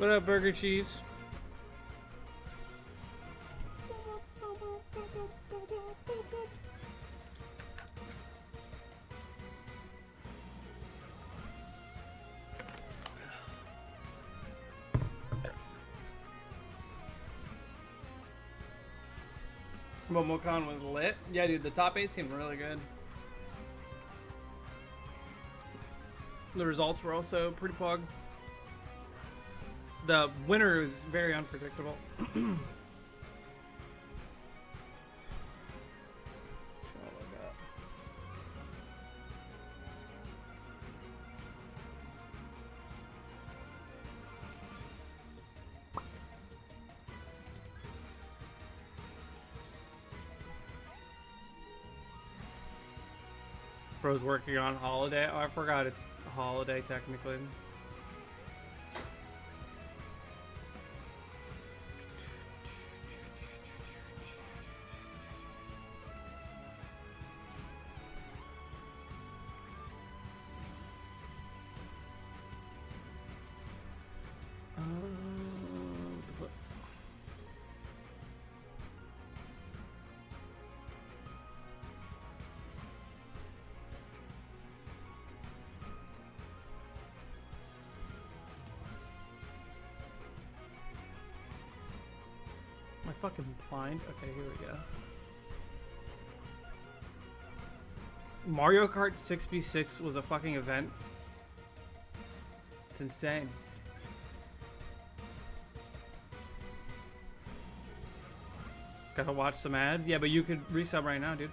What up, Burger Cheese? momocon was lit. Yeah, dude, the top 8 seemed really good. The results were also pretty pug. The winner was very unpredictable. Bro's working on holiday. Oh, I forgot it's a holiday technically. Fucking blind. Okay, here we go. Mario Kart 6v6 was a fucking event. It's insane. Gotta watch some ads. Yeah, but you could resub right now, dude.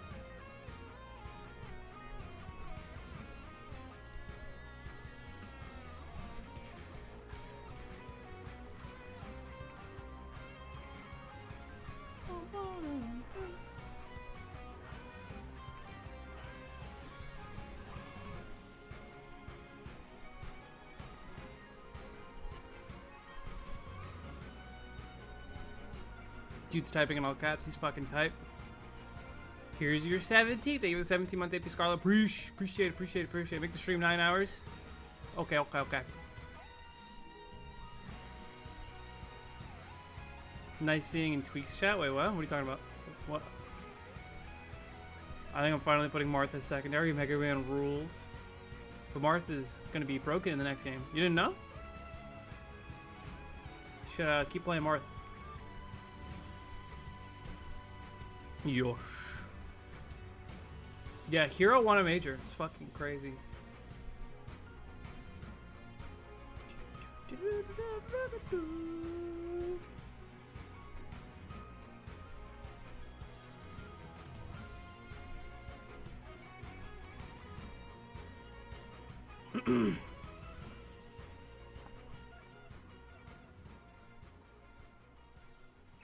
Dude's typing in all caps. He's fucking type. Here's your 17th. Thank you for the 17 months AP Scarlet. Appreciate it. Make the stream 9 hours. Okay. Nice seeing in Tweaks chat. Wait, what? What are you talking about? What? I think I'm finally putting Martha secondary. Mega Man rules. But Martha's gonna be broken in the next game. You didn't know? Should keep playing Martha. Yosh. Yeah, Hero won a major. It's fucking crazy.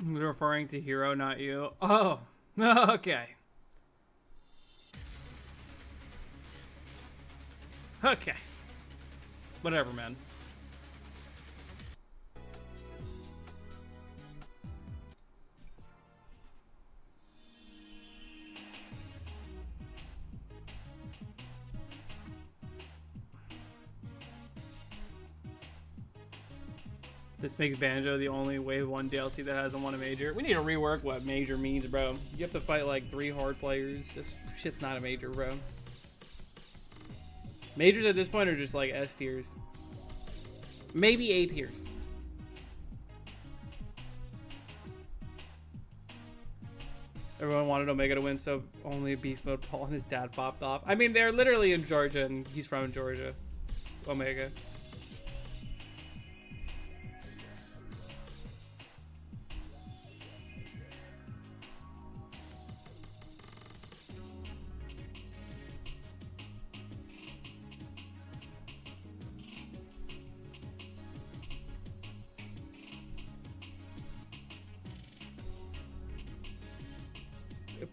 They're referring to Hero, not you. Oh. Okay. Okay. Whatever, man. This makes Banjo the only Wave 1 DLC that hasn't won a major. We need to rework what major means, bro. You have to fight like 3 hard players. This shit's not a major, bro. Majors at this point are just like S tiers. Maybe A tiers. Everyone wanted Omega to win, so only Beast Mode Paul and his dad popped off. I mean, they're literally in Georgia, and he's from Georgia. Omega.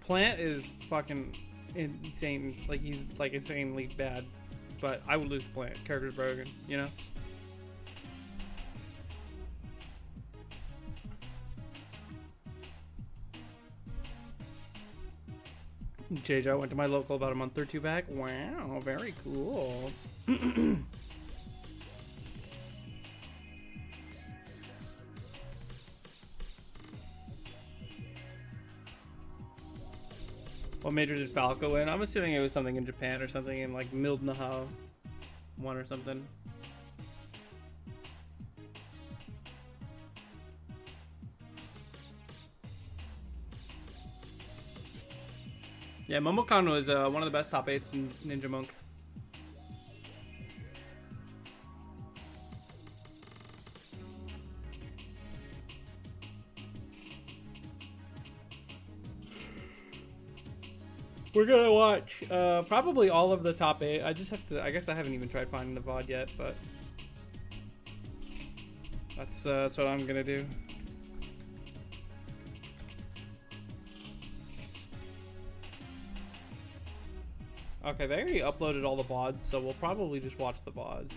Plant is fucking insane. Like, he's like insanely bad. But I would lose Plant. Character's broken, you know? JJ went to my local about a month or 2 back. Wow, very cool. What major did Falco win? I'm assuming it was something in Japan or something in like Mildnaha 1 or something. Yeah, momocon was one of the best top 8s in Ninja Monk. We're gonna watch probably all of the top 8. I just have to. I guess I haven't even tried finding the VOD yet, but that's what I'm gonna do. Okay, they already uploaded all the VODs, so we'll probably just watch the VODs.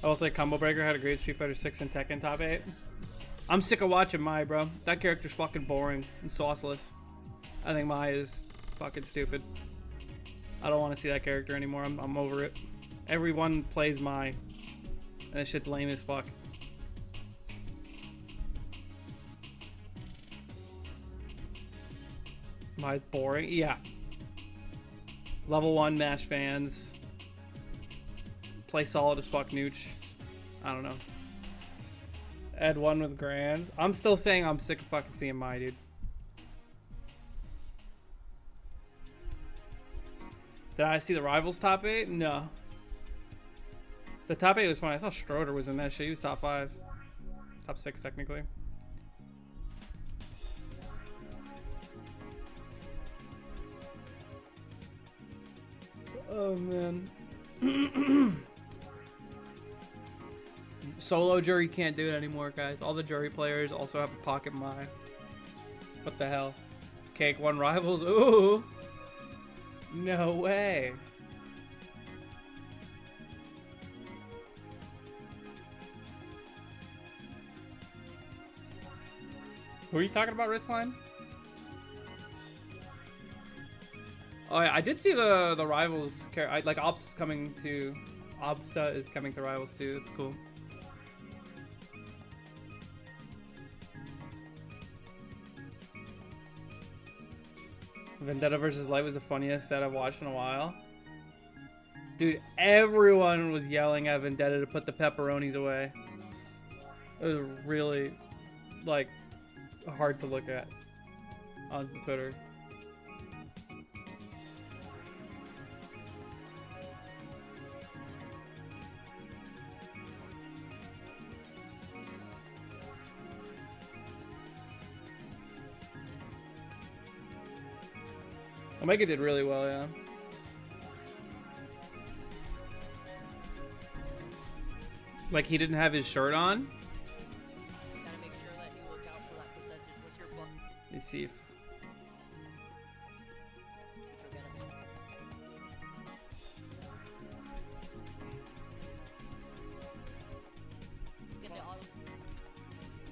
I will say Combo Breaker had a great Street Fighter 6 and Tekken top 8. I'm sick of watching Mai, bro. That character's fucking boring and sauceless. I think Mai is fucking stupid. I don't want to see that character anymore. I'm over it. Everyone plays Mai. And this shit's lame as fuck. Mai's boring? Yeah. Level 1 MASH fans. Play solid as fuck, Nooch. I don't know. Ed 1 with Grand. I'm still saying I'm sick of fucking seeing Mai, dude. Did I see the Rivals top 8? No. The top 8 was funny. I saw Stroder was in that shit. He was top 5. Top 6, technically. Oh, man. Solo jury can't do it anymore, guys. All the jury players also have a pocket Mai. What the hell? Cake 1 Rivals? Ooh! No way. Who are you talking about, Riskline? Oh yeah, I did see the Rivals. Like Ops is coming to. Obsta is coming to Rivals too. It's cool. Vendetta versus Light was the funniest set I've watched in a while. Dude, everyone was yelling at Vendetta to put the pepperonis away. It was really, like, hard to look at on Twitter. Omega did really well, yeah. Like he didn't have his shirt on. Gotta make sure that you look out for that percentage. What's your book? Let me see if. Get the auto.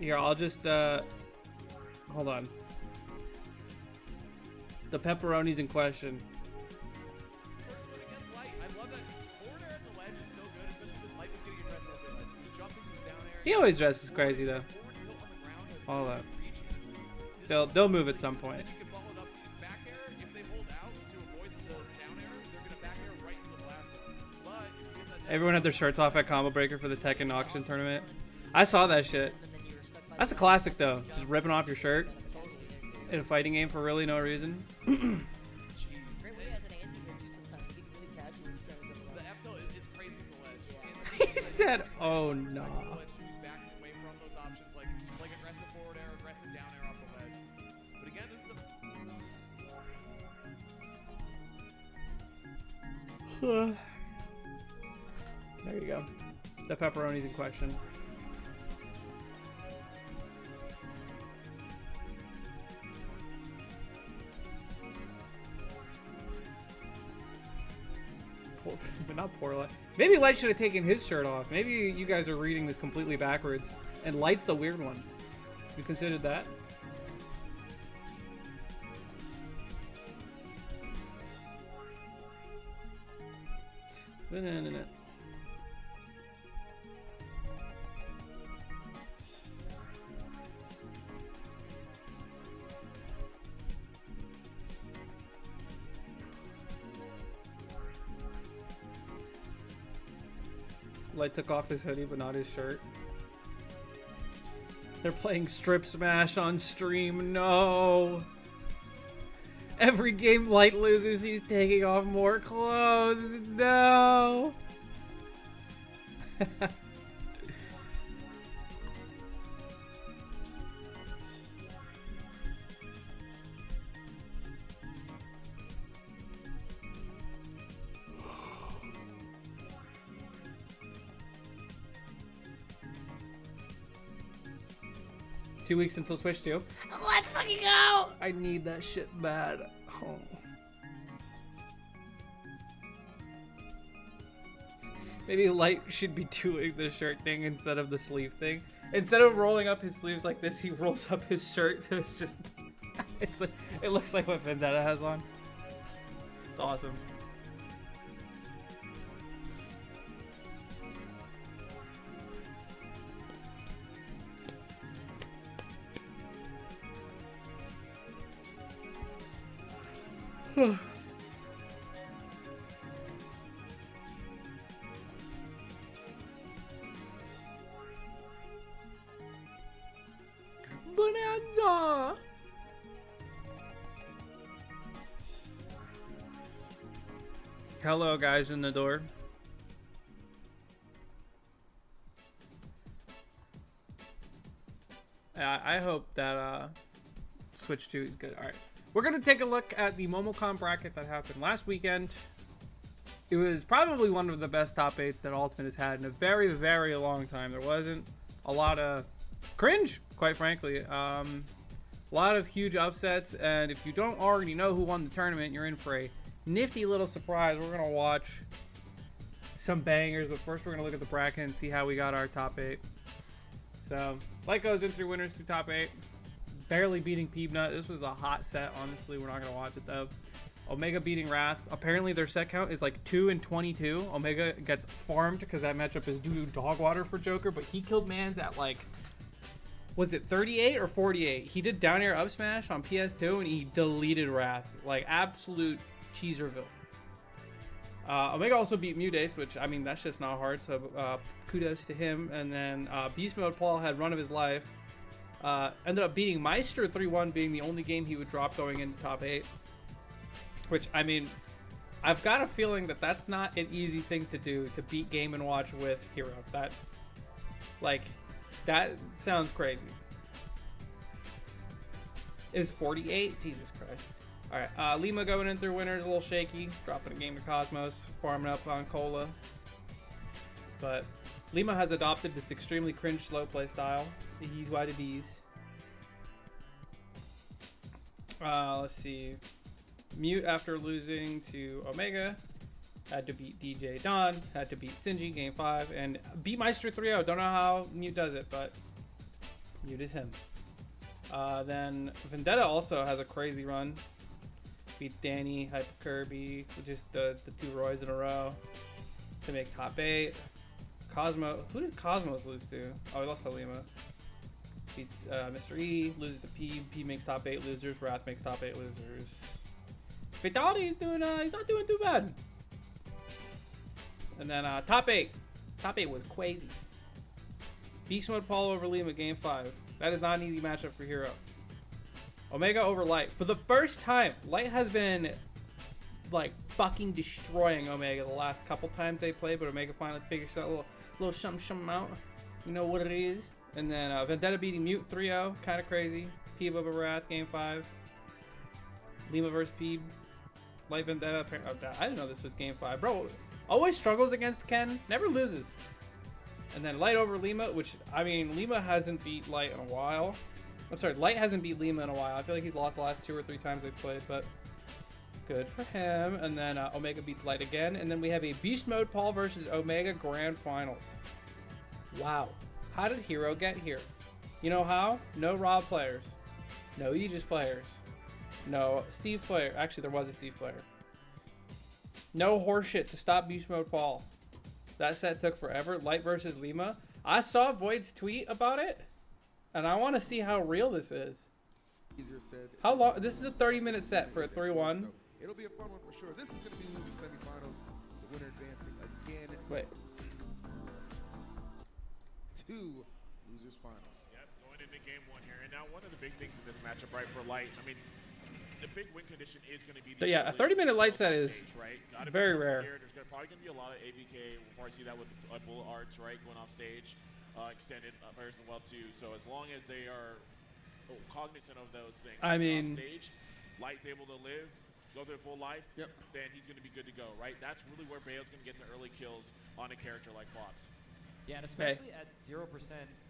Here, I'll just hold on. The pepperonis in question. He always dresses crazy though. All that. They'll move at some point. Everyone had their shirts off at Combo Breaker for the Tekken auction tournament. I saw that shit. That's a classic though. Just ripping off your shirt in a fighting game for really no reason. He said, "Oh no." There you go. The pepperoni's in question. not poor Light. Maybe Light should have taken his shirt off. Maybe you guys are reading this completely backwards. And Light's the weird one. You considered that? No. Light took off his hoodie, but not his shirt. They're playing Strip Smash on stream. No. Every game Light loses, he's taking off more clothes. No. 2 weeks until Switch 2. Let's fucking go! I need that shit bad. Oh. Maybe Light should be doing the shirt thing instead of the sleeve thing. Instead of rolling up his sleeves like this, he rolls up his shirt so it's just... it's like, it looks like what Vendetta has on. It's awesome. Bonanza! Hello, guys in the door. I hope that Switch 2 is good. All right. We're going to take a look at the momocon bracket that happened last weekend. It was probably one of the best top 8s that Ultimate has had in a very, very long time. There wasn't a lot of cringe, quite frankly. A lot of huge upsets, and if you don't already know who won the tournament, you're in for a nifty little surprise. We're going to watch some bangers, but first we're going to look at the bracket and see how we got our top 8. So, Light goes in through winners through top 8. Barely beating Peebnut. This was a hot set, honestly. We're not going to watch it, though. Omega beating Wrath. Apparently, their set count is like 2 and 22. Omega gets farmed because that matchup is due dog water for Joker, but he killed Mans at like, was it 38 or 48? He did down air up smash on PS2 and he deleted Wrath. Like, absolute cheeserville. Omega also beat Mudace, which, I mean, that's just not hard, so kudos to him. And then Beast Mode Paul had run of his life. Ended up beating Meister 3-1, being the only game he would drop going into top 8. Which, I mean, I've got a feeling that that's not an easy thing to do, to beat Game & Watch with Hero. That, like, that sounds crazy. Is 48? Jesus Christ. Alright, Lima going in through winners, a little shaky. Dropping a game to Cosmos, farming up on Cola. But Lima has adopted this extremely cringe slow play style. He's wide at ease. Let's see. Mute after losing to Omega. Had to beat DJ Don. Had to beat Sinji game 5. And beat Meister 3-0. Don't know how Mute does it, but Mute is him. Then Vendetta also has a crazy run. Beats Danny, Hyper Kirby, which is the 2 Roys in a row to make top 8. Cosmo, who did Cosmos lose to? Oh, he lost to Lima. Beats Mr. E, loses to P. P makes top 8 losers. Wrath makes top 8 losers. Fatality is doing, he's not doing too bad. And then top 8. Top 8 was crazy. Beast Mode Paul over Lima, game 5. That is not an easy matchup for Hero. Omega over Light. For the first time, Light has been like fucking destroying Omega the last couple times they played, but Omega finally figures out a little something out. You know what it is. And then Vendetta beating Mute 3-0, kind of crazy. Peeb over Wrath, game 5. Lima versus Peeb. Light Vendetta. I didn't know this was game 5. Bro, always struggles against Ken, never loses. And then Light over Lima, which, I mean, Lima hasn't beat Light in a while. I'm sorry, Light hasn't beat Lima in a while. I feel like he's lost the last 2 or 3 times they've played, but Good for him. And then Omega beats Light again. And then we have a Beast Mode Paul versus Omega Grand Finals. Wow. How did Hero get here? You know how? No Rob players. No Aegis players. No Steve player. Actually, there was a Steve player. No horseshit to stop Beast Mode Paul. That set took forever. Light versus Lima. I saw Void's tweet about it. And I want to see how real this is. How long? This is a 30-minute set for a 3-1. It'll be a fun one for sure. This is going to be the semifinals. The winner advancing again. Wait. To losers finals. Yep, going into game 1 here. And now one of the big things in this matchup, right, for Light, I mean, the big win condition is going to be the Yeah, a 30-minute Light set is stage, right? very rare. Here. There's probably going to be a lot of ABK. We'll probably see that with Bullet Arts, right, going off stage. Extended players as well, too. So as long as they are cognizant of those things, I mean, off stage, Light's able to live, go through full life, then he's going to be good to go, right? That's really where Bayo's going to get the early kills on a character like Fox. Yeah, and especially at 0%,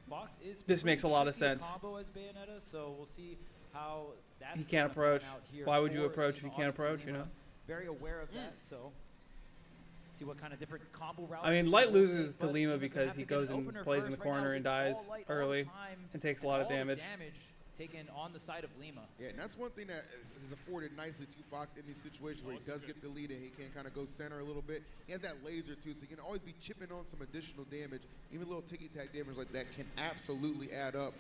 Fox is. This makes a lot of sense. Combo as Bayonetta, so we'll see how that's. He can't approach. Why would you approach if you can't approach? You know. Very aware of that, so. See what kind of different combo routes. I mean, Light loses to Lima because he goes and plays in the corner and dies early and takes a lot of damage. Taken on the side of Lima. Yeah, and that's one thing that is afforded nicely to Fox in these situations where he does get the lead and he can kind of go center a little bit. He has that laser too, so he can always be chipping on some additional damage. Even little ticky-tack damage like that can absolutely add up.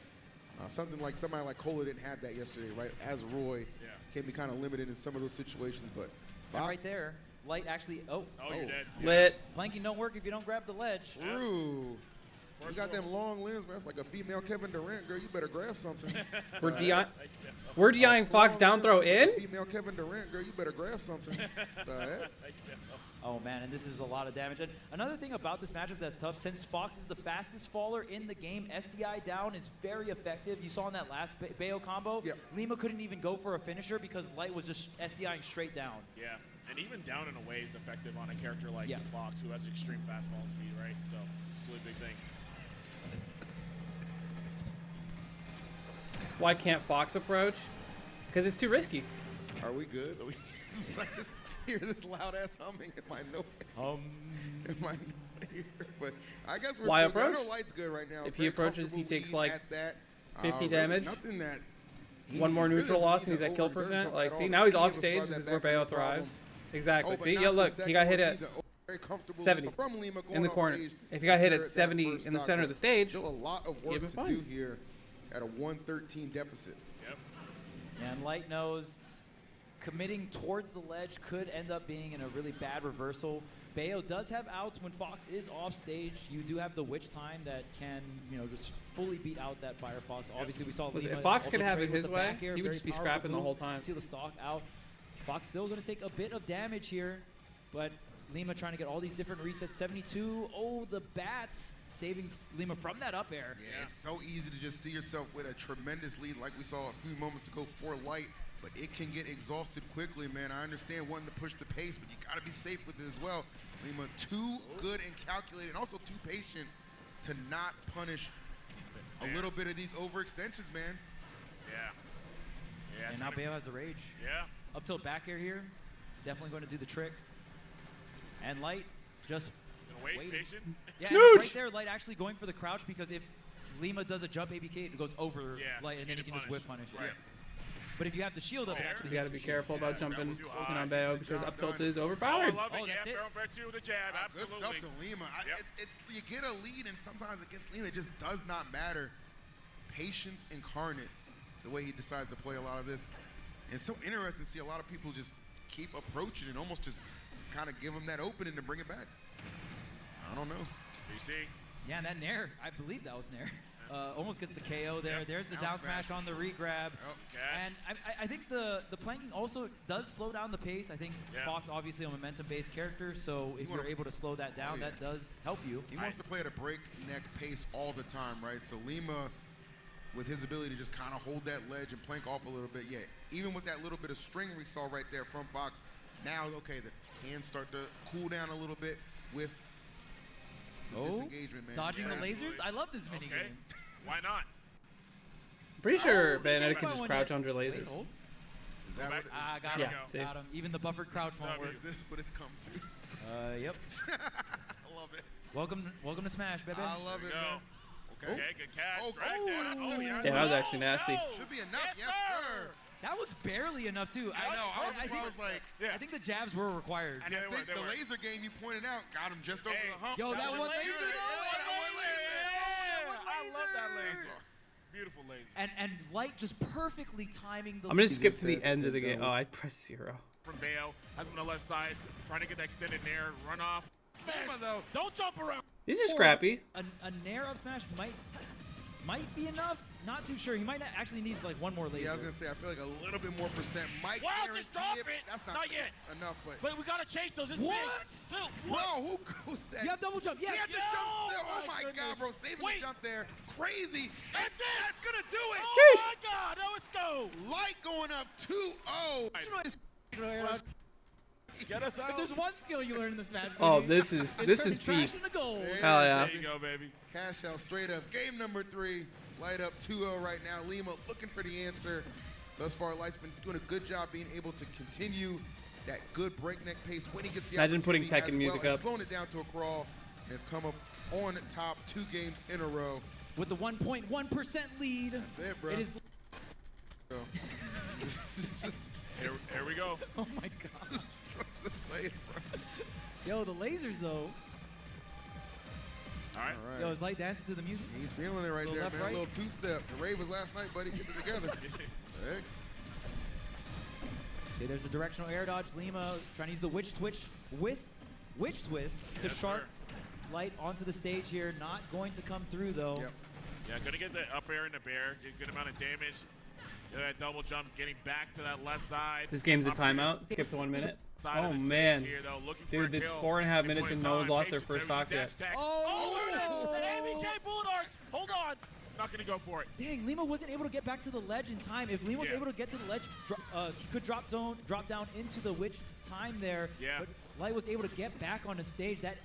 Somebody like Cola didn't have that yesterday, right? As Roy can be kind of limited in some of those situations, but Fox, right there, Light actually. Oh, you're dead. Lit. Planking don't work if you don't grab the ledge. True. You got them long limbs, man. It's like a female Kevin Durant, girl. You better grab something. We're DIing Fox down throw in? Female Kevin Durant, girl. You better grab something. Oh, man, and this is a lot of damage. And another thing about this matchup that's tough, since Fox is the fastest faller in the game, SDI down is very effective. You saw in that last Bayo combo, Lima couldn't even go for a finisher because Light was just SDIing straight down. Yeah, and even down in a way is effective on a character like Fox, who has extreme fast fall speed, right? So, it's a really big thing. Why can't Fox approach? Because it's too risky. Are we good? I just hear this loud ass humming in my nose. In my ear. But I guess we're Why still approach? good. I know Light's good right now. If he approaches, he takes like 50 really damage. Nothing that One more neutral loss and he's at kill percent. Like, see, now he's off stage. This is where Bayo thrives. Exactly. See, yeah, look, he got hit at 70 in the corner. If he got hit at 70 in the center of the stage, still a lot of work to do here at a 113 deficit. Yep. And Light knows committing towards the ledge could end up being in a really bad reversal. Bayo does have outs when Fox is off stage. You do have the witch time that can, just fully beat out that Firefox. Obviously, we saw Lima if Fox could also have trade it with his the way, back air, he would very just be powerful scrapping the move whole to time. seal the stock out. Fox still going to take a bit of damage here, but Lima trying to get all these different resets. 72. Oh, the bats saving Lima from that up air. Yeah, it's so easy to just see yourself with a tremendous lead like we saw a few moments ago for Light, but it can get exhausted quickly, man. I understand wanting to push the pace, but you got to be safe with it as well. Lima too good and calculated, and also too patient to not punish a little bit of these overextensions, man. Yeah. And now Bayo has the rage. Yeah. Up tilt back air here. Definitely going to do the trick. And Light just waiting. Patience. Yeah, and right there, Light actually going for the crouch because if Lima does a jump ABK, it goes over Light, and then he can just whip punish. Right. But if you have the shield up, You got to be careful about jumping on Bayo because up tilt is overpowered. I love it. That's it. Fair two with a jab. Good Absolutely. stuff to Lima. You get a lead, and sometimes against Lima, it just does not matter. Patience incarnate, the way he decides to play a lot of this. And it's so interesting to see a lot of people just keep approaching and almost just kind of give him that opening to bring it back. I don't know. You see? Yeah, and that Nair, I believe that was Nair. Almost gets the KO there. There's the down smash on the re-grab. And I think the planking also does slow down the pace. I think Fox obviously a momentum-based character, so if you're able to slow that down, that does help you. He wants to play at a breakneck pace all the time, right? So Lima, with his ability to just kind of hold that ledge and plank off a little bit, even with that little bit of string we saw right there from Fox, now, okay, the hands start to cool down a little bit with disengagement, man. Dodging the lasers? I love this minigame. Why not? Pretty sure Bayonetta can just crouch under lasers. Is that what Got Yeah, him. see? Got him. Even the buffered crouch won't is work. this what it's come to? Yep. I love it. Welcome to Smash, baby. I love it, Go. man. Okay. Okay, good catch. Oh, Drag oh, that. that's Oh, good. yeah. Yeah, that was actually nasty. Should be enough. Yes, sir. That was barely enough too. I know. I was like, Yeah. I think the jabs were required. and Yeah, I they think were, they the were. laser game you pointed out got him just over Hey. the hump. Yo, that was one good. laser, Yeah, though. that one laser. Yeah, I love that laser. That's Beautiful laser. And Light just perfectly timing the. I'm gonna lead. skip to the ends of the game. Oh, I pressed 0. From Bayo, has him on the left side, trying to get that extended nair, run off. Lima, though. Don't jump around. These are scrappy. A nair up smash might be enough. Not too sure. He might actually need like one more laser. Yeah, I was gonna say I feel like a little bit more percent might Wow, guarantee just drop it. it. That's Not yet. enough, but But we gotta chase those. It's What? big. Phil, bro, who goes that? You have double jump. Yes. He had the Yo, jump still. Oh my my goodness. god, bro, saving Wait. the jump there. Crazy. That's it. That's gonna do it. Oh my God, now let's go. Light going up 2-0. Get us If out. there's one skill you learn in the Smash, Oh, baby, this is it's turning peak. trash into gold. Hell yeah. There you go, baby. Cash out straight up. Game number 3. Light up 2-0 right now. Lima looking for the answer. Thus far, Light's been doing a good job being able to continue that good breakneck pace when he gets the Imagine putting opportunity Tekken as music well as up. slowing it down to a crawl. And has come up on top 2 games in a row. With the 1.1% lead. That's it, bro. It is. So, just Here we go. Oh my god. say it, bro. Yo, the lasers though. All right. All right. Yo, is Light dancing to the music? He's feeling it right Little there, left, man. right. A little two-step. The rave was last night, buddy. Get it together. Heck. Okay, there's the directional air dodge. Lima trying to use the witch twist to Yes, shark sir. Light onto the stage here. Not going to come through though. Yep. Yeah, gonna get the up air in the bear. Get a good amount of damage. Get that double jump, getting back to that left side. This game's a Up air timeout. Skip to 1 minute. side of Oh the stage man. here, though, looking for Dude, a it's kill. 4.5 Good minutes point and of no one's time. lost their Patience, first there we stock go. yet. Dash attack. Oh! An ABK Bullet Arcs. Hold on. Not gonna go for it. Dang, Lima wasn't able to get back to the ledge in time. If Lima was Yeah. able to get to the ledge, he could drop down into the witch time there. Yeah. But Light was able to get back on the stage. That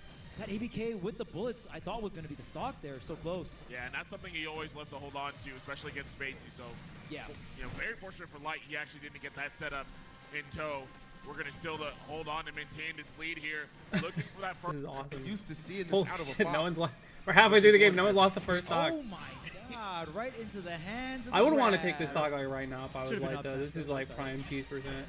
ABK with the bullets, I thought was going to be the stock there. So close. Yeah, and that's something he always loves to hold on to, especially against Spacey. So, Yeah. you know, very fortunate for Light. He actually didn't get that set up in tow. We're gonna still hold on and maintain this lead here. Looking for that This first. is awesome. Used to seeing this Holy out of a shit, box. no one's lost. We're halfway through the game. No one's lost the first stock. Oh my god! Right into the hands. Of I would the want to take Rad. this stock like right now if I was Should've been like, upside, this is should've like been prime cheese percent.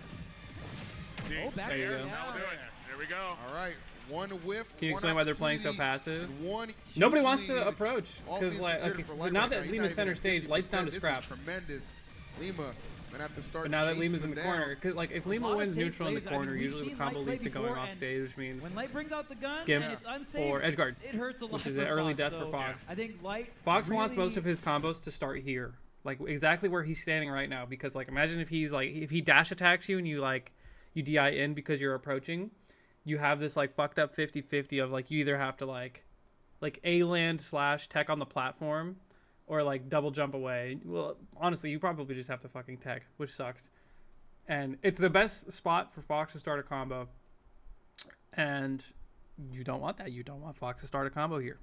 See, Oh, back There you there, go. now we're doing it. There we go. All right, one whiff. Can you one explain why they're playing so opportunity, passive? and one Nobody huge wants to lead. approach All because things like considered okay, for so Light now right that he's not Lima's even center at stage, Light's down to 50%. This scrap. is tremendous. Lima gonna have to start. But now that chasing Lima's in him the down. corner, cause like if A Lima lot of wins safe neutral in the plays. I mean, corner, we've usually the seen combo Light play leads to going before, off and stage, which means When Light brings out the gun Gimp and it's unsafe, or edge guard, it hurts a lot. which is for an early Fox, death for so Fox. I think Light. Fox wants really- most of his combos to start here, like exactly where he's standing right now. Because like imagine if he's like if he dash attacks you and you like you DI in because you're approaching, you have this like fucked up 50-50 of like you either have to like A land / tech on the platform, or like double jump away. Well, honestly, you probably just have to fucking tech, which sucks. And it's the best spot for Fox to start a combo. And you don't want that. You don't want Fox to start a combo here.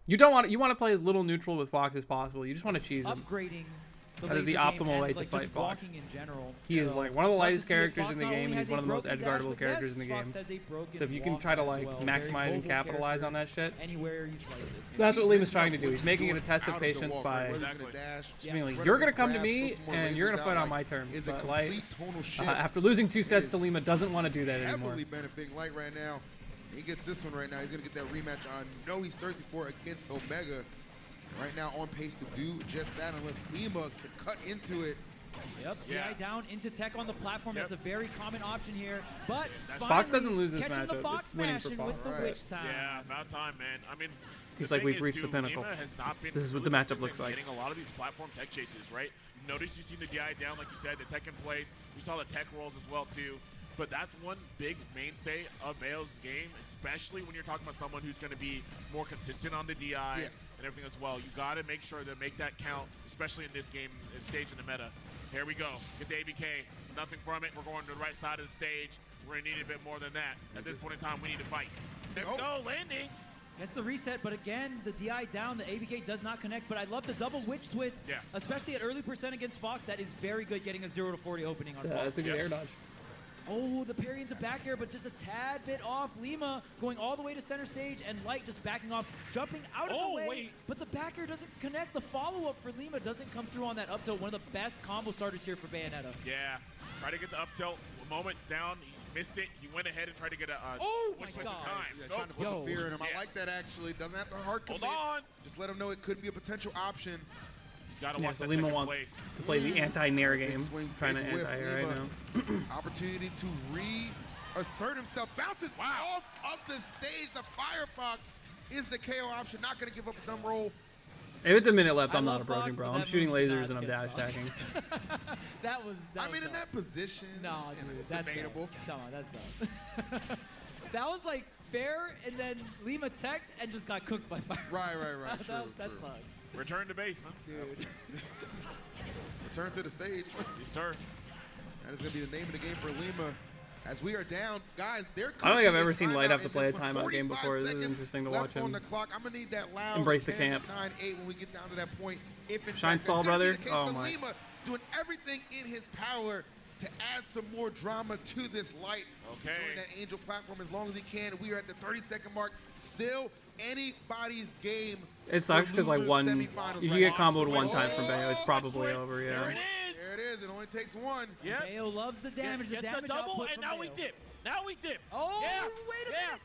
You don't want. You want to play as little neutral with Fox as possible. You just want to cheese him. upgrading. That is the laser game optimal and, way to like, fight just Fox. walking in general. He is So, like one of the love to lightest see if characters Fox in the not game, only and has he's one a of the most broken edge dash, guardable but characters yes, in the game. Fox has a broken So if you can walk try to as like well. maximize Very and mobile capitalize character. on that shit, Anywhere you slice it. that's what He's Lima's mixing trying up to do. what He's making it a doing test out of the patience walk, by right? Whether he's Exactly. gonna dash, just being like, run you're up gonna the come to grab, me put some more and you're lasers gonna out, fight on like, my terms. Is a But Light, complete tonal shift. after losing 2 sets to is Lima, doesn't want to do that anymore. Heavily benefiting Light right now. He gets this one right now. He's gonna get that rematch. I know he's thirsty for it against Omega. Right now on pace to do just that unless Lima can cut into it. Yep. Yeah. DI down into tech on the platform. Yep. That's a very common option here. But That's- Fox finally doesn't lose this catching the matchup. Fox It's winning for smashing Fox. with the Right. witch time. Yeah, about time, man. I mean, Seems the like thing we've is, reached too, the pinnacle. Lima has not been This is what really the matchup consistent looks like. Getting a lot of these platform tech chases, right? You notice you seen the DI down, like you said, the tech in place. We saw the tech rolls as well too. But that's one big mainstay of Bayo's game, especially when you're talking about someone who's going to be more consistent on the DI and everything as well. You got to make sure to make that count, especially in this game, stage in the meta. Here we go. Get the ABK. Nothing from it. We're going to the right side of the stage. We're going to need a bit more than that. At this point in time, we need to fight. There we Oh. go. Landing. Gets the reset, but again, the DI down, the ABK does not connect, but I love the double witch twist, especially at early percent against Fox. That is very good, getting a 0 to 40 opening on Fox. That's a good air dodge. Oh, the parry into back air, but just a tad bit off. Lima going all the way to center stage, and Light just backing off, jumping out of the way. But the back air doesn't connect. The follow-up for Lima doesn't come through on that up tilt. One of the best combo starters here for Bayonetta. Yeah, try to get the up tilt. A moment down, he missed it. He went ahead and tried to get a my twist God. in time. Yeah, So, trying to put the fear in him. I like that, actually. Doesn't have to hard commit. hold on. Just let him know it could be a potential option. He's got to Yeah, watch so that Lima second wants place. to play the anti-nair Big game. swing, Trying to big whiff, anti-air right Lima. now. Opportunity to reassert himself. Bounces off of the stage. The Firefox is the KO option. Not going to give up a dumb roll. If it's a minute left, I'm I not love a broken Fox, bro. but I'm that shooting move did lasers not and I'm dash get attacking. that was I mean, in dumb. that position, No, dude, that's debatable. dumb. Come on, that's dumb. That was like fair, and then Lima teched and just got cooked by fire. Right. That's True. fine. Return to base, man. Dude. Return to the stage. Yes, sir. That is going to be the name of the game for Lima. As we are down, guys, there I don't think I've ever could be a seen Light have timeout to in play a this one. timeout game 45 before. This is seconds interesting to left watch on him the clock. I'm going to need that loud embrace the 10, camp. 9-8 when we get down to that point. If in Shine fact stall, that's gonna be brother. the case, Oh, but my. Lima doing everything in his power to add some more drama to this Light. Okay. Join that Angel platform as long as he can. We are at the 30-second mark. Still anybody's game. It sucks because like Losers one, semifinals if you right get now. comboed one time from Bayo, it's probably twist. over. There Yeah. it is. There it is. It only takes one. Yep. Bayo loves the damage. Gets the damage double, output and from now Bayo. we dip. Now we dip. Oh, yeah. wait a yeah. minute.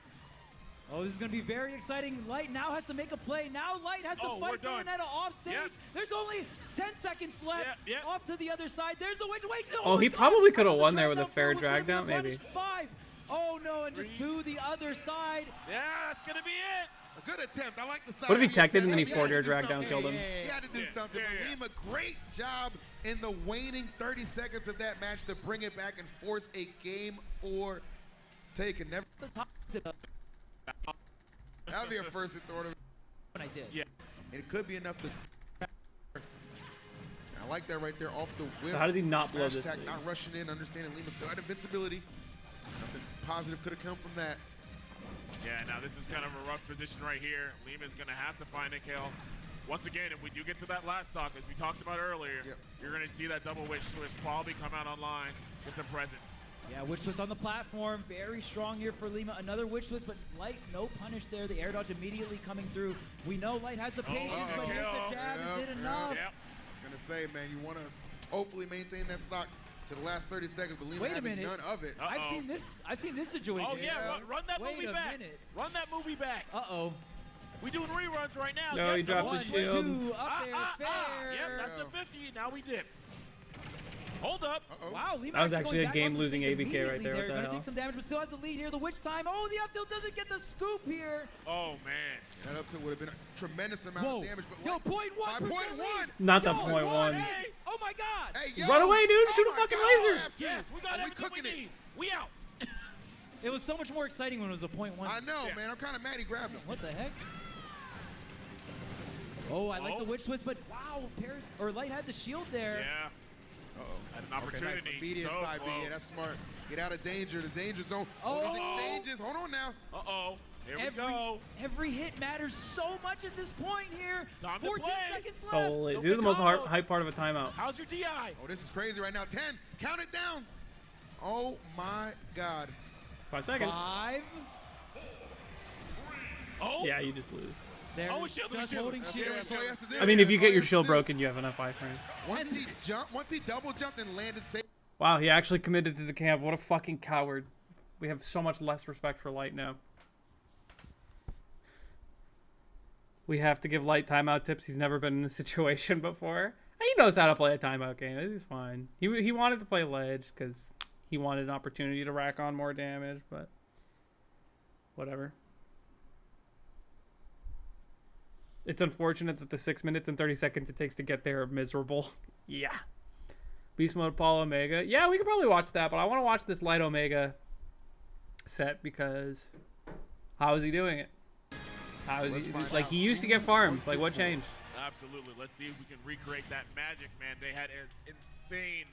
Oh, this is going to be very exciting. Light now has to make a play. Now Light has to Oh, fight we're done. Bayonetta off stage. Yep. There's only 10 seconds left. Yep. Off to the other side. There's the witch. Wait, Oh, my he God. probably could have The won there with a drag down fair was gonna drag be down, the maybe. punish. 5. Oh, no, and just 3. to the other side. Yeah, that's going to be it. A good attempt. I like the side. What if he teched it and then he had forward to air do drag down, something. killed him? He had to do something. Yeah. But Lima, great job in the waning 30 seconds of that match to bring it back and force a game 4 taken. Never. That'll be a first in tournament. When I did. Yeah. And it could be enough to. I like that right there off the whip. So how does he not blow Smash this attack, lead? not rushing in, understanding Lima still had invincibility. Nothing positive could have come from that. Yeah, now this is kind of a rough position right here. Lima's going to have to find a kill. Once again, if we do get to that last stock, as we talked about earlier, you're going to see that double witch twist probably come out online with some presence. Yeah, witch twist on the platform. Very strong here for Lima. Another witch twist, but Light, no punish there. The air dodge immediately coming through. We know Light has the patience, but here's the jab. Is it enough? Yep. I was going to say, man, you want to hopefully maintain that stock to the last 30 seconds, but Lima Wait a having minute. none of it. I've seen this situation. Oh, yeah, run that Wait movie a back. minute. Run that movie back. Uh-oh. We doing reruns right now. No, Yep, he dropped One, the shield. 2, up there, fair. Yep, that's the 50. Now we dip. Hold up. Wow, Lima That was actually a going back on the game-losing stage ABK right immediately there. What the Gonna hell? take some damage, but still has the lead here. The witch time. Oh, the up tilt doesn't get the scoop here. Oh, man. That up tilt would have been a tremendous amount Whoa. of damage. But Yo, like, 0.1%. 5.1. Not the Yo, point one. Hey, oh my God. Hey, yo. Run away, dude. Shoot a my fucking God. laser. Yes, we got Are we everything we cooking it? need. We out. It was so much more exciting when it was a 0.1. I know, Yeah. man. I'm kind of mad he grabbed him. What the heck? Oh, I like Oh. the witch twist, but wow, Light had the shield there. Yeah. Uh-oh. Had an Okay, opportunity. nice. Immediate So side B. close. Yeah, that's smart. Get out of danger. The danger zone. Oh. Those exchanges. Hold on now. Uh-oh. Here we go. Every hit matters so much at this point here. Time to 14 play. seconds left. Holy, Don't this is the get most combo. hype part of a timeout. How's your DI? Oh, this is crazy right now. 10. Count it down. Oh, my God. 5 seconds. 5. Oh. Yeah, you just lose. There, Oh, shield, just shield. holding That's, shield. that's all he has to do. I mean, if you That's all get he your has to shield do. broken, you have enough iframe. Once he double jumped and landed safe. Wow, he actually committed to the camp. What a fucking coward. We have so much less respect for Light now. We have to give Light timeout tips. He's never been in this situation before. He knows how to play a timeout game. He's fine. He wanted to play ledge because he wanted an opportunity to rack on more damage, but whatever. It's unfortunate that the 6 minutes and 30 seconds it takes to get there are miserable. Yeah. Beast Mode Paul Omega. Yeah, we could probably watch that, but I want to watch this Light Omega set because how is he doing it? How is he like he used to get farmed? Like what changed? Absolutely. Let's see if we can recreate that magic, man. They had an insane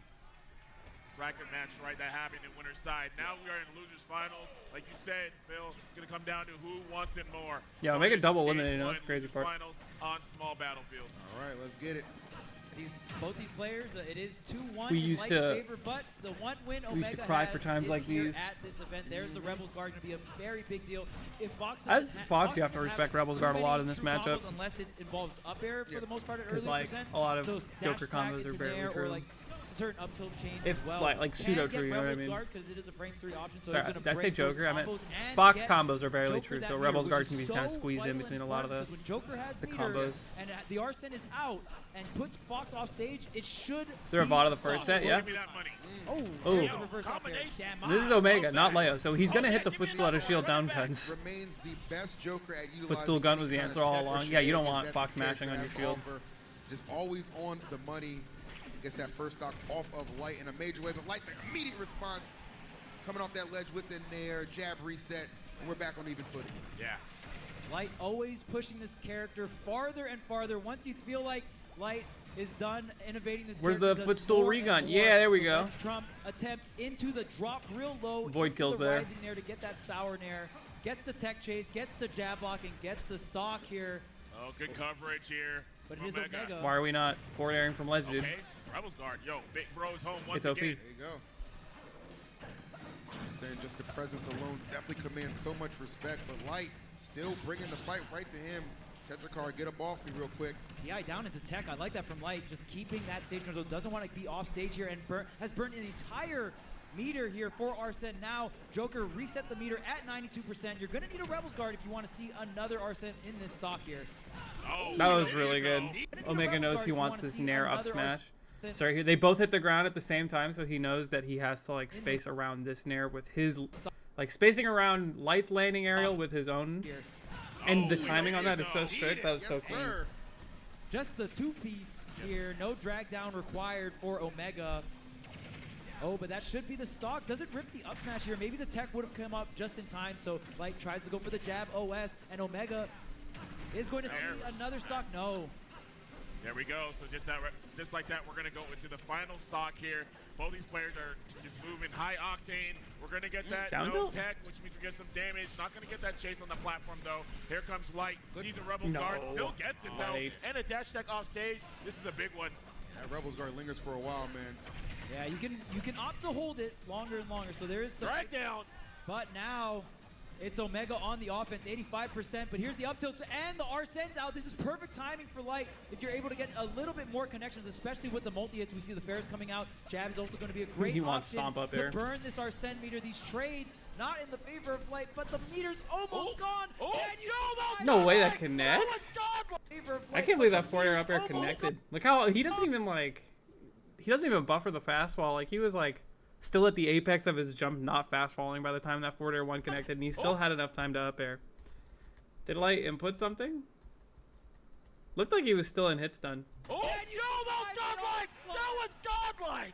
bracket match, right, that happened in winner's side. Now we are in losers finals. Like you said, Phil, it's going to come down to who wants it more. Yeah, make it double eliminating. That's the crazy part. Finals on small battlefield. All right, let's get it. Both these players, it is 2-1 We in used Light's to- favor, but the one win we used to Omega cry has for times is like here these. at this event. There's the Rebels Guard going to be a very big deal. If Fox As doesn't Fox, you have to doesn't respect have Rebels too Guard a many lot in this true matchup. combos unless it involves up air for the most part at early Because like percents. a lot of So Joker dash attack combos into are barely there, true. or like certain up tilt chains If as well. like pseudo Can true, get you know what I Rebels mean? Guard because it is a frame 3 option, so Sorry, it's going to did I say break those Joker? I meant combos and Fox get combos are barely Joker true, that so meter, Rebels which Guard is can be so kind of squeezed in vital and between a lot of the important because when Joker has the meter combos. and the Arsene is out and puts Fox off stage, it should They're a be bot of the first stopped. set, yeah. Give me that money. Oh, Ooh. there's the reverse up there. Damn, This is Omega, not Leo, so he's gonna hit the footstool out of shield down guns. Remains the best Joker at utilizing Footstool gun was the any kind answer of all tech or along. Yeah, you don't shenanigans want that Fox this character mashing on your has to shield. offer. Just always on the money. Gets that first stock off of Light in a major way, but Light, the immediate response, coming off that ledge with the nair, jab reset, and we're back on even footing. Yeah. Light always pushing this character farther and farther. Once you feel like Light is done innovating this Where's character, the does footstool more and regun? more. Yeah, there we The go. ledge Trump attempt into the drop real low. Void into kills the there. rising nair to get that sour nair. Gets the tech chase, gets the jab block, and gets the stock here. Oh, good coverage here. But it from is Omega. Why are we not forward airing from ledge, dude? Okay, Rebels Guard. Yo, Big Bro's home once It's OP. again. There you go. Saying just the presence alone definitely commands so much respect, but Light still bringing the fight right to him. Tetracar, get up off me real quick. DI down into tech. I like that from Light. Just keeping that stage control. Doesn't want to be off stage here and has burned an entire meter here for Arsene. Now Joker reset the meter at 92%. You're going to need a Rebels Guard if you want to see another Arsene in this stock here. Oh, That was there really you good. go. Omega knows he wants this nair up smash. Sorry, here they both hit the ground at the same time, so he knows that he has to like space around this nair with his, like spacing around Light's landing aerial with his own. Here. And the Oh, timing on there that you is so go. strict. That was so Yes, clean. sir. Just the two-piece here. No drag down required for Omega. Oh, but that should be the stock. Does it rip the up smash here? Maybe the tech would have come up just in time, so Light tries to go for the jab OS, and Omega is going to see There. another stock. No. There we go. So just like that, we're going to go into the final stock here. Both these players are just moving high octane. We're going to get that Down no tilt? tech, which means we get some damage. Not going to get that chase on the platform, though. Here comes Light. Sees a Rebels No. Guard. Still gets it, though. Light. And a dash tech off stage. This is a big one. That Rebels Guard lingers for a while, man. Yeah, you can opt to hold it longer and longer, so there is some. Drag down. But now it's Omega on the offense, 85%. But here's the up tilt, and the Arsene's out. This is perfect timing for Light if you're able to get a little bit more connections, especially with the multi-hits. We see the Ferris coming out. Jab is also going to be a great He wants option stomp up to air. burn this Arsene meter. These trades not in the favor of Light, but the meter's almost gone. Oh, and you No way that connects. favor of I Light, can't believe but that the forward air meter's up air almost connected. Look how he doesn't even buffer the fast fall. Like he was like still at the apex of his jump, not fast falling by the time that forward air one connected, and he still had enough time to up air. Did Light input something? Looked like he was still in hit stun. Oh, yo, that was godlike. That was godlike.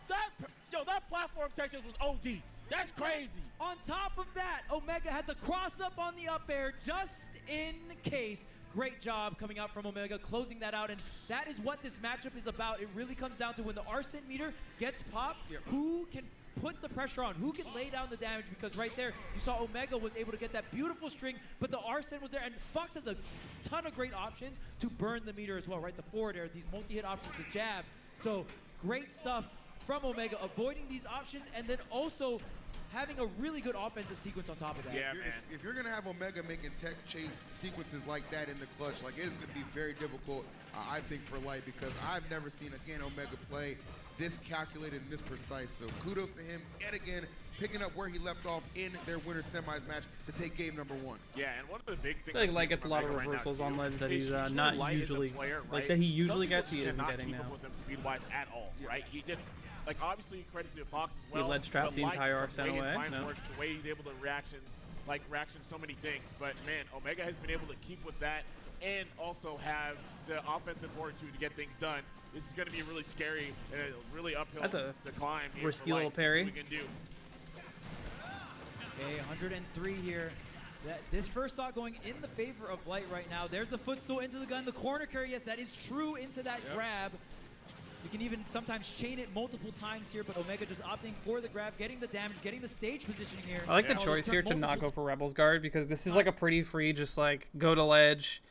That platform Texas was OD. That's crazy. On top of that, Omega had the cross up on the up air just in case. Great job coming out from Omega, closing that out, and that is what this matchup is about. It really comes down to when the Arsene meter gets popped, who can put the pressure on, who can lay down the damage, because right there, you saw Omega was able to get that beautiful string, but the Arsene was there, and Fox has a ton of great options to burn the meter as well, right? The forward air, these multi-hit options, the jab. So great stuff from Omega, avoiding these options, and then also having a really good offensive sequence on top of that. Yeah, man. If you're gonna have Omega making tech chase sequences like that in the clutch, like it is gonna be very difficult, I think, for Light, because I've never seen again Omega play this calculated and this precise. So kudos to him yet again, picking up where he left off in their winter semis match to take game number 1. Yeah, and one of the big things I feel like Light gets a lot of reversals on ledge that he's not usually like that he usually gets. He isn't getting now. With him speed-wise at all, right? He just like obviously credit to Fox as He well. ledge trapped the entire Arsene away. The way he's able to reaction so many things. But man, Omega has been able to keep with that and also have the offensive fortitude to get things done. This is going to be really scary and a really uphill climb. Risky little parry. We can do. Okay, 103 here. This first stock going in the favor of Light right now. There's the footstool into the gun. The corner carry, yes, that is true into that grab. You can even sometimes chain it multiple times here, but Omega just opting for the grab, getting the damage, getting the stage positioning here. I like the Oh, choice this here turn to not multiple go for Rebel's Guard because this is like a pretty free, just like go to ledge,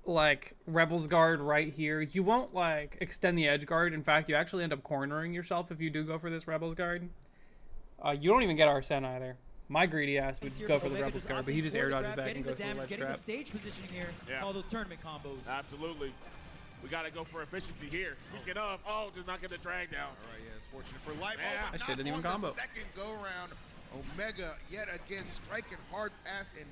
like Rebel's Guard right here. You won't like extend the edge guard. In fact, you actually end up cornering yourself if you do go for this Rebel's Guard. You don't even get Arsene either. My greedy ass would go for the Omega Rebel's just Guard, but he opting just for air the dodges grab, back getting and the goes for the damage, ledge getting trap. the stage positioning here. Yeah. All those tournament combos. Absolutely. We got to go for efficiency here. Speaking of, just not get the drag down. All right, yeah, it's fortunate for life. Yeah. Oh, but That shit didn't not even on combo. the second go-round. Omega yet again striking hard pass and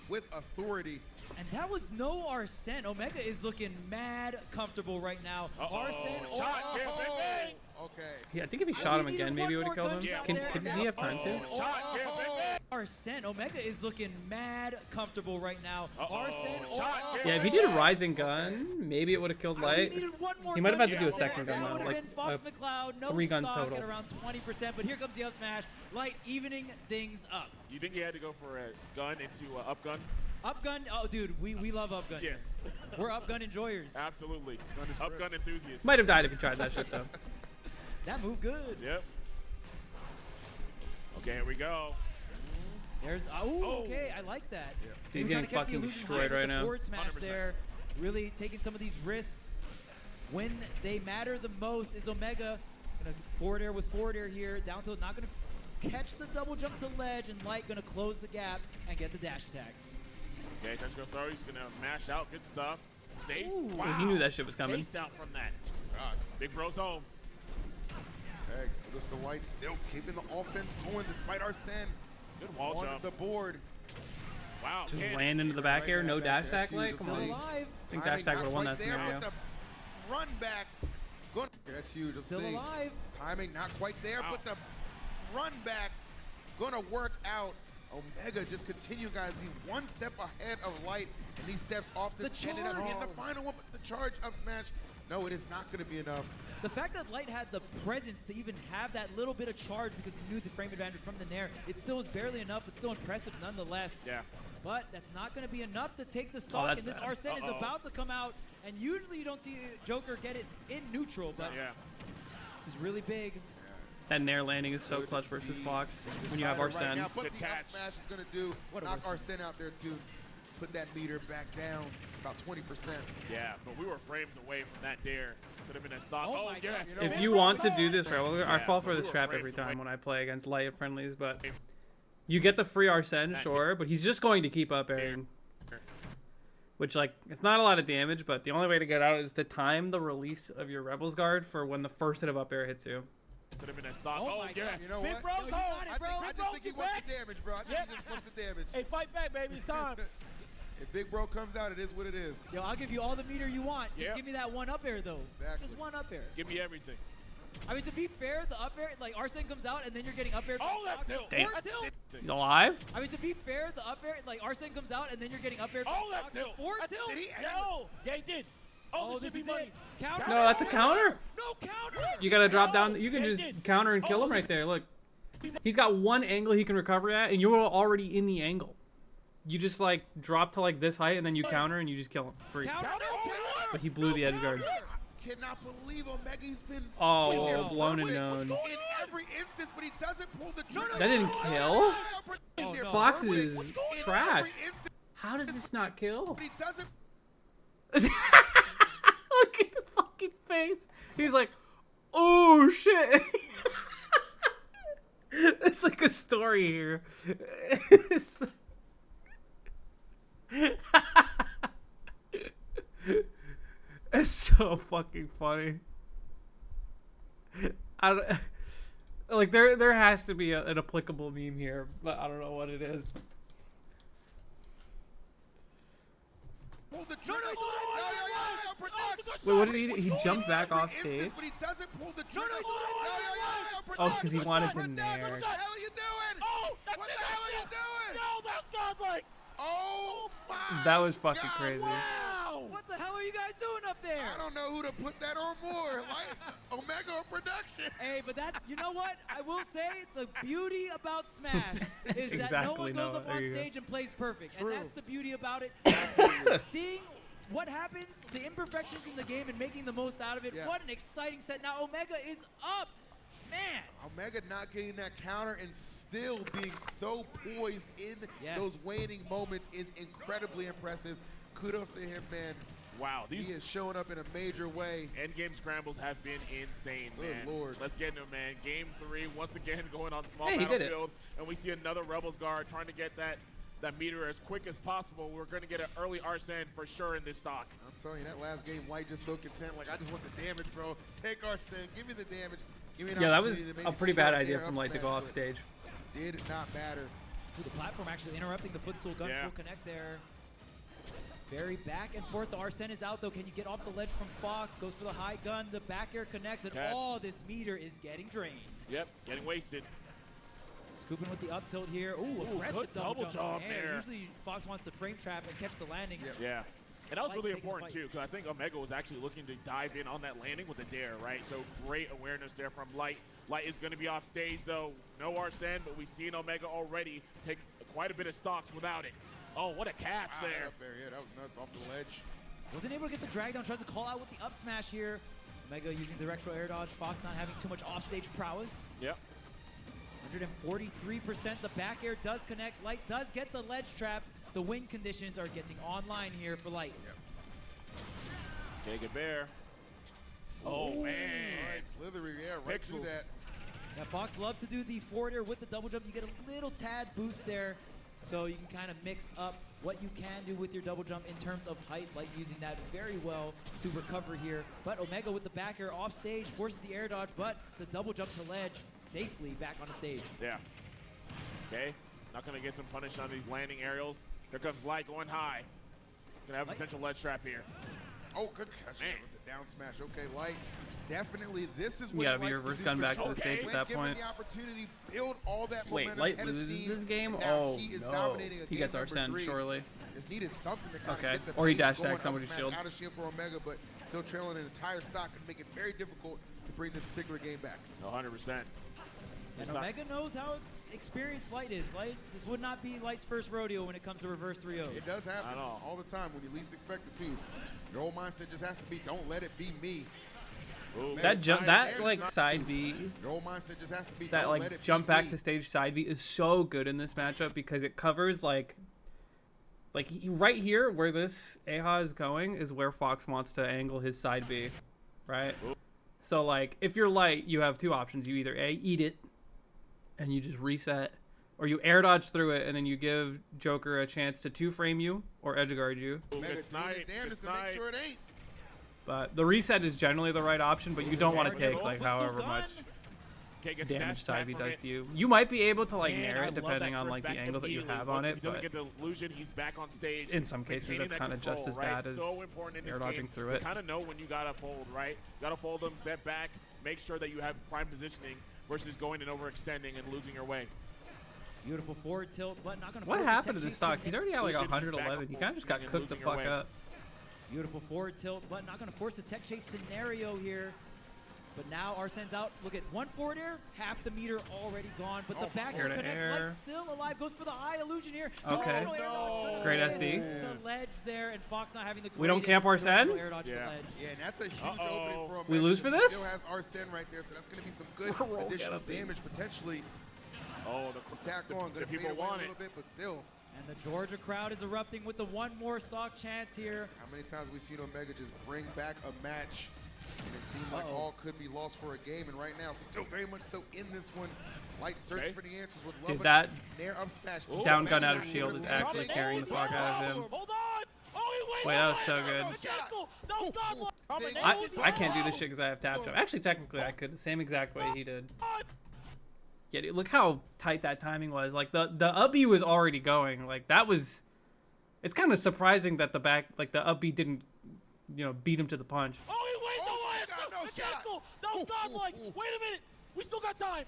with authority. And that was no Arsene. Omega is looking mad comfortable right now. Arsene or Shot, yeah, big bang. Okay. Yeah, I think if he shot him we needed again, maybe it one would have more killed him. gunshot Can, there, can and he have time to? Shot, yeah, big bang. Arsene. Omega is looking mad comfortable right now. Arsene or Shot, Yeah, if he did a rising gun, maybe it would have killed We Light. needed one more He might have had to do a gunshot second there. gun That though, would have like been Fox McCloud, no 3 guns stock total. at around 20%, but here comes the up smash. Light evening things up. You think he had to go for a gun into up gun? Up gun, oh dude, we love up gun. Yes. We're up gun enjoyers. Absolutely. Gun is Up first. gun enthusiast. Might have died if he tried that shit though. That move good. Yep. Okay, here we go. There's okay, I like that. Yeah. Dude, he's He was getting trying to catch the fucking illusion destroyed high with right the now. forward smash 100%. there, really taking some of these risks when they matter the most. Is Omega gonna forward air with forward air here, down to not gonna catch the double jump to ledge, and Light gonna close the gap and get the dash attack. Okay, touch go throw. He's gonna mash out. Good stuff. Safe. Ooh. Wow. He knew that shit was coming. Chased out from that. God. Big bro's home. Hey, just the Light still keeping the offense going despite Arsene Good wall on jump. the board. Wow. Just cannon. land into the back Right air, in no that dash back attack, dash, Light? you Come just on. see. Alive, I think dash Timing attack not would have won quite that there, scenario. but the run back. That's huge. Let's still see. alive. Timing not quite there, Wow. but the run back gonna work out. Omega just continue, guys, be one step ahead of Light, and these steps often The ended up being the charge. final one, but the charge up smash, no, it is not gonna be enough. The fact that Light had the presence to even have that little bit of charge because he knew the frame advantage from the Nair, it still was barely enough, but still impressive nonetheless. Yeah. But that's not going to be enough to take the stock, that's and this bad. Arsene is about to come out, and usually you don't see Joker get it in neutral, but Yeah. this is really big. That Nair landing is so clutch versus Fox when you have Decided right Arsene. now, but Good the up catch. smash is gonna do, What a knock work. Arsene out there too. Put that meter back down, about 20%. Yeah. But we were frames away from that dare. Could have been a stop. Oh Oh, my yeah. God. You know If what? you want to do this, right, well, I Yeah, fall for but this we were trap afraid every to time wait. when I play against Light friendlies, but you get the free Arsene, sure, but he's just going to keep up airing. Which, like, it's not a lot of damage, but the only way to get out is to time the release of your Rebel's Guard for when the first hit of up air hits you. Could have been a stop. Oh Oh, my yeah. God. You know Big what? bro's Yo, you home. got it, I bro. just think he wants the damage, bro. I think he just wants the damage. Hey, fight back, baby. It's time. If Big Bro comes out, it is what it is. Yo, I'll give you all the meter you want. Yeah. Just give me that one up air, though. Exactly. Just one up air. Give me everything. I mean, to be fair, the up air, like, Arsene comes out, and then you're getting up air. Oh, that tilt. Damn. Or tilt. He's alive? I mean, to be fair, the up air, like, Arsene comes out, and then you're getting up air. Oh, that tilt. Or That's- tilt. Did he? Yo. Yeah, he did. Oh, this this should is be money. it. Counter. No, that's a counter. No counter. You gotta drop down. You can Yeah, he just did. counter and kill him right there. Look, he's got one angle he can recover at, and you're already in the angle. You just like drop to like this height, and then you counter, and you just kill him free. Counter. But he blew the edge guard. Cannot believe Omega's been Oh, in there blown and perfect known. in every instance, but he doesn't pull the trigger. That didn't kill? In there no. Fox perfect is in trash. every instance, How does this not kill? but he doesn't. Look at his fucking face. He's like, oh shit. It's like a story here. It's It's so fucking funny. I don't, like there has to be an applicable meme here, but I don't know what it is. Pull the trigger. Production. Wait, what did he do? He In jumped back every off instance, stage? But he doesn't pull the trigger. Oh, 'cause he wanted to Production. nair. What the hell are you doing? Oh, that's What it. the hell are you doing? No, that's godlike. Oh my! That was fucking God, crazy. Wow! What the hell are you guys doing up there? I don't know who to put that on more, like Omega or Production. Hey, but that, you know what? I will say the beauty about Smash is that no Exactly, one goes Noah. up There on you go. stage and plays perfect. True. And that's the beauty about it. Seeing what happens? The imperfections in the game and making the most out of it. Yes. What an exciting set. Now Omega is up. Man. Omega not getting that counter and still being so poised in those waning moments is incredibly impressive. Kudos to him, man. Wow, He is showing up in a major way. Endgame scrambles have been insane, Good man. Lord. Let's get into it, man. Game 3, once again, going on small Hey, he did it. battlefield. And we see another Rebels guard trying to get that meter as quick as possible. We're going to get an early Arsene for sure in this stock. I'm telling you, that last game, White just so content. Like, I just want the damage, bro. Take Arsene. Give me the damage. Give me an Yeah, that was opportunity to make a it pretty so bad right idea there, from up Light to go smash, off but stage. Did not matter. Ooh, the platform actually interrupting the footstool gun. Full connect there. Very back and forth. The Arsene is out though. Can you get off the ledge from Fox? Goes for the high gun. The back air connects, and all this meter is getting drained. Yep, getting wasted. Scooping with the up tilt here. Ooh, aggressive good double jump there. Usually Fox wants to frame trap and catch the landing. Yeah. And that was Light really taking the important fight. too, because I think Omega was actually looking to dive in on that landing with a dare, right? So great awareness there from Light. Light is going to be off stage though. No Arsene, but we've seen Omega already take quite a bit of stocks without it. Oh, what a catch there. Yeah, that was nuts off the ledge. Wasn't able to get the drag down. Tries to call out with the up smash here. Omega using directional air dodge. Fox not having too much offstage prowess. Yep. 143%. The back air does connect. Light does get the ledge trap. The win conditions are getting online here for Light. Take it bear. Oh, man. All right, Slithery, yeah, right Pixels. through that. Now Fox loves to do the forward air with the double jump. You get a little tad boost there, so you can kind of mix up what you can do with your double jump in terms of height, like using that very well to recover here. But Omega with the back air off stage forces the air dodge, but the double jump to ledge safely back on the stage. Yeah. Okay. Not going to get some punish on these landing aerials. Here comes Light going high. Going to have a potential ledge trap here. Oh, good catch Man. with the down smash. Okay, Light. Definitely, this is what You gotta he be likes to reverse do gun for back to sure. the stage at When that given point. the opportunity, build all that Wait, momentum Light ahead of loses steam. this game? Now Oh, he is no. dominating a He game gets number Arsene, 3. surely. Just needed something to kind Okay. of get the Or he pace dash going, attack somebody's up smash shield. out of shield for Omega, but still trailing an entire stock and make it very difficult to bring this particular game back. 100%. And Omega knows how experienced Light is. Light, this would not be Light's first rodeo when it comes to reverse 3-0s. It does happen all the time when you least expect it to. Your old mindset just has to be, don't let it be me. Ooh. That jump, that like side B, Your old mindset just has to be, that don't let like it jump be back me. to stage side B is so good in this matchup because it covers like right here where this AHA is going is where Fox wants to angle his side B, right? So like if you're Light, you have two options. You either eat it and you just reset, or you air dodge through it and then you give Joker a chance to 2-frame you or edge guard you. Omega Good doing snipe, his damage good to make snipe. sure it ain't. But the reset is generally the right option, but you don't want to take like however much Okay, gets damage dashed side back B from does it. to you. You might be able to like Man, nair I it love depending that on trip like the back angle that you immediately. have on If it, he doesn't but get the illusion, he's back on stage. in some cases maintaining that's that kind of just as control, right? bad as so important in this air dodging game. through You it. kind of know when you gotta fold, right? You gotta fold them, step back, make sure that you have prime positioning versus going and overextending and losing your way. Beautiful forward tilt, but not going to What happened to this stock? He's already at like Illusion, he's back 111. up He kind of just got and cooked the losing your fuck way. up. Beautiful forward tilt, but not going to force the tech chase scenario here. But now Arsene's out. Look at one forward air, half the meter already gone. But the back air Air to connects. air. Light still alive. Goes for the high illusion here. Okay. Directional air dodge, gonna Great miss SD. The ledge there, and Fox not having the. We don't greatest camp Arsene? directional air dodge to Yeah. ledge. Yeah, and that's a huge opening for Omega. We lose for because he this? Still has Arsene right there, so that's going to be some good Roll additional get up, damage potentially. Oh, To tack on, the going to people fade away want a it. little bit, but still. And the Georgia crowd is erupting with the one more stock chance here. How many times have we seen Omega just bring back a match and it seemed like all could be lost for a game, and right now still very much so in this one. Light searching for the answers with love. Dude, that nair up smash. down gun out of shield is actually carrying the fuck out of him. Hold on! Oh, he Wait, that was so good. Cancel! No, stop! I can't do this shit because I have tap jump. Actually, technically, I could the same exact way he did. Yeah, dude, look how tight that timing was. Like the up B was already going. Like that was. It's kind of surprising that the up B didn't, beat him to the punch. Oh, he wait! God, no shot. Cancel! No, stop! Like, wait a minute! We still got time!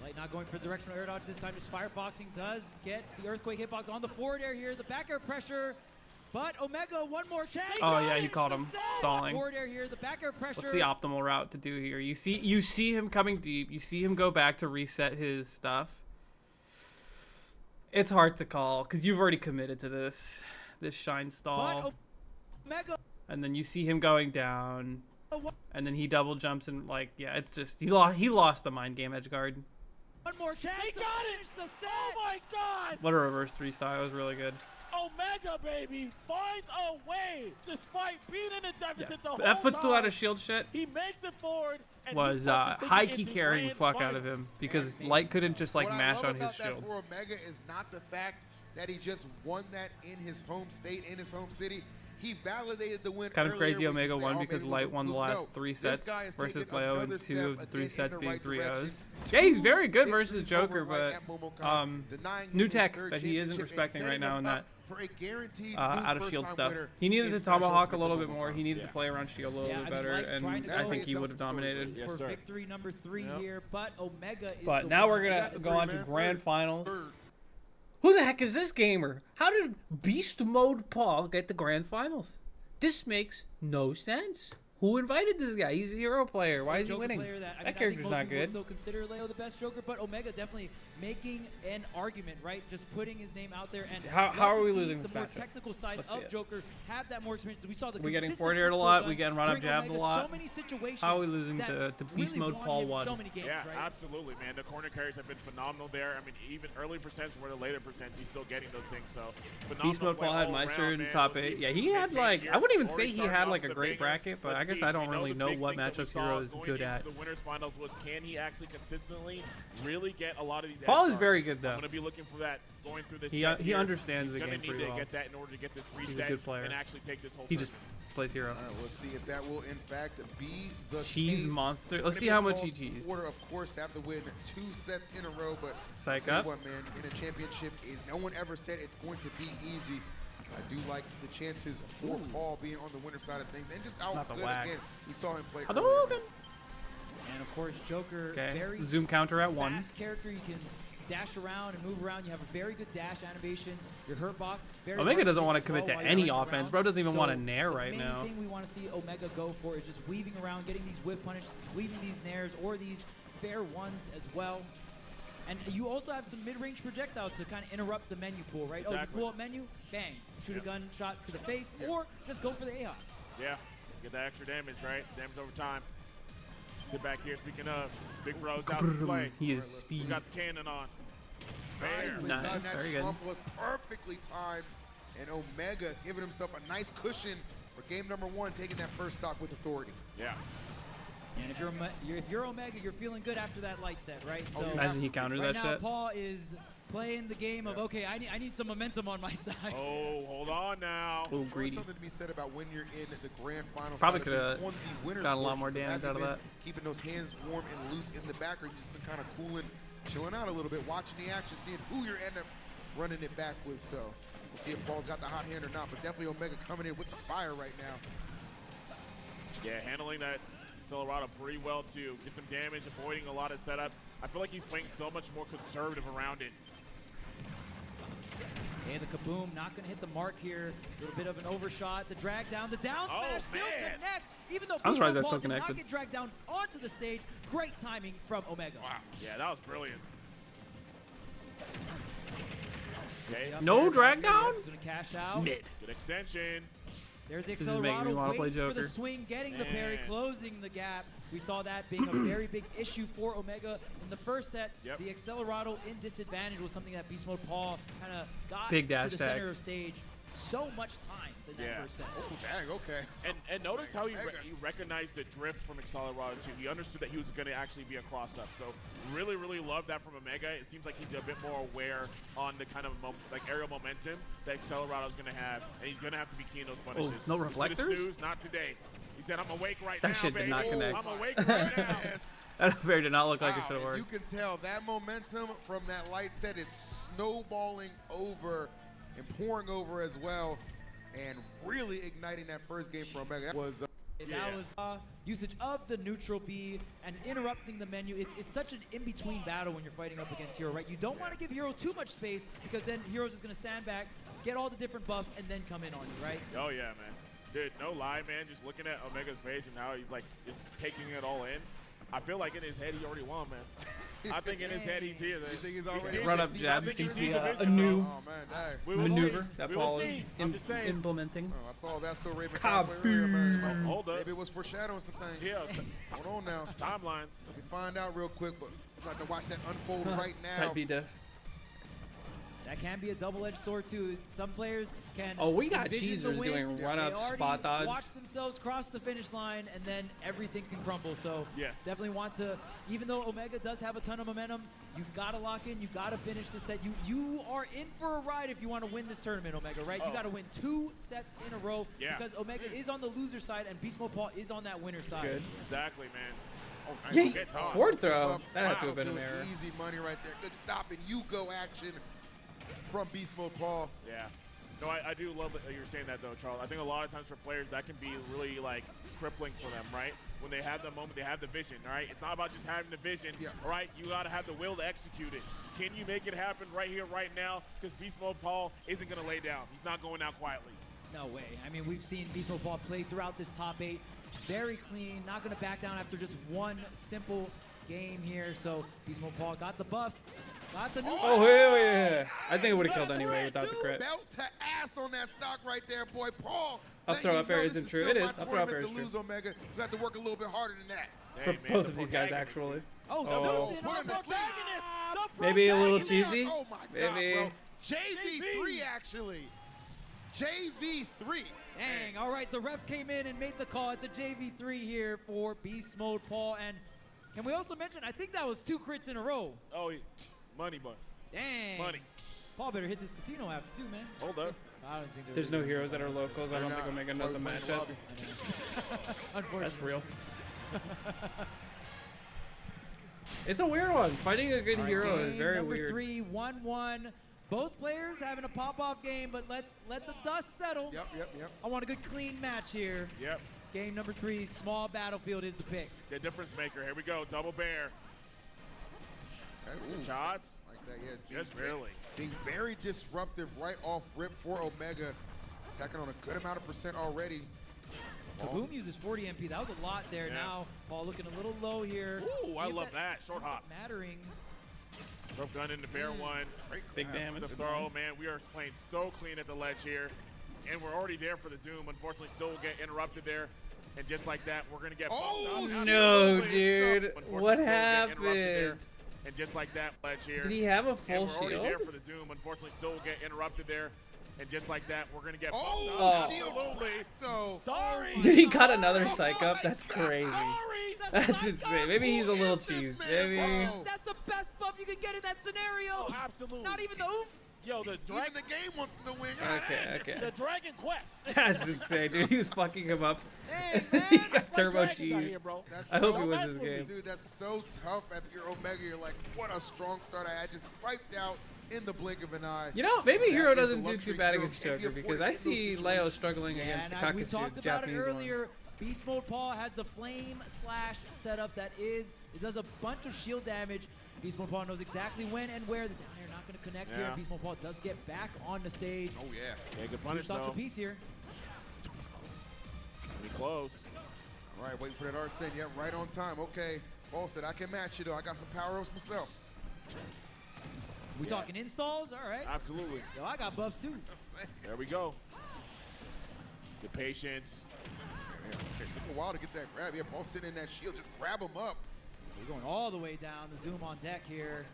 Light not going for directional air dodge this time. Just fireboxing does get the earthquake hitbox on the forward air here. The back air pressure, but Omega one more chance. Oh yeah, he caught him stalling. Forward air here. The back air pressure. What's the optimal route to do here? You see him coming deep. You see him go back to reset his stuff. It's hard to call because you've already committed to this. this shine stall. But Omega. And then you see him going down. And then he double jumps and like, yeah, it's just he lost the mind game edge guard. One more chance. He got it. The set. Oh my God. What a reverse 3-star. It was really good. Omega, baby, finds a way despite being in a deficit the whole That footstool time. out of shield shit He makes it forward. And was he touches it high key into carrying the grand fuck out of finals. him because Light couldn't just like What mash I love on his about shield. that for Omega is not the fact that he just won that in his home state, in his home city. He validated the win. Kind of earlier crazy when you Omega say, won oh, because maybe it was Light a won the fluke. last No, 3 this sets guy has versus taken Leo in another 2 of step 3 again sets in the being right 3 direction. O's. Yeah, he's very good Victories versus over Joker, Light but at MomoCon, denying him new his tech third that he isn't championship and respecting right setting now us in that up for a guaranteed out of shield first-time stuff. winner He needed in to Smash tomahawk a Ultimate little for bit more. He needed to play around shield a little bit better, and I think he would have dominated. for victory number 3 here, but Omega is But the now winner. we're gonna got the go three, on to man. grand Third. finals. Third. Who the heck is this gamer? How did Beast Mode Paul get the grand finals? This makes no sense. Who invited this guy? He's a hero player. Why is he Joker winning? player that, I mean, That I character's think most not people would good. still consider Leo the best Joker, but Omega definitely making an argument, right? Just putting his name out there. And How love are to we see losing the this more matchup? technical side Let's see of it. Joker have that more experience. We saw the We getting consistent forward aired a pistol lot. guns We getting run up bring jabbed a Omega lot. So many situations How are we losing that to Beast really Mode won Paul him 1? so many games, Yeah, right? absolutely, man. The corner carries have been phenomenal there. I mean, even early percents were the later percents. He's still getting those things. So phenomenal Beast Mode play Paul had all Meister around, in the man. top We'll 8. see Yeah, if he had can like, take I wouldn't even here. say Already he started had off like a the great biggest. bracket, but I Let's guess see. I don't We know really the know big what things that we matchups saw Hero is going good into at. The winners finals was, can he actually consistently really get a lot of these Paul edge is very guards? good, though. I'm going to be looking for that going through this He set he here. understands He's the gonna game need pretty to well. get that in order to get this He's a reset good player. and actually take this whole He just tournament. plays Hero. All right, we'll see if that will in fact be the Cheese case. monster. Gonna Let's see be a how much tall he cheesed. Order, of course, have to win 2 sets in a row, but Psych tell you up. what, man, in a championship, no one ever said it's going to be easy. I do like the chances for Paul being on the winner side of things and just out Not the good whack. again. We saw him play. Hadouken! And of course, Joker, Okay, very zoom counter at 1. fast character. You can dash around and move around. You have a very good dash animation. Your hurt box. Very Omega hard doesn't hit want to as commit well to while you're any running offense. around. Bro doesn't even want to So nair right the now. main thing we want to see Omega go for is just weaving around, getting these whip punish, weaving these nairs or these fair ones as well. And you also have some mid-range projectiles to kind of interrupt the menu pool, right? Oh, you Exactly. pull up menu, bang, shoot a gun shot to the face, or just go for the AHOK. Yeah, get that extra damage, right? Damage over time. Sit back here. Speaking of, Big Bro's out to play. He is He speed. got the cannon on. Fair. Nicely Nice, done. That very good. trump was perfectly timed, and Omega giving himself a nice cushion for game number 1, taking that first stock with authority. Yeah. And if you're Omega, you're feeling good after that light set, right? Oh, So Imagine he counters right that now, shit. Paul is playing the game of, okay, I need some momentum on my side. Oh, hold on now. Oh, There's greedy. something to be said about when you're in the grand final. Probably side of things coulda on the winner's got a lot portion, more because damage have out of you been that. Keeping those hands warm and loose in the back, or you've just been kind of cooling, chilling out a little bit, watching the action, seeing who you're end up running it back with. So we'll see if Paul's got the hot hand or not, but definitely Omega coming in with the fire right now. Yeah, handling that Accelerado pretty well too. Get some damage, avoiding a lot of setups. I feel like he's playing so much more conservative around it. And the kaboom, not going to hit the mark here. A little bit of an overshot. The drag down, the down Oh, smash still man. connects. Even though I'm surprised Beast that's Mode still Paul did not connected. get dragged down onto the stage. Great timing from Omega. Wow. Yeah, that was brilliant. Okay. Up No there, drag Barrier down? Rip's gonna cash out. Mid. Good extension. There's the This is making me Accelerado wanna play waiting for the Joker. swing, getting the parry, Man. closing the gap. We saw that being a very big issue for Omega in the first set. Yep. The Accelerado in disadvantage was something that Beast Mode Paul kind of got Big to dash the center tags. of stage so much times in that Yeah. first set. Oh, dang, okay. And notice how he Omega. he recognized the drift from Accelerado too. He understood that he was going to actually be a cross-up. So really, really love that from Omega. It seems like he's a bit more aware on the kind of like aerial momentum that Accelerado is going to have, and he's going to have to be keen on those punishes. no Instead of reflectors? snooze, not today. He said, "I'm awake right That now, shit did baby. not connect. I'm awake right now." Yes. That affair did not look like it Wow, should have and you worked. can tell that momentum from that light set is snowballing over and pouring over as well, and really igniting that first game for Omega. That was And Yeah. that was usage of the neutral B and interrupting the menu. It's such an in-between battle when you're fighting up against Hero, right? You don't want to give Hero too much space because then Hero's just going to stand back, get all the different buffs, and then come in on you, right? Oh yeah, man. Dude, no lie, man. Just looking at Omega's face and how he's like just taking it all in. I feel like in his head he already won, man. I think in his head he's here. You think he's already Run up seen jab my seems to vision, be bro? a new Oh man, dang. We will maneuver see. that We will Paul is see. I'm just saying. implementing. Oh, I saw that so Raven Kaboom. cosplay earlier, man. Oh, Hold up. maybe it was foreshadowing some things. Yeah. Hold on now. Timelines. Let me find out real quick, but we're going to watch that unfold right now. Side B diff. That can be a double-edged sword too. Some players can. Oh, we got envision the cheesers win. doing run They up, already spot dodge. watch themselves cross the finish line, and then everything can crumble. So Yes. definitely want to. Even though Omega does have a ton of momentum, you've got to lock in. You got to finish the set. You are in for a ride if you want to win this tournament, Omega. Right? You got to win 2 sets in a row. Yeah. Because Omega is on the loser side, and Beast Mode Paul is on that winner side. Good. Exactly, man. Oh, nice. Yeet. Get tossed. Forward throw. Up. That had to have Wow, been an dude, error. Easy money right there. Good stop and you go action from Beast Mode Paul. Yeah. No, I do love that you're saying that, though, Charles. I think a lot of times for players, that can be really, like, crippling for them, right? When they have the moment, they have the vision, all right? It's not about just having the vision, Yeah. all right? You got to have the will to execute it. Can you make it happen right here, right now? Because Beast Mode Paul isn't going to lay down. He's not going out quietly. No way. I mean, we've seen Beast Mode Paul play throughout this top 8. Very clean, not going to back down after just one simple game here. So Beast Mode Paul got the buffs, got the new. Oh, hell yeah. I think it would have killed anyway without the crit. Belt to ass on that stock right there, boy. Paul. Up throw, up air isn't true. It is. Up throw, up air is to true. lose, Omega. You have to work a little bit harder than that. For Hey, man, both the of these guys, protagonist. actually. Oh, Oh. Solution Put on him the to sleep. protagonist. Maybe a little Protagonist. cheesy. Oh my God, Maybe. bro. JV3 actually. JV3. Dang, all right, the ref came in and made the call. It's a JV3 here for Beast Mode Paul. And can we also mention, I think that was 2 crits in a row. Oh, money, money. Dang. Money. Paul better hit this casino after too, man. Hold up. I don't think There's no heroes that are locals. I don't think we'll make another matchup. Unfortunately. That's real. It's a weird one. Fighting a good hero is Game very number weird. 3, 1-1. Both players having a pop-off game, but let's let the dust settle. Yep. I want a good, clean match here. Yep. Game number 3, small battlefield is the pick. The difference maker. Here we go. Double bear. Ooh. Shots. Like that, yeah. Just barely. Being very disruptive right off rip for Omega. Attacking on a good amount of percent already. Kaboom uses 40 MP. That was a lot there. Yeah. Now, Paul looking a little low here. Ooh, See I if love that. Short ends up hop. Mattering. Rope gun into fair one. Great Big grab. damage. The throw, man, we are playing so clean at the ledge here. And we're already there for the zoom. Unfortunately, still will get interrupted there. And just like that, we're going to get Oh, bumped out. No, Absolutely. dude. Unfortunately, What still get interrupted there. happened? And just like that, ledge here. Did he have a And full we're already there shield? for the zoom. Unfortunately, still will get interrupted there. And just like that, we're going to get bumped Oh, out. shield. Absolutely. So, Sorry. Dude, he got another psych up? That's crazy. Sorry, That's not insane. done. Maybe he's a little Who is this cheese. man, Maybe. bro? That's the best buff you can get in that scenario. Oh, absolutely. Not even the oof. Yo, the even dragon. the game wants him to win. Okay. The Dragon Quest. That's insane, dude. He was fucking him up. Dang, He man. got turbo Dragons out cheese. here, bro. That's I hope so- he wins mess this with me, game. Dude, that's so tough at your Omega. You're like, what a strong start I had. Just wiped out in the blink of an eye. You know, maybe That Hero is the doesn't do luxury too bad hero against can be Joker because afforded I in those see situations. Leo struggling Yeah, against the and we talked Kakashi, about it Japanese one. earlier. Beast Mode Paul has the flame slash setup that is. It does a bunch of shield damage. Beast Mode Paul knows exactly when and where. The down air not going to connect here. Yeah. Beast Mode Paul does get back on the stage. Oh, yeah. Yeah, good Two punish, stocks though. apiece here. Pretty close. All right, waiting for that Arsene. Yep, right on time. Okay. Paul said, I can match you, though. I got some power-ups myself. We talking installs? All right. Absolutely. Yo, I got buffs too. You know what I'm saying? There we go. Good patience. Yeah, okay, took a while to get that grab. Yeah, Paul sitting in that shield. Just grab him up. We're going all the way down. The zoom on deck here.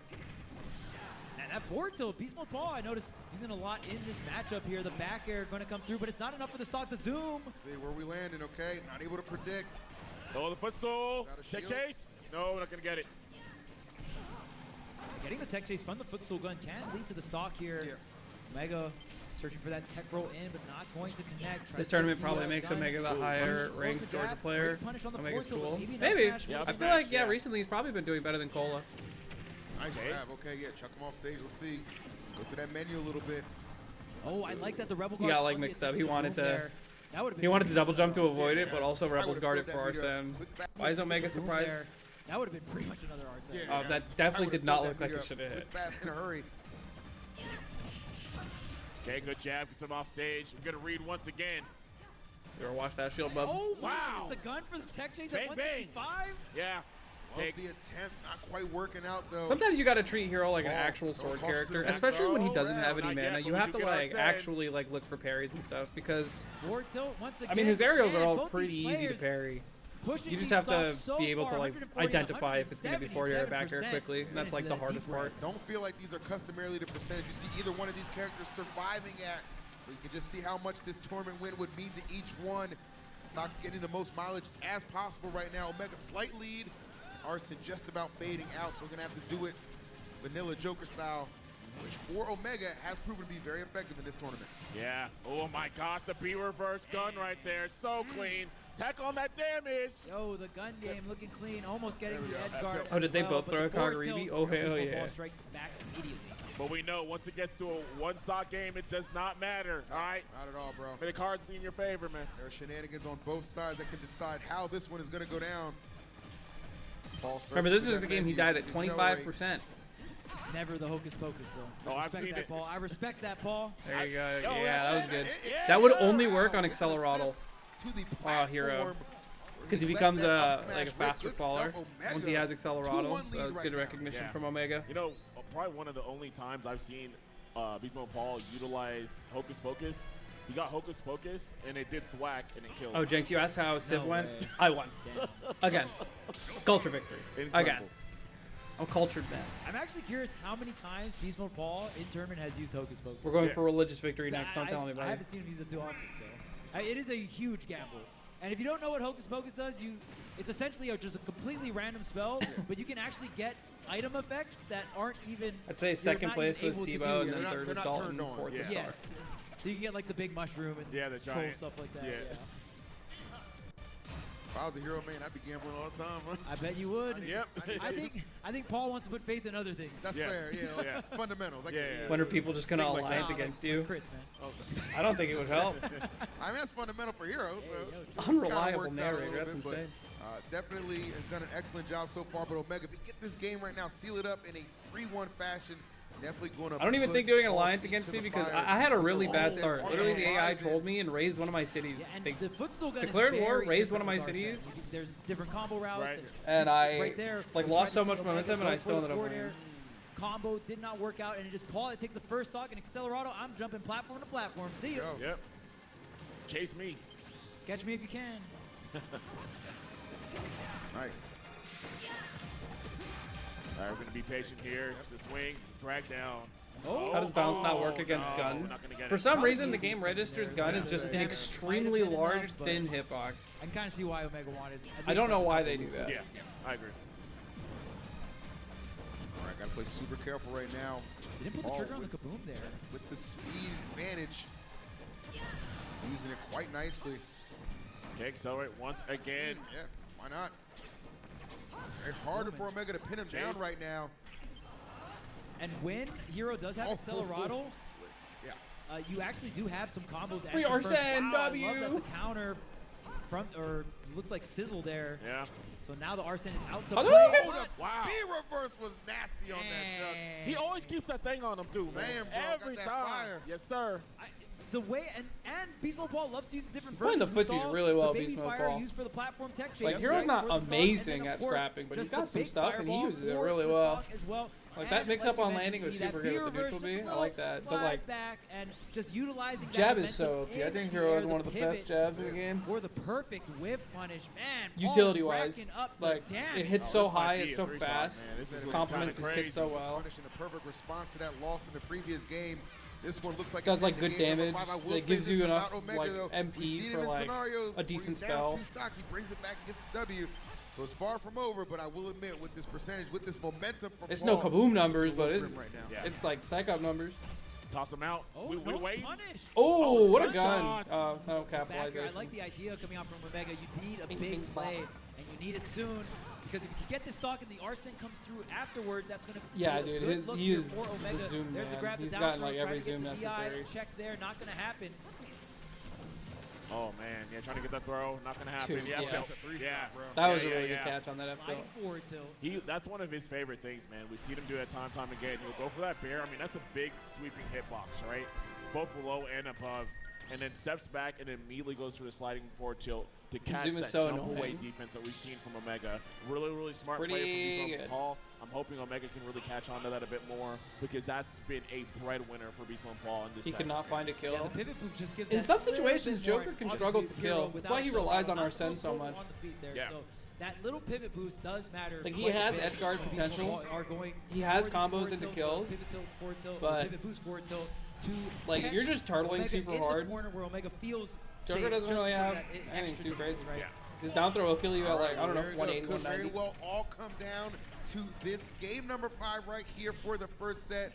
And that forward tilt, Beast Mode Paul, I noticed using a lot in this matchup here. The back air going to come through, but it's not enough for the stock to zoom. Let's see where we landing, okay? Not able to predict. Oh, the footstool. Got a Tech shield. chase. No, not going to get it. Getting the tech chase from the footstool gun can lead to the stock here. Yeah. Omega searching for that tech roll in, but not going to connect. Tries This to tournament get probably the, makes gun. Omega the Ooh, higher Close ranked the jab. Georgia player. Great punish on the Omega's forward tilt, cool. but maybe no Maybe. smash Yeah, with I the feel back. like, yeah, yeah. recently he's probably been doing better than Cola. Nice Okay. grab. Okay, yeah, chuck him off stage. Let's see. Go through that menu a little bit. Oh, I like that the Rebel He guard got, like, on the mixed up. attempt He get wanted room to- there. That would've been He wanted to pretty double jump to much avoid Yeah, it, but yeah. also I Rebels would've guarded put for that video Arsene. quick back- Why is Omega room surprised? there. That would have been pretty much another Arsene. Yeah, Oh, that I definitely would've did not pulled look that like video it should have quick, hit. fast, in a hurry. Okay, good jab. Gets him off stage. We're going to read once again. You ever watch that shield, bub? Oh, Wow. wow. The gun for the tech chase Bang, at bang. 165? Yeah. Love the attempt, not quite working out though. Sometimes you gotta treat Hero like an actual sword character, especially when he doesn't have any mana. You have to like actually like look for parries and stuff because Forward tilt once again. I mean his aerials are Man, all both pretty these easy to players parry. pushing You just these have to stocks so be able to far, like 140, identify if it's gonna be forward air back air 177% quickly. And that's like the into hardest deep part. Don't feel like these are customarily the percentage you see either one of these characters surviving at. But you can just see how much this tournament win would mean to each one. Stock's getting the most mileage as possible right now. Omega slight lead. Arsene just about fading out, so we're gonna have to do it vanilla Joker style, which for Omega has proven to be very effective in this tournament. Yeah. Oh my gosh, the B reverse gun right there, so clean. Tack on that damage. Yo, the gun game looking clean, almost getting There we the go. edge guard. Oh, did they as well, both but throw the forward Kagaribi? tilt, Oh, hell Baseball yeah. ball strikes back immediately. But we know once it gets to a one-stock game, it does not matter. All right. Not at all, bro. May the cards be in your favor, man. There are shenanigans on both sides that can decide how this one is gonna go down. Remember, this is the game he died at 25%. Never the hocus pocus though. Oh, I've Respect seen that, it. Paul. I respect that, Paul. There you go. Oh, Yeah, that was good. yeah, That would yeah. only work on Accelerado. To the Hero. platform, Because he let becomes that up a smash like a rip. faster Good faller stuff, Omega. once he has Accelerado. 2-1 So lead it's right good now. recognition Yeah. from Omega. You know, probably one of the only times I've seen Beast Mode Paul utilize Hocus Pocus. He got Hocus Pocus, and it did thwack, and it killed. Oh, Jenks, you asked how Civ No went? way. I won. Damn. Again. Culture victory. Incredible. Again. I'm cultured man. I'm actually curious how many times Beast Mode Paul in tournament has used hocus pocus. We're going Yeah. for religious victory So next. Don't tell I anybody. haven't seen him use it too often, so it is a huge gamble. And if you don't know what hocus pocus does, it's essentially just a completely random spell, but you can actually get item effects that aren't even. I'd say you're second not place even was able to Sibo, do. and then they're third was not Dalton, turned on. fourth was Yeah. Star. Yes. So you can get like the big mushroom and Yeah, the troll giant. stuff like that. Yeah. Yeah. If I was a hero, man, I'd be gambling all the time. Huh? I bet you would. Yep. I think Paul wants to put faith in other things. That's Yes. fair, yeah. Like Yeah. Fundamentals. I Yeah, get it. yeah. When are people just going to Things like alliance Nah, against like you? crits, man. Okay. I don't think it would help. I mean, that's fundamental for heroes. So yo, it kinda Unreliable works out a narrator. little That's bit, but, insane. definitely has done an excellent job so far. But Omega, if we get this game right now, seal it up in a 3-1 fashion, definitely going to. I don't even think doing an alliance against me because I had a really bad start. On the Literally, the AI horizon. trolled me and raised one of my cities. Yeah, and They- the footstool gun declared is war, very raised one of different my with Arsene. cities. There's different combo routes. Right. and I right there, like we lost tried so to much see Omega momentum, and go I for still the ended up forward winning. air. Combo did not work out, and it just Paul. It takes the first stock and Accelerado. I'm jumping platform to platform. See you. Go. Yep. Chase me. Catch me if you can. Nice. All right, we're going to be patient here. It's a swing, drag down. Oh, How does bounce not work against no, gun? we're not gonna get For it. some Probably reason, the easy game to registers there. gun Yeah, is just an damage extremely might have been large, enough, but- thin hitbox. I can kind of see why Omega wanted. at I least don't know a why couple they do moves. that. Yeah, I agree. All right, got to play super careful right now. They didn't pull the Oh, trigger on the with- kaboom there. With the speed advantage, using it quite nicely. Okay, accelerate once again. Yeah, why not? Very hard for Omega to pin him down Chase. right now. And when Hero does have Accelerado, Yeah. you actually do have some combos. Free and confirms. Arsene, Wow, I W. love that the counter front or looks like sizzle there. Yeah. So now the Arsene is out to Hello? play. Oh, the Wow. B reverse was nasty on that chuck. And He always keeps that thing on him, too, man. Same, bro. Got Every that time. fire. Yes, sir. the way and Beast Mode Paul loves to use different playing versions. the We footsies saw really well, the baby Beast Mode fire Paul. used for the platform tech chase. Like, Hero's right not before the stock, amazing and then, at of course, scrapping, but he's just got the some big stuff, and he fireball uses it for really the well. stock as well. Like, And that mix-up you on mentioned, landing was that super good with the B neutral reverse, B. the I like that. But, slide like, back and just utilizing that jab is momentum so OP. I in think the Hero air, is one of the best pivot jabs in the game. for the perfect whip punish. Man, Paul is Utility-wise, racking up the like, damage. it hits Oh, so this might high, be it's a so three-stock, fast. man. This is Compliments his kinda kit so well. Punishing a perfect response to that loss in the previous game. This one looks like Does, it's like, in good the game number damage. 5. I will It say gives this you about enough, Omega, like, though. MP We've seen for, him in like, scenarios a where decent he's down spell. 2 stocks, he brings it back and gets the W. So it's far from over, but I will admit, with this percentage, with this momentum from It's Paul, no kaboom numbers, it's a but little it's grim right now. Yeah. it's like psych up numbers. Toss him out. Oh, we no wait. punish. Oh, what a good gun! shot. No Back here, I capitalization. like the idea coming out from Omega. You need a Bing, big bing, play, bop. and you need it soon. Because if you can get this stock and the Arsene comes through afterwards, that's going to Yeah, be a dude, good look he here is for Omega. the zoom There's the man. grab the He's down gotten, throw, like, trying every to get zoom the DI necessary. check there, not going to happen. Oh, man. Yeah, trying to get that throw. Not going to happen. Dude, Yeah, yeah. That's a 3-stop, bro. That was Yeah, a really yeah, good yeah. catch on that F tilt. Sliding forward tilt. That's one of his favorite things, man. We see him do it time again. He'll go for that bear. I mean, that's a big sweeping hitbox, right? Both below and above. and then steps back and immediately goes for the sliding forward tilt to catch Zoom is that so jump away annoying. defense that we've seen from Omega. Really, really smart Pretty play from Beast Mode good. Paul. I'm hoping Omega can really catch on to that a bit more because that's been a breadwinner for Beast Mode Paul in this He set. could not find a kill. Yeah, the pivot move just gives In that some little situations, bit more, Joker can obviously, struggle to hero kill. That's why he without relies on not Arsene close so hold much. on the feet there. Yeah. So that little pivot boost does matter. Like, he quite a has bit. edge guard Beast potential. Mode are going He has forward combos forward into tilt, kills, pivot tilt, forward tilt, but pivot boost, forward tilt to like, if you're catch just turtling Omega super in the hard, corner where Omega feels Joker safe doesn't just really because have that anything extra too crazy. distance, right? Yeah. his down throw will kill you at like, I don't know, Very good. 180, Could very 190. well all come down to this game number 5 right here for the first set.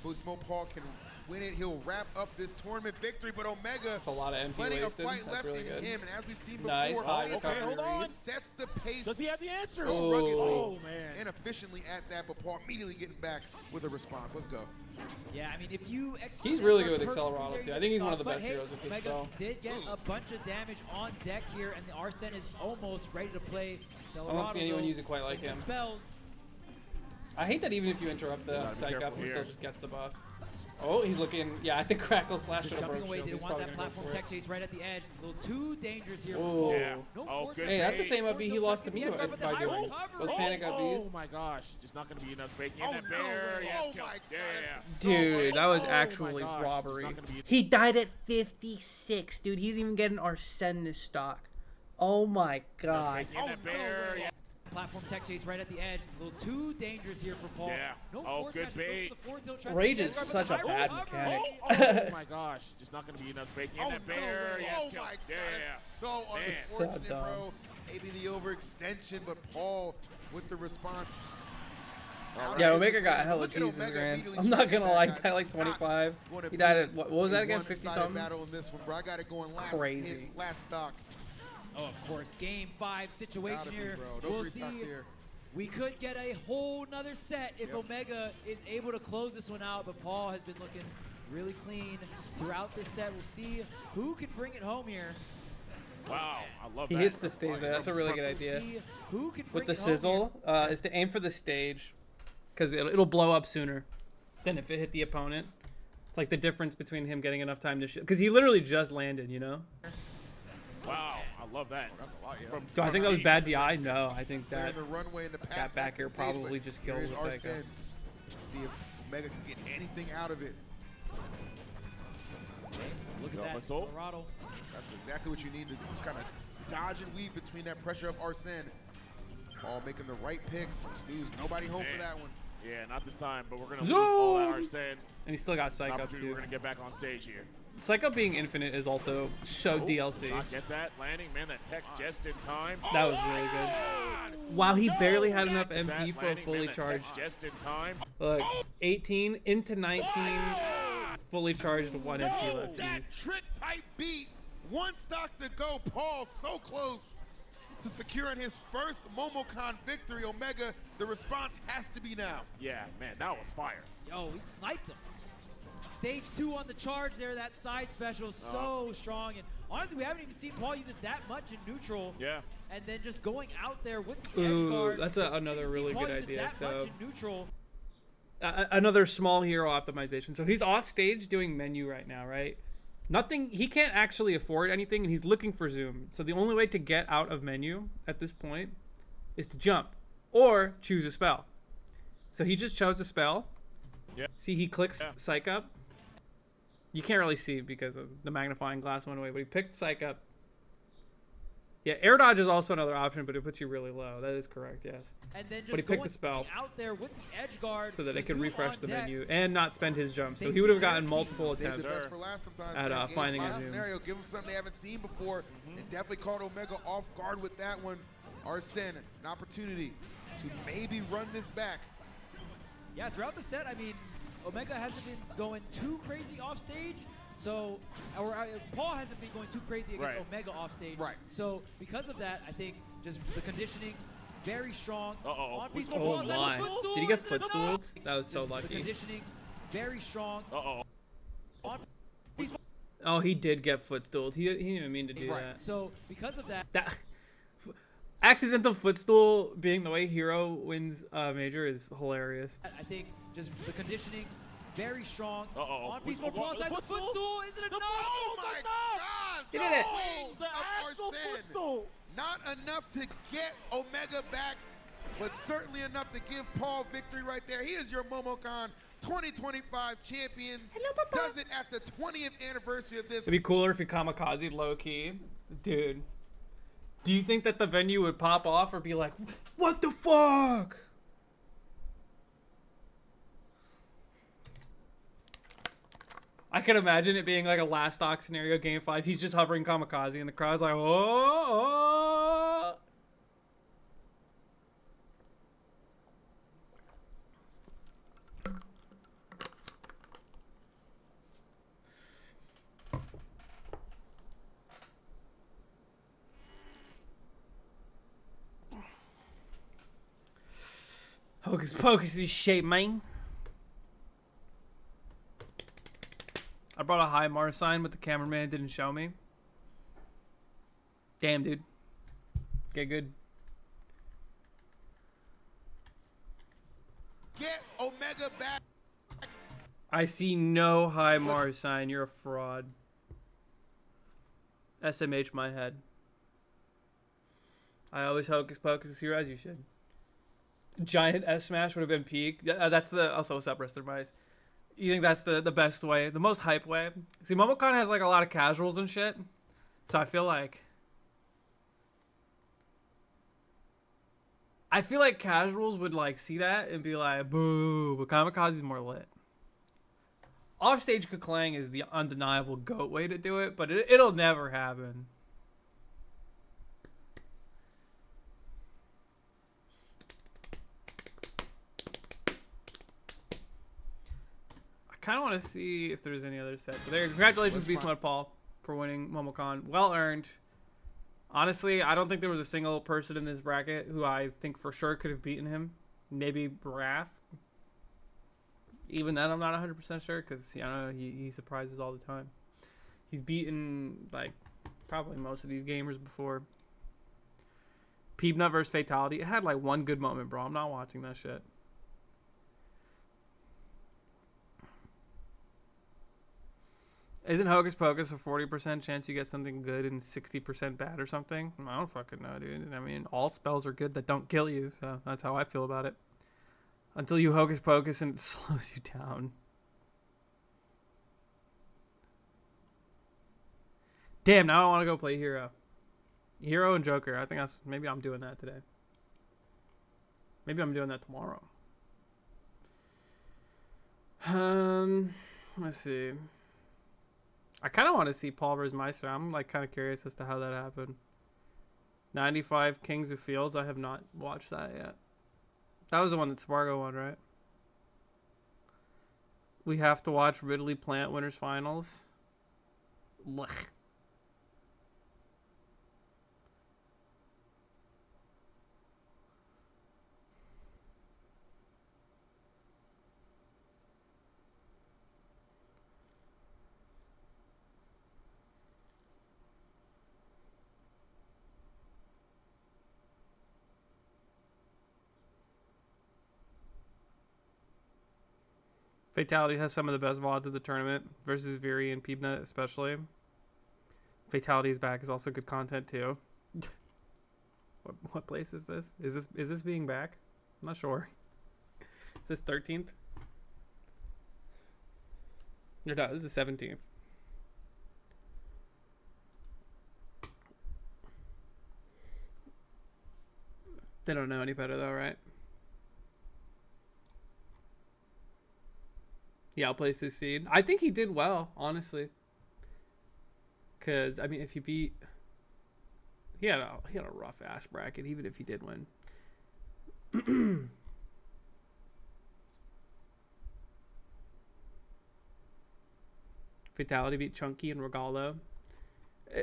Beast Mode Paul can win it. He'll wrap up this tournament victory, but Omega, That's a lot of MP plenty of wasted. fight That's left really in good. him, and as we've seen before, Nice high he recovery hold on. read. sets the pace Does he have the answer? so ruggedly Oh. man. and efficiently at that, but Paul immediately getting back with a response. Let's go. Yeah, I mean, if you execute He's that really guard good with perfectly Accelerado, there, too. you I get think he's one stopped. of the But best hey, heroes with this Omega spell. did get a bunch of damage on deck here, and the Arsene is almost ready to play Accelerado. I don't see anyone though. use it quite like Send the him. Spells. I hate that even if you interrupt the Gotta be psych up, careful he still here. just gets the buff. Oh, he's looking. Yeah, I think Crackle Slash should Just have jumping broke away, shield. didn't He's want probably that gonna go platform for it. tech chase right at the edge. A little too dangerous here. for Oh. Paul. Yeah. No Oh, force good right Hey, that's the there. same up B he Force lost to tilt me check the edge, but the by high doing recovery. those panic up Oh Bs. my gosh, just not going to be enough space. And Oh, that no bear, way. yes, Oh kill. my Yeah, God, yeah, that's Dude, that was Oh my actually gosh, robbery. it's not gonna be- He died at 56, dude. He didn't even get an Arsene this stock. Oh my god. Space. And that bear, yeah. Platform tech chase right at the edge. A little too dangerous here for Paul. Yeah. No Oh, force good match, goes for bait. the forward tilt, tries to Rage get is guard, but such the a high bad recovery. mechanic. Oh my gosh, just not going to be enough space. And Oh, that no bear, way. yes, Oh kill. my God, Yeah, yeah, it's so Man. It's so unfortunate, dumb. bro. Maybe the overextension, but Paul with the response. Yeah, Out Omega of got his- hella look at cheese Omega grands. immediately I'm not switching gonna back lie, out. he died like It's not 25. gonna He died be at, what was that a again, 50 one-sided something? battle in this one, bro. I got it going last Crazy. hit, last stock. Oh, of course. Game 5 situation Gotta be, here. bro. No We'll free stocks see. here. We could get a whole nother set if Yep. Omega is able to close this one out, but Paul has been looking really clean throughout this set. We'll see who can bring it home here. Wow, I love He that. hits the stage. That's a really good We'll idea. see who can With bring the it home here. sizzle, is to aim for the stage, because it'll blow up sooner than if it hit the opponent. It's like the difference between him getting enough time to shoot, because he literally just landed, you know? Wow, I love that. That's a lot, yeah. From- Do I think that was bad DI? No, I think They're that in the runway in the path that back to air stage, probably but just killed here's the Psycho. Arsene. See if Omega can get anything out of it. Look Go at that, whistle. Colorado. That's exactly what you need to just kind of dodge and weave between that pressure of Arsene. All making the right picks. Snooze, nobody home for Man. that one. Yeah, not this time, but we're going to lose all that Zoom! Arsene. and he still got Psych up Opportunity, we're too. going to get back on stage here. Psych up being infinite is also so Oh, DLC. does not get that landing, man. That tech just in time. That was really good. Wow, he barely had enough That MP for a landing, fully man, that tech charged. just in time. Look, 18 into 19, fully charged 1 MP left. That Jeez. trick type beat. One stock to go. Paul so close to securing his first momocon victory. Omega, the response has to be now. Yeah, man, that was fire. Yo, he sniped him. Stage 2 on the charge there. That side special is so strong. And honestly, we haven't even seen Paul use it that much in neutral. Yeah. And then just going out there with the edge Ooh, guard. that's another Haven't seen really Paul good use it idea. that So much in neutral. another small hero optimization. So he's off stage doing menu right now, right? Nothing. He can't actually afford anything, and he's looking for zoom. So the only way to get out of menu at this point is to jump or choose a spell. So he just chose a spell. Yeah. See, he clicks Yeah. Psych Up. You can't really see because of the magnifying glass went away, but he picked Psych Up. Yeah, air dodge is also another option, but it puts you really low. That is correct, yes. And then just But he picked going the spell out there with the edge guard. so that the it could zoom refresh on the deck. menu and not spend his jump. So Safety he would have gotten guaranteed. multiple Save the attempts. best for last sometimes. at, man. Game finding a five zoom. scenario. Give them something they haven't seen before. And definitely caught Omega off guard with that one. Arsene, an opportunity to maybe run this back. Yeah, throughout the set, I mean, Omega hasn't been going too crazy off stage. So, Paul hasn't been going too crazy against Right. Omega off stage. Right. So, because of that, I think just the conditioning, very strong. Uh-oh. On Beast What's Mode, Oh Paul's at the my. footstool, Did he get it's in the footstooled? That was so Just The lucky. conditioning, very strong. Uh-oh. On Beast Mode. Oh, he did get footstooled. He didn't even mean to do Right. that. So, because of that, That accidental footstool being the way Hero wins major is hilarious. I think just the conditioning, very strong. Uh-oh. On beast mode, pull outside the footstool. Is it enough? Oh my God! He did it. Wings The of actual Arsene. footstool. Not enough to get Omega back, but certainly enough to give Paul victory right there. He is your momocon 2025 champion. Hello, Papa. Does it at the 20th anniversary of this. It'd be cooler if he kamikaze low key. Dude. Do you think that the venue would pop off or be like, what the fuck? I could imagine it being like a last stock scenario, game 5. He's just hovering kamikaze and the crowd's like, oh. Hocus Pocus is shape, man. I brought a high Mars sign, but the cameraman didn't show me. Damn, dude. Get good. Get Omega back. I see no high Mars sign. You're a fraud. SMH my head. I always Hocus Pocus here as you should. Giant S smash would have been peak. That's the also what's up, Rester Mice. You think that's the best way, the most hype way? See, momocon has like a lot of casuals and shit, so I feel like casuals would like see that and be like, boo. But kamikaze's more lit. Offstage Kaklang is the undeniable GOAT way to do it, but it'll never happen. I kind of want to see if there's any other sets. But there, congratulations, Beast Mode Paul, for winning momocon. Well earned. Honestly, I don't think there was a single person in this bracket who I think for sure could have beaten him. Maybe Wrath. Even then, I'm not 100% sure because I don't know, he surprises all the time. He's beaten like probably most of these gamers before. Peebnut versus Fatality. It had like one good moment, bro. I'm not watching that shit. Isn't Hocus Pocus a 40% chance you get something good and 60% bad or something? I don't fucking know, dude. I mean, all spells are good that don't kill you, so that's how I feel about it. Until you Hocus Pocus and it slows you down. Damn, now I want to go play Hero. Hero and Joker. I think that's... Maybe I'm doing that today. Maybe I'm doing that tomorrow. Let's see. I kind of want to see Paul versus Meister. I'm like kind of curious as to how that happened. 95 Kings of Fields. I have not watched that yet. That was the one that Spargo won, right? We have to watch Ridley Plant Winners Finals. Blech. Fatality has some of the best VODs of the tournament versus Viri and Peebnut especially. Fatality's back is also good content too. What place is this? Is this being back? I'm not sure. Is this 13th? Or no, this is 17th. They don't know any better though, right? He outplays his seed. I think he did well, honestly. Because, I mean, if he beat... He had a rough ass bracket, even if he did win. Fatality beat Chunky and Regaldo.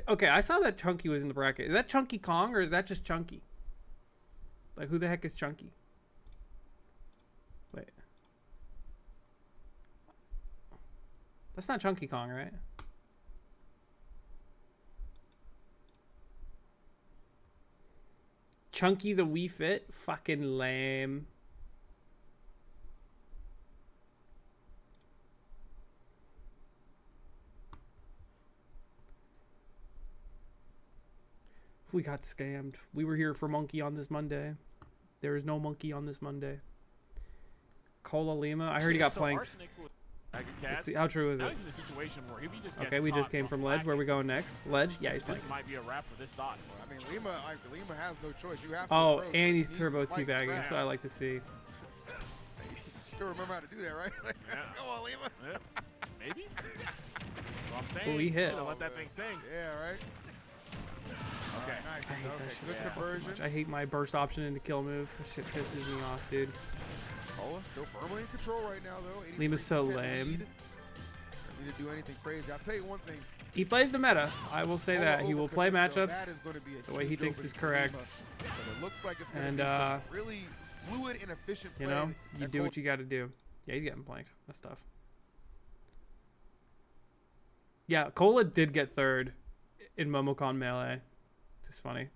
Okay, I saw that Chunky was in the bracket. Is that Chunky Kong or is that just Chunky? Like, who the heck is Chunky? Wait. That's not Chunky Kong, right? Chunky the Wii Fit? Fucking lame. We got scammed. We were here for Monkey on this Monday. There is no Monkey on this Monday. Cola Lima. I heard he got planked. Let's see, how true is Now it? he's in a situation where if he just Okay, gets we just caught came from ledge. Where are we going next? Ledge? Yeah, he's this planked. might be a wrap for this stock. I mean, Lima has no choice. You have to Oh, approach. and He he's needs turbo to fight teabagging. scrap. That's what I like to see. You still remember how to do that, right? Yeah. Come on, Lima. Yeah. Maybe? That's what I'm saying. Oh, he hit. Should've let that thing sing. Yeah, right. Okay. Nice. I hate Okay, that shit good so fucking conversion. much. I hate my burst option into kill move. That shit pisses me off, dude. Cola still firmly in control right now, though. Lima's so 83% lame. lead. Don't need to do anything crazy. I'll tell you one thing. He plays the meta. I will say that. He will play overcommits, though. matchups That is gonna be a the way he huge thinks opening is for correct. Lima. But it looks like it's gonna And, be some really fluid and efficient play. You know, you that do Cola- what you got to do. Yeah, he's getting planked. That's tough. Yeah, Cola did get third in momocon melee. Just funny.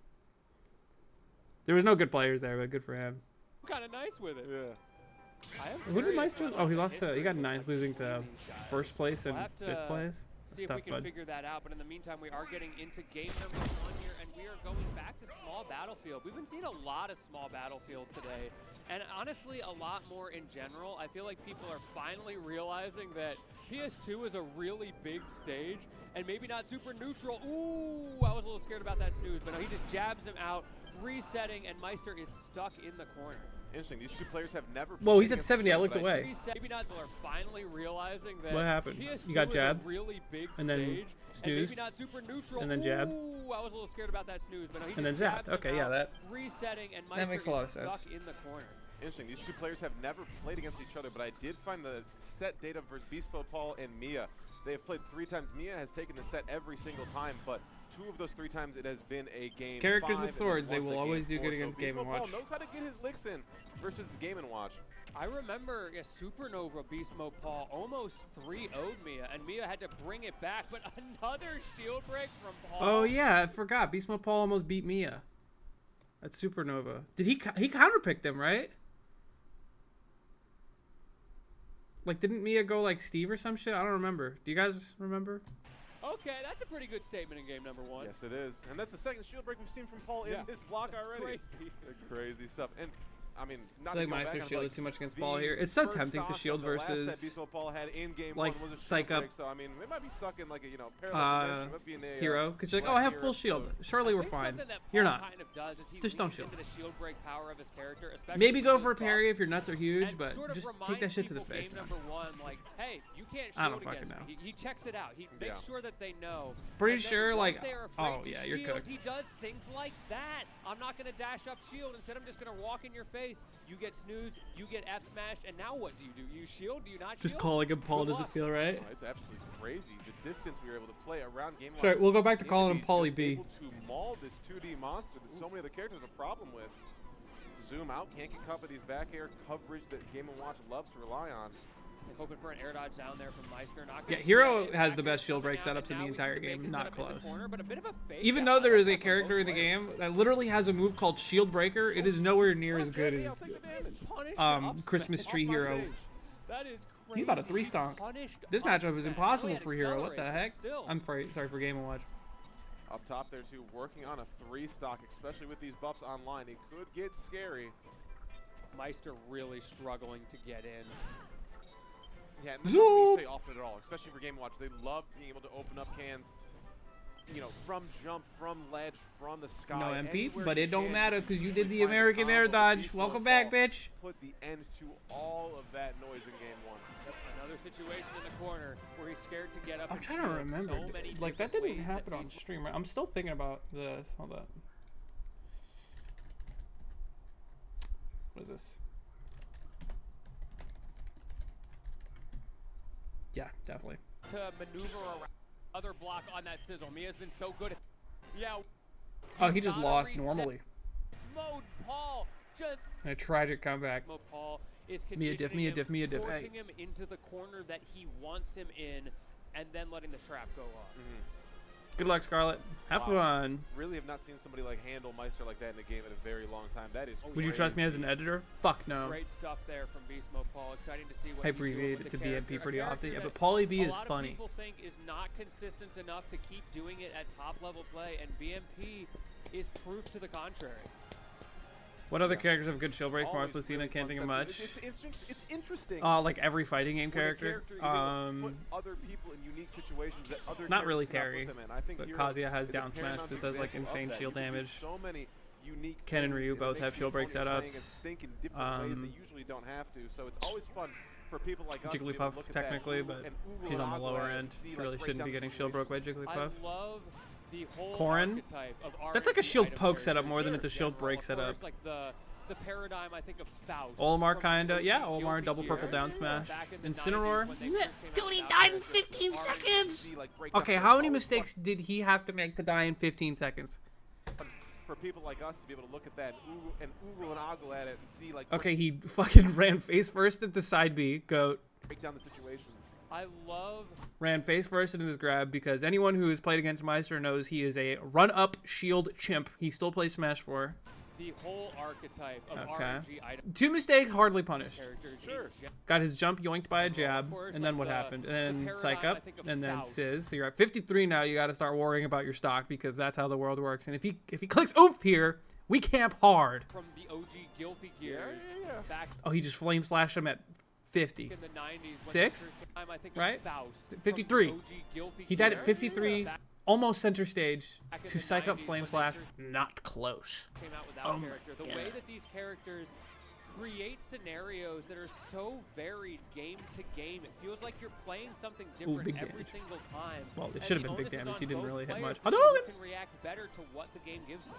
There was no good players there, but good for him. Kind of nice with it. Yeah. Who did Meister? Oh, he lost to. He got ninth, losing to first place and We'll have to fifth place. See if That's we tough, can bud. figure that out. But in the meantime, we are getting into game number 1 here, and we are going back to small battlefield. We've been seeing a lot of small battlefield today, and honestly, a lot more in general. I feel like people are finally realizing that PS2 is a really big stage, and maybe not super neutral. Ooh, I was a little scared about that snooze, but no, he just jabs him out, resetting, and Meister is stuck in the corner. Interesting. These two players have never. Whoa, he's played at against 70. each I other, looked but away. Maybe not are finally realizing that What happened? PS2 You got is jabbed? a really big And then stage, snoozed? and maybe not super neutral. And then jabbed? Ooh, I was a little scared about that snooze, but no, he And then just jabs zapped. Okay, him yeah, out, that resetting, and Meister makes a lot of is sense. stuck in the corner. Interesting. These two players have never played against each other, but I did find the set data versus Beast Mode Paul and Mia. They have played 3 times. Mia has taken the set every single time, but 2 of those 3 times it has been a game. Characters 5 with and swords, they once will a always game do good 4. against so Game Beast & Mode Watch. Paul knows how to get his licks in versus the Game & Watch. I remember a Supernova Beast Mode Paul almost 3-0'd Mia, and Mia had to bring it back, but another shield break from Paul. Oh yeah, I forgot. Beast Mode Paul almost beat Mia. At Supernova. Did he counterpicked him, right? Like, didn't Mia go like Steve or some shit? I don't remember. Do you guys remember? Okay, that's a pretty good statement in game number 1. Yes, it is. And that's the second shield break we've seen from Paul in this block that's already. Crazy. Crazy stuff. And I mean, not I think to go Meister back on, shielded like, too much against the Paul here. It's so first tempting to stock shield of the last set versus Beast Mode Paul had in game like 1 was a psych shield up break, so I mean, they might be stuck in like a parallel dimension. Might be in a, hero. Because you're like, oh, black I have hero full shield. episode. Surely I we're think fine. something that You're Paul not. kind of does is he Just don't leans shield. into the shield break power of his character, especially Maybe with go those for a parry buffs, if your nuts are huge, and but sort of just take reminds that shit to the people face, game man. number 1, like, hey, you can't shield I don't fucking against know. me. He checks it out. He makes sure that they know. Pretty And then sure, once like, they are afraid oh to yeah, you're shield, cooked. He does things like that. I'm not going to dash up shield. Instead, I'm just going to walk in your face. You get snooze, you get F smashed, and now what do? You shield? Do you not Just shield? calling him Paul Good doesn't luck. feel right. Oh, it's absolutely crazy. The distance we were able to play around game Sorry, one. we'll go back to Seemed calling him be Pauly just B. able to maul this 2D monster that so many other characters have a problem with. Zoom out, can't get caught by these back air coverage that Game & Watch loves to rely on. Hoping for an air dodge down there from Meister. Not Yeah, gonna Hero get it. has the Back best air shield break coming out, setups in and the now we see entire the game. bacon Not setup in the close. corner, but a bit of a fake Even out. though there I is a like that from character in both the players. game that literally has a move called Shield Breaker, it is nowhere near as good I'll as take the damage. Punished up Christmas smash Tree off my Hero. stage. That is crazy. He's about a 3-stonk. Punished This up matchup is smash. impossible Oh, he had for Hero. What the accelerate, heck? but still. I'm sorry for Game & Watch. Up top there too, working on a 3-stock, especially with these buffs online. It could get scary. Meister really struggling to get in. Yeah, and this doesn't Zoop! say often at all, especially for Game & Watch. They love being able to open up cans, you know, from jump, from ledge, from the sky. No MP, anywhere but you it don't can. matter because you Usually did the find a American Air combo, Dodge. Beast Welcome Mode back, Paul. bitch. Put the end to all of that noise in Game 1. Another situation in the corner where he's scared to get up. I'm and trying to shield. remember. So many Like, that different didn't ways happen on Beast- stream, right? I'm still thinking about this. Hold up. What is this? Yeah, definitely. To maneuver around other block on that sizzle. Mia's been so good. Yeah. Oh, he just gotta lost reset normally. Mode Paul just In a tragic comeback. Mode Paul is Mia diff, conditioning Mia him, diff, Mia diff. forcing Hey. him into the corner that he wants him in, and then letting the trap go off. Good luck, Scarlet. Have fun. Really have not seen somebody like handle Meister like that in a game in a very long time. That is Would you trust me as an editor? Fuck no. Great stuff there from Beast Mode Paul. Exciting to see what I he's doing abbreviate with it the to character. BMP A pretty often. character Yeah, but that Pauly B a is lot funny. of people think is not consistent enough to keep doing it at top level play, and BMP is proof to the contrary. What other characters have good shield breaks? Always Marth, Lucina, really can't fun think of stuff. much. It's interesting. Like every fighting game when a character. is able to put other people in unique situations that other Not really characters Terry, cannot put them in. I think but Hero Kazuya has is a down smash paramount that does like example of insane that. shield You can do damage. so many unique Ken and things, Ryu it both makes have the shield break opponent playing and setups. think in different ways they usually don't have to. So it's always fun for people like us to be able to Jigglypuff look at technically, that but and oogle she's and on the ogle lower at it end. and see, She like, really break shouldn't down be the getting shield broke by situations. I Jigglypuff. love the whole Corrin? archetype of That's like a RNG shield item poke setup characters. more than They're it's a shield general. break Of setup. course, like the paradigm, I think, of Faust. Olimar from kinda, OG yeah, Olimar Guilty double purple Gear. down smash. Back in the 90s Incineroar, when they first came out Dude, with he that died in character, 15 RNG. seconds! See, like, break down Okay, the- how it's many always fun mistakes did he have to make to die in 15 seconds? for people like us to be able to look at that and oogle and ogle at it and see like Okay, he fucking ran face first into side B, goat. break down the situations. I love Ran face first into his grab because anyone who has played against Meister knows he is a run-up shield chimp. He still plays Smash 4. the whole archetype of Okay. RNG item 2 mistakes, hardly punished. characters. Sure. Got his jump yoinked by a Of jab, course, and then like what the- happened? the And then Psych paradigm, up, I think, of and then Faust. Sizz. So you're at 53 now. You got to start worrying about your stock because that's how the world works. And if he clicks oomph here, we camp hard. From the OG Guilty Gears back Oh, he just flame slashed him at 50. in the 90s. when Six? the first time, I think, of Right? Faust from 53. the OG Guilty He died Gear. at 53, Back almost center stage, Back in to the psych up 90s flame when they slash. first Not close. came out with that Oh my character. The God. way that these characters create scenarios that are so varied game to game. It feels like you're playing something different big every damage. single time. Well, it And should have the been big onus is damage. on He didn't both really hit players much. to see who Hadouken! can react better to what the game gives them.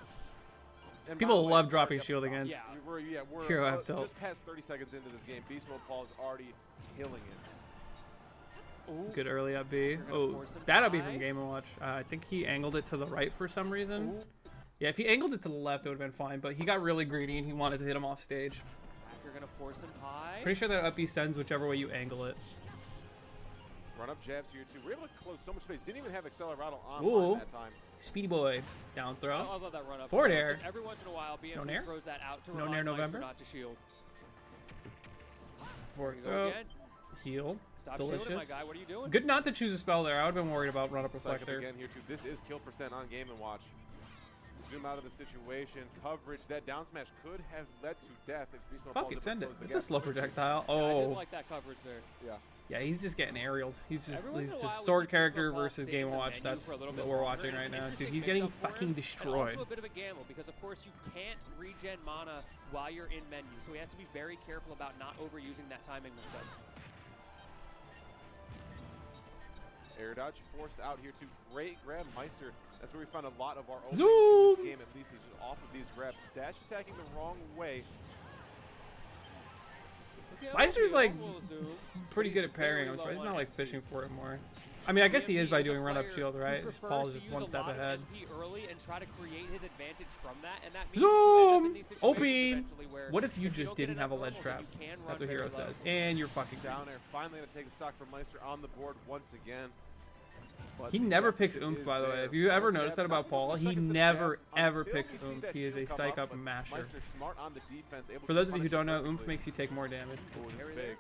And People by the way, love we're dropping already shield up to against stop. We're Hero F tilt. just past 30 seconds into this game. Beast Mode Paul is already killing it. Ooh, Good early up B. gonna Oh, force him that up B high. from Game & Watch. I think he angled it to the right for some reason. ooh. Yeah, if he angled it to the left, it would have been fine. But he got really greedy and he wanted to hit him off stage. You're gonna force him high. Pretty sure that up B sends whichever way you angle it. Run up jabs here too. We're able to close so much space. Didn't even have Accelerado on Ooh. that time. Speedy boy. Down I throw. love that run up. Forward Just air. Every once in a while, BMP No nair? throws that out to No remind nair Meister November? not to shield. Forward Here we go throw. again. Heal. Stop shielding, my Delicious. guy. What are you doing? Good not to choose a spell there. I would have been worried about run up Psych up reflector. again here too. This is kill percent on Game & Watch. Zoom out of the situation. Coverage. That down smash could have led to death if Beast Mode Fuck Paul it, doesn't send it. close the It's a gap. slow projectile. Yeah, I didn't Oh. like that coverage there. Yeah. Yeah, he's just getting aerialed. He's just Every once in a while, just we sword see character Beast Mode versus save Game the Watch. menu That's for a little what bit we're longer. watching It's right an now. Dude, interesting he's getting mix-up for fucking him, destroyed. And also a bit of a gamble because, of course, you can't regen mana while you're in menu. So he has to be very careful about not overusing that timing mix-up. Air dodge forced out here too. Great grab Meister. That's where we found a lot of our openings Zoom! in this game, at least, is off of these grabs. Dash attacking the wrong way. Okay, Meister's okay, like we'll zoom. pretty good at parrying. I'm surprised he's not like fishing for it more. I mean, I guess he is by doing run up shield, right? Paul is just one step ahead. Early and try to create his advantage from that, and that means Zoom! you OP! eventually where What if you if you just don't get didn't enough have a ledge normals, trap? you can That's run what Hero very low. says. And you're fucking Down air finally going to take a stock from Meister on the board once again. But He the never picks deficit oomph, is by the way. there. If you ever One noticed jab, that about not Paul, even he seconds of never jabs ever until picks we see oomph. that He is a shield come psych up, up but masher. Meister smart on the defense, able For to those of you who punish don't know, it oomph perfectly. makes you take more damage. Oh, this is Harry big. there.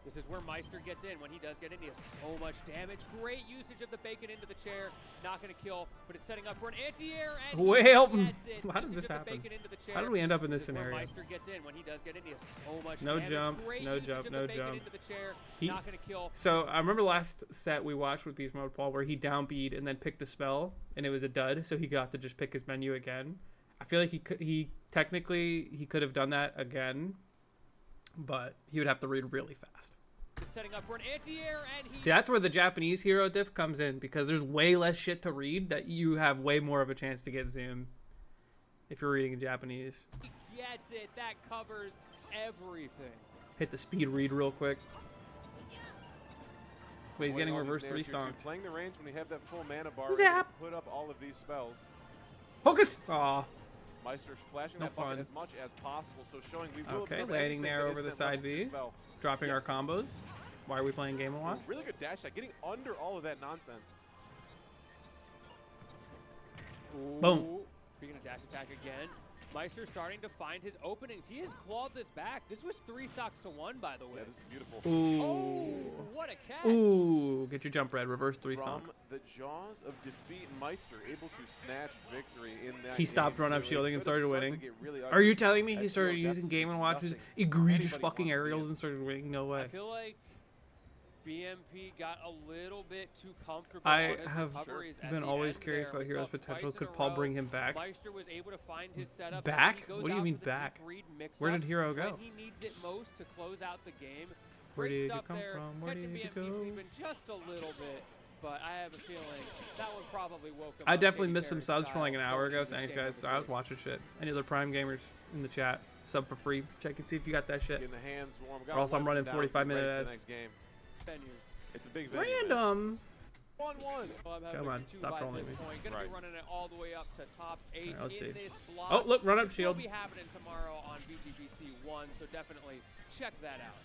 This is where Meister gets in. When he does get in, he has so much damage. Great usage of the bacon into the chair. Not going to kill, but it's setting up for an anti-air. And he Well, gets it. how did Usage this of the happen? bacon into the How did chair. we end up in this This is where scenario? Meister gets in. When he does get in, he has so much No damage. jump, Great no usage jump, of no the bacon jump. into the chair. He- Not going to kill. So I remember last set we watched with Beast Mode Paul where he down B'd and then picked a spell and it was a dud, so he got to just pick his menu again. I feel like he technically he could have done that again, but he would have to read really fast. He's setting up for an anti-air, and he See, that's where the Japanese hero diff comes in because there's way less shit to read that you have way more of a chance to get zoom if you're reading in Japanese. gets it. That covers everything. Hit the speed read real quick. Wait, he's Avoid getting all these reverse nairs 3 here, too. stonked. Playing the range when you have that full mana bar, Zap. able to put up all of these spells. Focus! Aw. Meister's flashing No that bucket fun. as much as possible, so showing we will Okay, absorb landing anything there that over isn't the that level side 2 B. spell. Dropping Yes. our combos. Why are we playing Game & Watch? Really good dash shot, getting under all of that nonsense. Boom. Ooh. Speaking of dash attack again. Meister starting to find his openings. He has clawed this back. This was 3 stocks to 1, by the way. Yeah, this is beautiful. Ooh. Oh, what a catch. Ooh, get your jump red. Reverse 3 From stomp. the jaws of defeat, Meister able to snatch victory in that He stopped game. run up Really shielding and could've started started to winning. get really Are ugly. you telling me he At started 0 using deficit, Game & Watch's nothing egregious anybody fucking wants to aerials be. and started winning? No way. I feel like BMP got a little bit too comfortable. I on his have recoveries at been the always end curious there. about We Hero's saw potential. twice in Could a Paul row, bring him back? Meister was able to find his setup. Back? He goes What do you out mean for the back? deep read mix Where up did Hero when go? he needs it most to close out the game. Where Great did you stuff come there. from? Where Catching did you BMP go? sleeping just a little bit, but I have a feeling that one probably woke him I up definitely Katy missed some Perry subs from like an style hour going ago. into this Thanks, game guys. number I was 3. watching shit. Any other Prime gamers in the chat? Sub for free. Check and see if you got that shit. Getting the hands warm. Or else I'm running 45-minute ads. Next game. Venues. It's a big venue. Random. 1-1. Well, I'm having Come a on, two stop by trolling this me. point. Gonna Right. be running it all the way up to top 8 Alright, let's see. in this block. Oh, look, run up This shield. will be happening tomorrow on BGBC 1, so definitely check that out.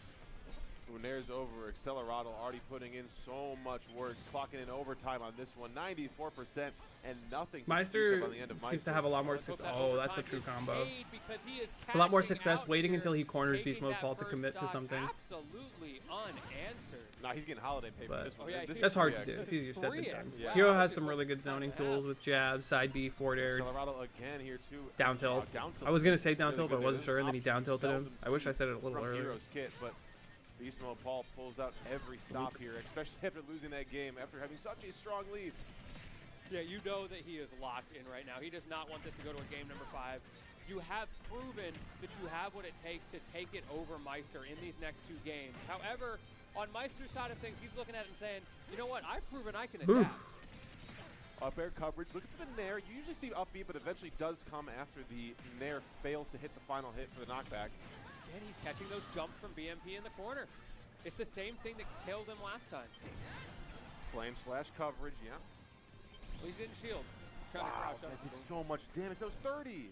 Unair's over. Accelerado already putting in so much work. Clocking in overtime on this one. 94% and nothing. To speak Meister of on the end of seems Meister. to have a lot more Let's hope success. that Oh, that's a overtime true is combo. paid because he is A lot more cashing success out waiting here, until he corners taking Beast Mode that Paul to first commit to stock something. Absolutely unanswered. Nah, he's getting holiday pay for But this one. Oh, yeah, This he- That's is hard to 3x. do. It's easier said than 3x. done. Yeah. Hero Wow. has some really good zoning tools with jab, side B, forward air, Accelerado again here too. down tilt. Down tilt I was going to say is down really tilt, good but I there. wasn't sure, and then he down tilted him. Seldom I wish I seen said it a little from earlier. Hero's kit, but Beast Mode Paul pulls out every stop here, especially after losing that game, after having such a strong lead. Yeah, you know that he is locked in right now. He does not want this to go to a game number 5. You have proven that you have what it takes to take it over Meister in these next 2 games. However, on Meister's side of things, he's looking at it and saying, you know what, I've proven I can Oof. adapt. Up air coverage, looking for the Nair. You usually see upbeat, but eventually does come after the Nair fails to hit the final hit for the knockback. Again, he's catching those jumps from BMP in the corner. It's the same thing that killed him last time. Flame slash coverage, yeah. Well, he's getting shield. Trying to Wow, crouch that up. did so much damage. That was 30.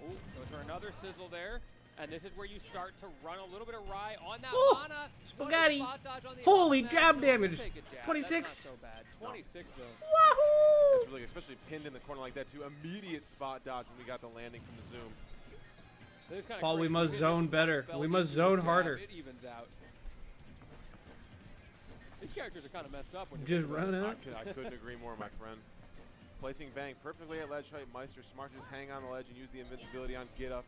Oh, goes for another sizzle there. And this is where you start to run a little bit of Rye on that Ooh, Mana. spaghetti. Spot dodge on the Holy up smash. jab We'll damage. take a jab. 26. That's not so bad. 26 though. Wahoo! That's really good, especially pinned in the corner like that too. Immediate spot dodge when we got the landing from the zoom. This is kinda Paul, we crazy. must Hit zone his better. spell, We he must uses zone the jab, harder. It evens out. These characters are kind of messed up when you Just think about run it. out. I couldn't agree more, my friend. Placing Bang perfectly at ledge height. Meister smart to just hang on the ledge and use the invincibility on get up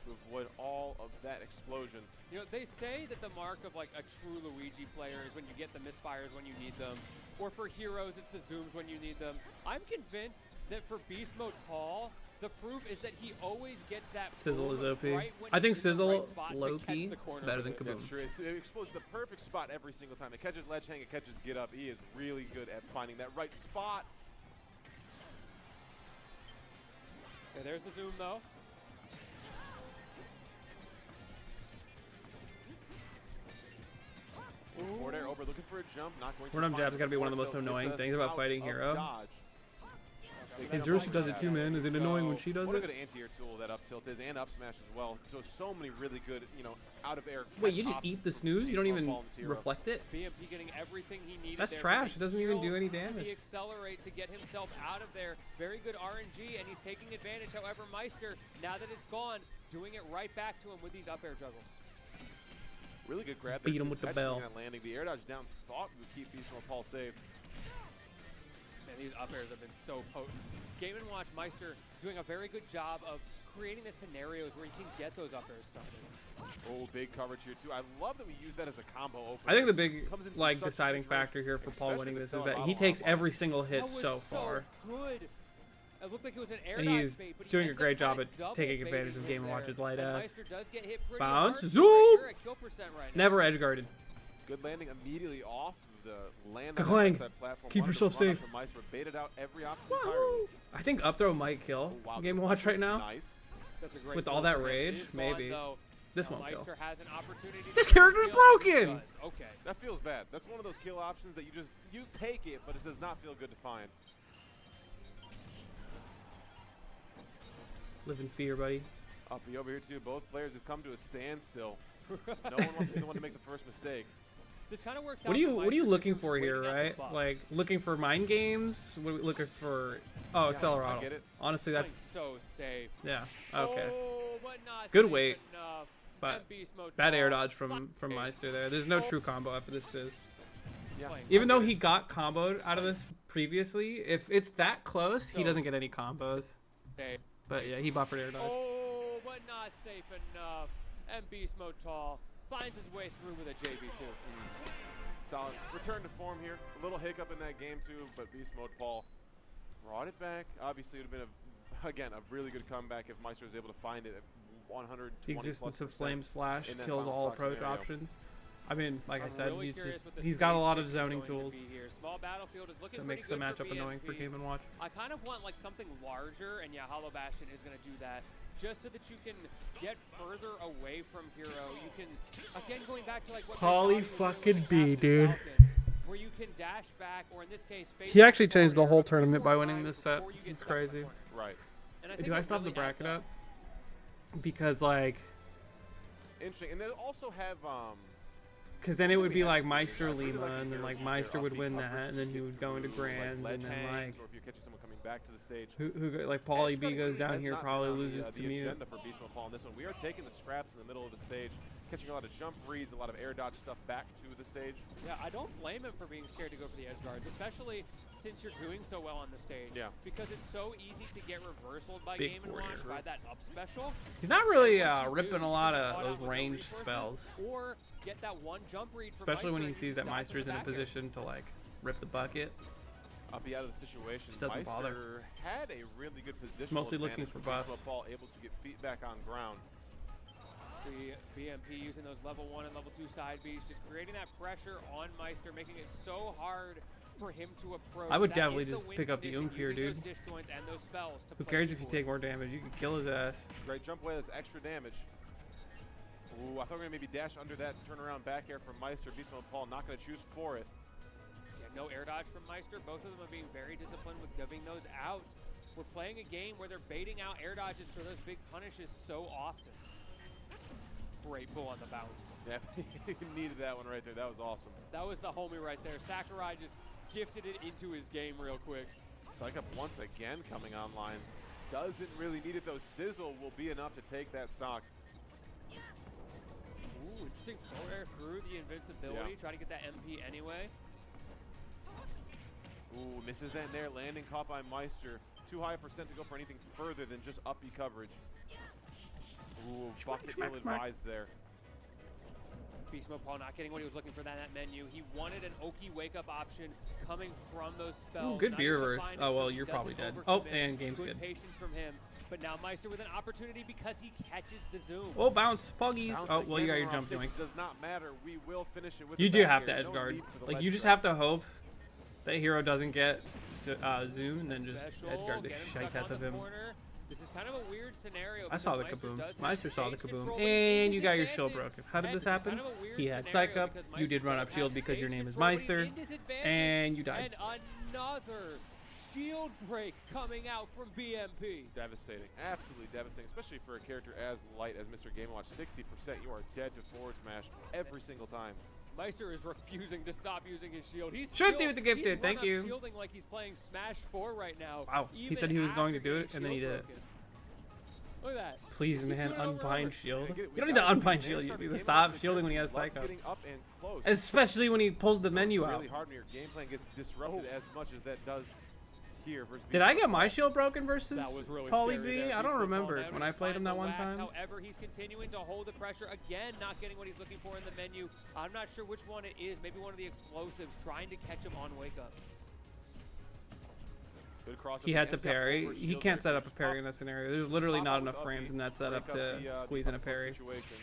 to avoid all of that explosion. You know, they say that the mark of like a true Luigi player is when you get the misfires when you need them. Or for heroes, it's the zooms when you need them. I'm convinced that for Beast Mode Paul, the proof is that he always gets that Sizzle boom is OP. right when I think he's in the Sizzle, right spot to low catch key, the corner better with than it. Kaboom. That's true. It explodes the perfect spot every single time. It catches ledge hang, it catches get up. He is really good at finding that right spot. Yeah, there's the zoom though. Forward air over, looking for a jump, not going to Run up find jab's it. gotta be one of the most Forward tilt annoying gets us things about out fighting of Hero. dodge. Hey, Zerushi does it too, man. Is it annoying when she does What a it? good anti-air tool that up tilt is, and up smash as well. So many really good, out of air. Wait, you just eat the snooze? You don't even Hero. reflect it? BMP getting everything he needed. That's there. trash. He It doesn't even do heal any to damage. The accelerate to get himself out of there. Very good RNG, and he's taking advantage. However, Meister, now that it's gone, doing it right back to him with these up air juggles. Really good grab. Beat there, him too, with the catching bell. that landing. The air dodge down thought would keep Beast Mode Paul safe. Man, these up airs have been so potent. Game & Watch Meister doing a very good job of creating the scenarios where you can get those up airs started. Oh, big coverage here too. I love that we use that as a combo opener. I think the big, Comes in from like, such deciding good range, factor here for Paul especially winning with this is that Accelerado he takes online. every single hit That was so far. good. It looked like it was an air And dodge he's bait, but he doing a ends up great job kinda at double taking advantage baiting of him Game & there. Watch's light And ass. Meister does get hit pretty Bounce, hard, zoop! You're at kill percent right now. Never edge guarded. Good landing immediately off the land. Ka-clang. on that platform. Keep Wanted to yourself run up safe. to Meister, baited out every option entirely. Wahoo! I think up throw might kill Oh, wow, Game & good Watch right now. Nice. That's a great With all goal that for him. It rage, is gone, maybe. though. This Now won't kill. Meister has an opportunity to This get character's kill, and he broken! does. Okay. That feels bad. That's one of those kill options that you take it, but it does not feel good to find. Live in fear, buddy. Uppy over here too. Both players have come to a standstill. No one wants to be the one to make the first mistake. This kind of works out. What are you for Meister looking who's for here, waiting at the right? buff. Like looking for mind games? What are we looking for? Oh, I Accelerado. get it. Honestly, that's so safe. yeah. Okay. Oh, but not Good safe weight, enough. but And beast mode bad air tall. dodge from Meister there. There's no true combo after this is. Yeah. Even though he got comboed out of this previously, if it's that close, he So- doesn't get any combos. Okay. But yeah, he buffered air dodge. Oh, but not safe enough. And beast mode tall finds his way through with a JV2. Solid. Return to form here. A little hiccup in that game too, but Beast Mode Paul brought it back. Obviously, it would have been, again, a really good comeback if Meister was able to find it at 120+%. The existence of Flame Slash in that kills final all stock approach scenario. options. I mean, like I I'm said, really curious what the he's got a stage lot of mix is zoning going to tools be here. Small battlefield is looking that pretty makes the good for matchup annoying for BMP. Game and Watch. I kind of want like something larger, and yeah, Hollow Bastion is going to do that, just so that you can get further away from Hero. You can, again, going back to like what Poly Johnny was doing fucking with B, Captain dude. Falcon, where you can dash back, or in this case, face He actually forward changed the whole 3 tournament by more winning times this set. before you get It's stuck in the crazy. corner. Right. And I Do think I that stop the really adds bracket up? Because like, Interesting. And they also have because then it would we be had like this Meister series, I really Lima, like and then the like heroes Meister use would their win offbeat that, and then he would go into coverage to Grand, lead and then tanks, like or if you're catching someone coming back to the stage. like Pauly B goes down Has here, not been probably on the, loses to the Mute. agenda for Beast Mode Paul in this one. We are taking the scraps in the middle of the stage, catching a lot of jump reads, a lot of air dodge stuff back to the stage. Yeah, I don't blame him for being scared to go for the edge guards, especially since you're doing so well on the stage. Yeah. Because it's so easy to get reversaled by Big Game and Watch forward. by that up special. He's not really Once you ripping do, a lot you get of caught those out with no ranged resources, spells, or get that one jump read from especially when Meister he and sees that stop Meister's the in a back air. position to like rip the bucket. I'll be out of the situation. Just doesn't Meister bother. had a really good position. mostly looking for buffs. Paul able to get feet back on ground. See BMP using those level 1 and level 2 side Bs, just creating that pressure on Meister, making it so hard for him to approach. I would That definitely is just win pick up the condition, Oomph here, using dude. those disjoints and those spells to Who play cares if you forward. take more damage? You can kill his ass. Great jump away, that's extra damage. Ooh, I thought we were going to maybe dash under that turnaround back air from Meister. Beast Mode Paul not going to choose for it. Yeah, no air dodge from Meister. Both of them are being very disciplined with giving those out. We're playing a game where they're baiting out air dodges for those big punishes so often. Great pull on the bounce. Yeah, he needed that one right there. That was awesome. That was the homie right there. Sakurai just gifted it into his game real quick. Psych up once again coming online. Doesn't really need it though. Sizzle will be enough to take that stock. Ooh, interesting forward air through the invincibility. Yeah. Trying to get that MP anyway. Ooh, misses that nair, landing caught by Meister. Too high a percent to go for anything further than just uppy coverage. Ooh, bucket ill-advised there. Beast Mode Paul not getting what he was looking for that menu. He wanted an Oki wake-up option coming from those spells. Ooh, good Not B able to reverse. find Oh, it, so well, he you're probably doesn't dead. Oh, overcommit. and game's good. Patience from him. But now Meister with an opportunity because he catches the zoom. Oh, bounce. Puggies. Bounce Oh, well, you got again your on jump stage. doing. Does not matter. We will finish it with You the do back have to air. edge No guard. need for the Like, ledge you just grab. have to hope that hero doesn't get zoom and then just Special, edge guard the get him shite stuck out on of the him. corner. This is kind of a weird scenario. I saw the because kaboom. does have Meister saw the stage kaboom. control in And his you got your shield advantage. broken. How did And this this is happen? kind of a weird He had scenario psych up. because You did Meister run does up shield have because your stage name is control Meister. in his advantage. And you died. And another shield break coming out from BMP. Devastating. Absolutely devastating, especially for a character as light as Mr. Game & Watch. 60%, you are dead to forward smash every single time. Meister is refusing to stop using his shield. He's Thrifty still, with the gifted, he's thank run up you. shielding like he's playing Smash 4 right now. Wow, he even said he was going to after do getting it, and then he shield did it. broken. Look at that. Please, He's man, doing it over and unbind over. shield. We You don't need got to it. unbind Nair shield. You started need to Game & stop Watch shielding when he has loves psych up. getting up and close. Especially when he pulls the So menu it's out. really hard when your game plan gets disrupted as much as that does here versus Did I get my shield broken versus That was really Pauly scary B? there. I don't Beast Mode remember Paul when now I to played him find that the one whack. time. However, he's continuing to hold the pressure. Again, not getting what he's looking for in the menu. I'm not sure which one it is. Maybe one of the explosives trying to catch him on wake up. Good cross He up had to M's got parry. over He shield can't there. set up a Just parry pop- in that scenario. There's literally pop not out enough with frames up in that setup break up to the squeeze in a up close parry. situation.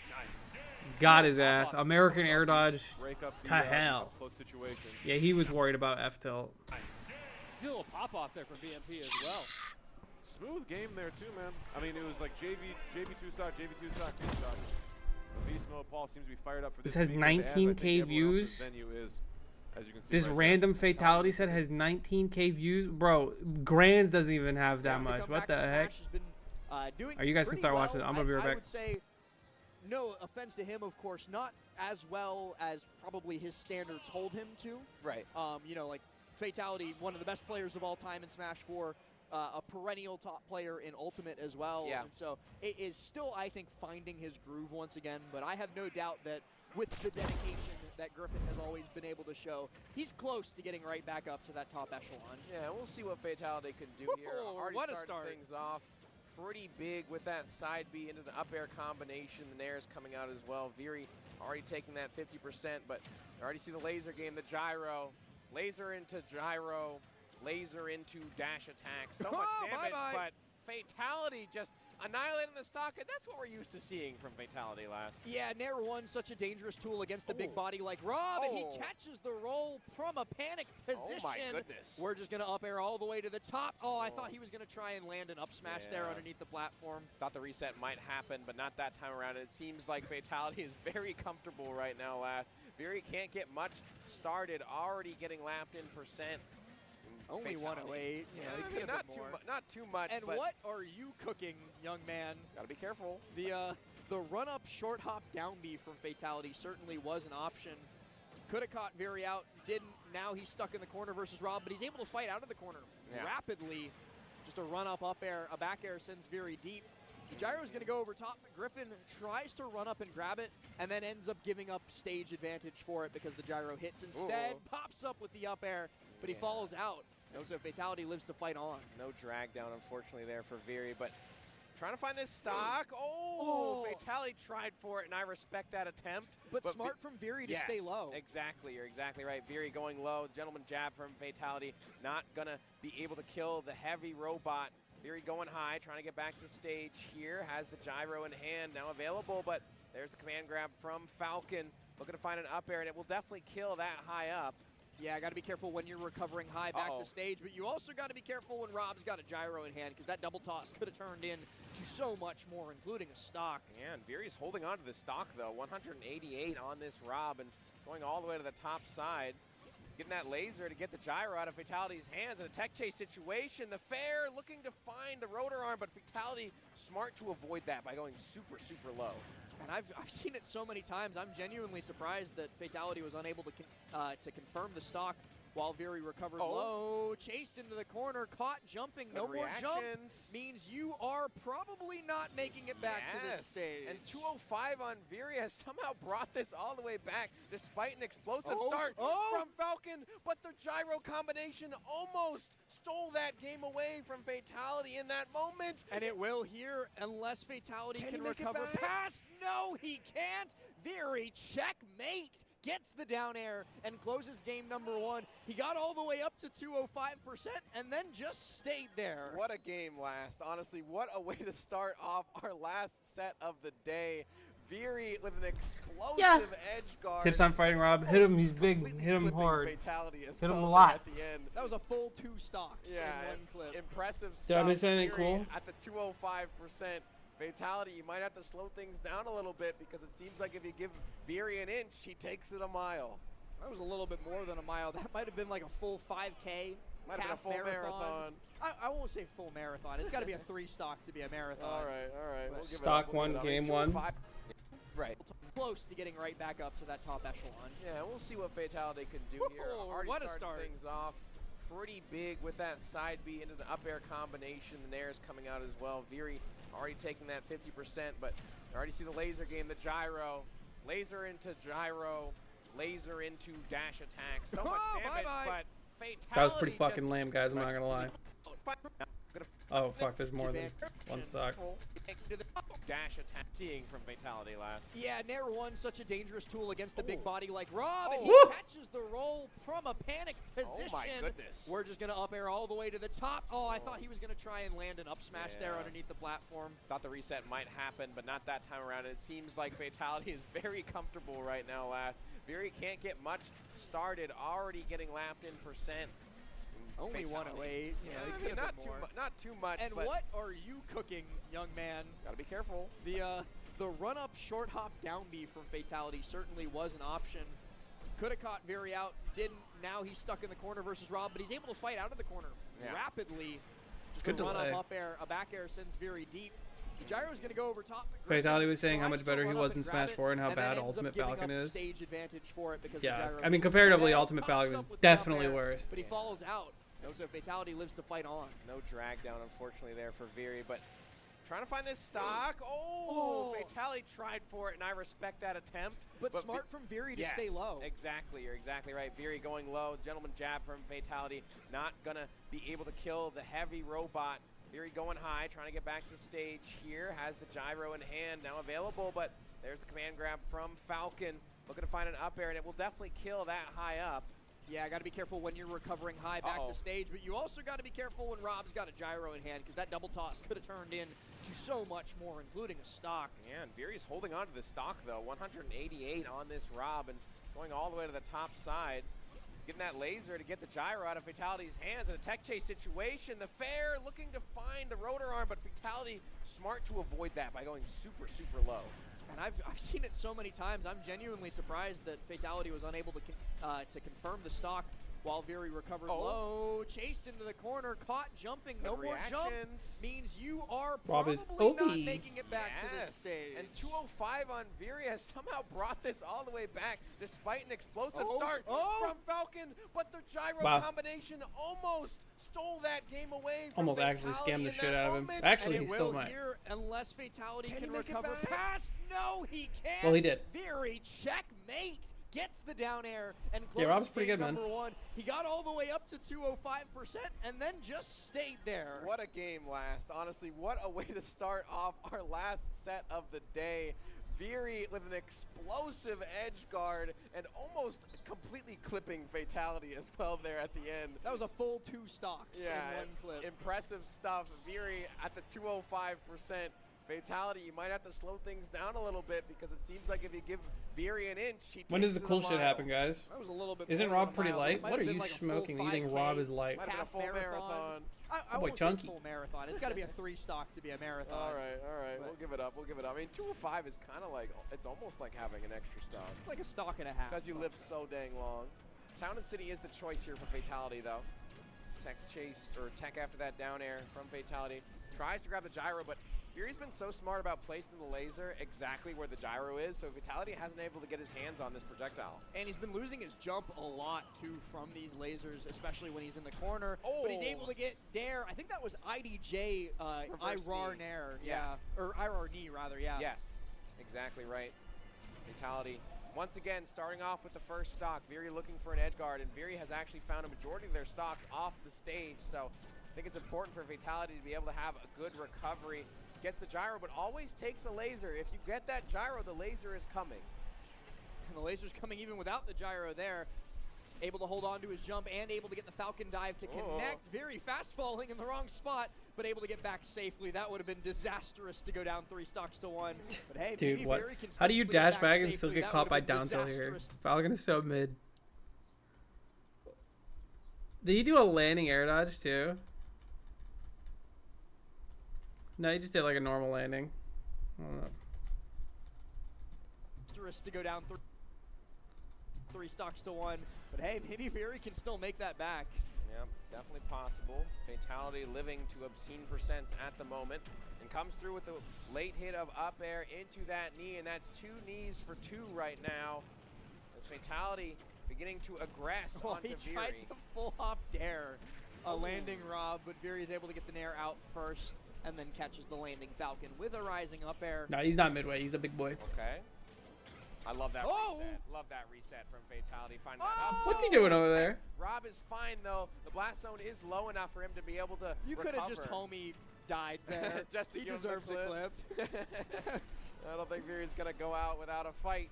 Nice. Got his ass. American air dodge. Break up the, To hell. up close situation. Yeah, he was worried about F tilt. Nice. See a little pop off there from BMP as well. Smooth game there too, man. I mean, it was like JV2 stock, JV2 stock, 2 stock. Beast Mode Paul seems to be fired up for This this. has weekend, as I think 19K everyone else's views. venue is, as you can see This right there. random fatality set has 19K views. Bro, Grands doesn't even have that much. What the heck? Are you guys can start watching it. I'm gonna be right I back. would say no offense to him, of course, not as well as probably his standards hold him to. Right. You know, like Fatality, one of the best players of all time in Smash 4, a perennial top player in Ultimate as well. Yeah. And so it is still, I think, finding his groove once again. But I have no doubt that with the dedication that Griffin has always been able to show, he's close to getting right back up to that top echelon. Yeah, we'll see what Fatality can do here. Already what a starting start. things off pretty big with that side B into the up air combination. The Nair's coming out as well. Veery already taking that 50%, but you already see the laser game, the gyro. Laser into gyro, laser into dash attack. So much damage, but Fatality just annihilating the stock, and that's what we're used to seeing from Fatality last. Yeah, Nair 1, such a dangerous tool against a big body like Rob, and he catches the roll from a panic position. Oh my goodness. We're just going to up air all the way to the top. Oh, I thought he was going to try and land an up smash there underneath the platform. Thought the reset might happen, but not that time around. It seems like Fatality is very comfortable right now last. Veery can't get much started, already getting lapped in percent. Only Fatality. 108. Yeah, not too much. And but what are you cooking, young man? Gotta be careful. The run-up short hop down B from Fatality certainly was an option. Could have caught Veery out, didn't. Now he's stuck in the corner versus Rob, but he's able to fight out of the corner rapidly. Just a run-up up air, a back air sends Veery deep. The gyro is going to go over top, but Griffin tries to run up and grab it, and then ends up giving up stage advantage for it because the gyro hits instead. Pops up with the up air, but he falls out. So Fatality lives to fight on. No drag down, unfortunately, there for Veery, but trying to find this stock. Oh, Fatality tried for it, and I respect that attempt. But smart from Veery to stay low. Exactly, you're exactly right. Veery going low, gentleman jab from Fatality, not going to be able to kill the heavy robot. Veery going high, trying to get back to stage here, has the gyro in hand, now available, but there's the command grab from Falcon, looking to find an up air, and it will definitely kill that high up. Yeah, got to be careful when you're recovering high back to stage, but you also got to be careful when Rob's got a gyro in hand, because that double toss could have turned into so much more, including a stock. Yeah, and Veery's holding on to the stock, though. 188 on this Rob, and going all the way to the top side. Getting that laser to get the gyro out of Fatality's hands in a tech chase situation. The Fair looking to find the rotor arm, but Fatality smart to avoid that by going super, super low. And I've seen it so many times. I'm genuinely surprised that Fatality was unable to confirm the stock while Veery recovered low. Chased into the corner, caught jumping, no more jump. Means you are probably not making it back to this stage. And 205 on Veery has somehow brought this all the way back despite an explosive start from Falcon, but the gyro combination almost stole that game away from Fatality in that moment. And it will here unless Fatality can recover past. No, he can't. Veery, checkmate, gets the down air and closes game number 1. He got all the way up to 205% and then just stayed there. What a game last. Honestly, what a way to start off our last set of the day. Veery with an explosive edge guard. Tips on fighting Rob. Hit him, he's big. Hit him hard. Fatality as Hit him well a lot. at the end. That was a full 2 stocks in one clip. Impressive stuff. Did I miss anything Veery cool? At the 205%. Fatality, you might have to slow things down a little bit because it seems like if you give Veery an inch, he takes it a mile. That was a little bit more than a mile. That might have been like a full 5K. Might have been a full marathon. I won't say full marathon. It's got to be a 3 stock to be a marathon. All right. We'll give Stock it up. 1, game 1. Right. Close to getting right back up to that top echelon. Yeah, we'll see what Fatality can do here. Already what a starting start. things off pretty big with that side B into the up air combination. The Nair's coming out as well. Veery already taking that 50%, but you already see the laser game, the gyro. Laser into gyro, laser into dash attack. So much damage, but Fatality That was pretty fucking lame, guys. I'm not gonna lie. Oh fuck, there's more than one stock. Dash attack seeing from Fatality last. Yeah, Nair 1, such a dangerous tool against a big body like Rob, and he catches the roll from a panic position. Oh my goodness. We're just going to up air all the way to the top. Oh, I thought he was going to try and land an up smash there underneath the platform. Thought the reset might happen, but not that time around. It seems like Fatality is very comfortable right now last. Veery can't get much started, already getting lapped in percent. Only Fatality. 108. Yeah, not too much. And but what are you cooking, young man? Gotta be careful. The run-up short hop down B from Fatality certainly was an option. Could have caught Veery out, didn't. Now he's stuck in the corner versus Rob, but he's able to fight out of the corner rapidly. Just Good a run-up delay. up air, a back air sends Veery deep. The gyro's going to go over top. Fatality was saying how Tries much to better he run up was and in grab Smash it, 4 and how then bad ends up Ultimate giving Falcon up is. stage advantage for it because the Yeah, gyro I mean, gets comparatively, instead, Ultimate pops Falcon is up with the up definitely air, worse. But he falls out. So Fatality lives to fight on. No drag down, unfortunately, there for Viri, but trying to find this stock. Oh, Fatality tried for it, and I respect that attempt. But smart from Viri to stay low. Exactly, you're exactly right. Viri going low, gentleman jab from Fatality, not gonna be able to kill the heavy robot. Viri going high, trying to get back to stage here, has the gyro in hand, now available, but there's the command grab from Falcon, looking to find an up air, and it will definitely kill that high up. Yeah, got to be careful when you're recovering high back to stage, but you also got to be careful when Rob's got a gyro in hand, because that double toss could have turned into so much more, including a stock. Yeah, and Viri's holding on to the stock, though. 188 on this Rob, and going all the way to the top side. Getting that laser to get the gyro out of Fatality's hands in a tech chase situation. The Fair looking to find the rotor arm, but Fatality smart to avoid that by going super, super low. And I've seen it so many times. I'm genuinely surprised that Fatality was unable to confirm the stock while Viri recovered low. Chased into the corner, caught jumping. No more jump means you are probably not making it back to this stage. And 205 on Viri has somehow brought this all the way back despite an explosive start from Falcon, but the gyro combination almost stole that game away from Almost actually scammed the shit out of him. moment. Actually, And he it still will might. here unless Fatality Can can he make it recover back? past. No, he can't. Well, he did. Viri checkmate. Gets the down air and Yeah, closes Rob's pretty game good, man. number one. He got all the way up to 205% and then just stayed there. What a game last. Honestly, what a way to start off our last set of the day. Viri with an explosive edge guard and almost completely clipping Fatality as well there at the end. That was a full 2 stocks in one clip. Impressive stuff. Viri at the 205%. Fatality, you might have to slow things down a little bit because it seems like if you give Viri an inch, he takes When does the it a cool shit mile. happen, guys? That was a little bit Isn't more than Rob a pretty mile. light? It might What are have been you like a full smoking? You think 5K, Rob is light? Might have been a half full marathon. I boy won't say chunky. full marathon. It's got to be a 3 stock to be a marathon. All right. But- We'll give it up. I mean, 205 is kind of like, it's almost like having an extra stock. It's like a stock and a half. Because you live so dang long. Town and City is the choice here for Fatality, though. Tech chase, or tech after that down air from Fatality. Tries to grab the gyro, but Viri's been so smart about placing the laser exactly where the gyro is, so Fatality hasn't been able to get his hands on this projectile. And he's been losing his jump a lot, too, from these lasers, especially when he's in the corner. But he's able to get Dare. I think that was IDJ, IRAR Nair. Yeah. Or IRAR knee, rather, yeah. Yes, exactly right. Fatality, once again, starting off with the first stock. Viri looking for an edge guard, and Viri has actually found a majority of their stocks off the stage, so I think it's important for Fatality to be able to have a good recovery. Gets the gyro, but always takes a laser. If you get that gyro, the laser is coming. And the laser's coming even without the gyro there. Able to hold on to his jump and able to get the Falcon dive to connect. Very fast falling in the wrong spot, but able to get back safely. That would have been disastrous to go down 3 stocks to 1. But hey, Dude, maybe what? Viri can How do you still get dash back and still safely. get That caught by would have down been tilt here? disastrous. Falcon is so mid. Did he do a landing air dodge too? No, he just did like a normal landing. I don't know. Disastrous to go down 3 stocks to 1. But hey, maybe Viri can still make that back. Yep, definitely possible. Fatality living to obscene percents at the moment. And comes through with the late hit of up air into that knee, and that's 2 knees for 2 right now. As Fatality beginning to aggress onto He Viri. tried the full hop dare. A landing Rob, but Viri's able to get the nair out first and then catches the landing Falcon with a rising up air. No, he's not midway. He's a big boy. Okay. I love that reset. Love that reset from Fatality. Finding that up What's he tilt. doing over there? Rob is fine, though. The blast zone is low enough for him to be able to You could have just recover. homie died there. Just to he give him deserved the clip. I don't think Viri's going to go out without a fight.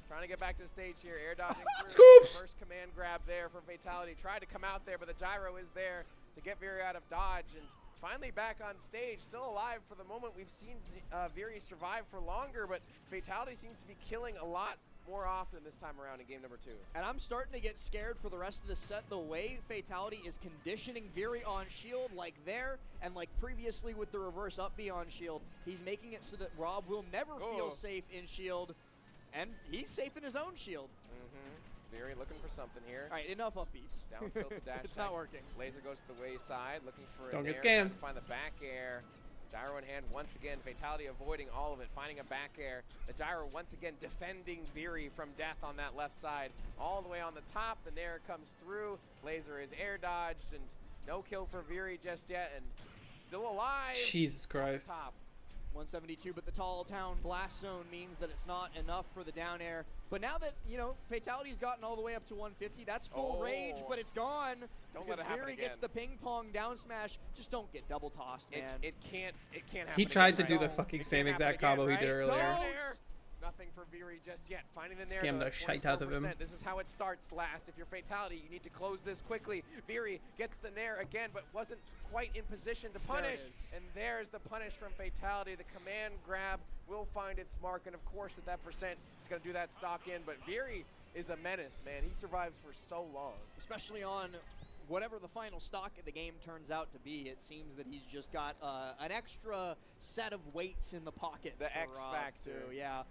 Trying to get back to stage here. Air dodging through. Scoops! First command grab there from Fatality. Tried to come out there, but the gyro is there to get Viri out of dodge. And finally back on stage, still alive for the moment. We've seen Viri survive for longer, but Fatality seems to be killing a lot more often this time around in game number 2. And I'm starting to get scared for the rest of the set. The way Fatality is conditioning Viri on shield like there and like previously with the reverse up B on shield, he's making it so that Rob will never feel safe in shield, and he's safe in his own shield. Viri looking for something here. All right, enough up Bs. Down tilt the dash It's attack. not working. Laser goes to the wayside, looking for Don't an get air, scammed. trying to find the back air. Gyro in hand once again. Fatality avoiding all of it, finding a back air. The Gyro once again defending Viri from death on that left side. All the way on the top, the Nair comes through. Laser is air dodged, and no kill for Viri just yet, and still alive. Jesus Christ. Top. 172, but the Tall Town blast zone means that it's not enough for the down air. But now that, you know, Fatality's gotten all the way up to 150, that's full rage, but it's gone. Don't let it happen Viri again. gets the ping pong down smash. Just don't get double tossed, man. It can't happen. He tried to again, do right? the fucking It same can't happen exact combo again, he did right? earlier. Nothing for Viri just yet. Finding the Nair. Scammed the shite out of him. This is how it starts last. If you're Fatality, you need to close this quickly. Viri gets the Nair again, but wasn't quite in position to punish. And there's the punish from Fatality. The command grab will find its mark, and of course at that percent, it's going to do that stock in. But Viri is a menace, man. He survives for so long. Especially on whatever the final stock of the game turns out to be. It seems that he's just got an extra set of weights in the pocket. The for X factor. too, yeah.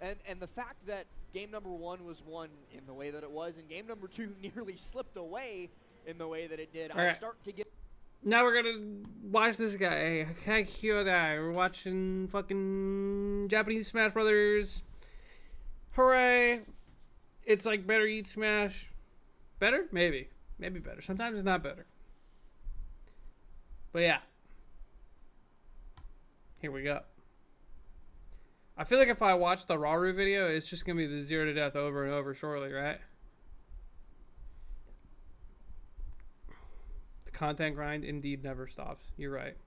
And the fact that game number 1 was won in the way that it was, and game number 2 nearly slipped away in the way that it did, I start to get... Now we're gonna watch this guy, HOKAI KYODAI. We're watching fucking Japanese Smash Brothers. Hooray! It's like better eat Smash. Better? Maybe. Maybe better. Sometimes it's not better. But yeah. Here we go. I feel like if I watch the Raru video, it's just gonna be the 0 to death over and over shortly, right? The content grind indeed never stops. You're right.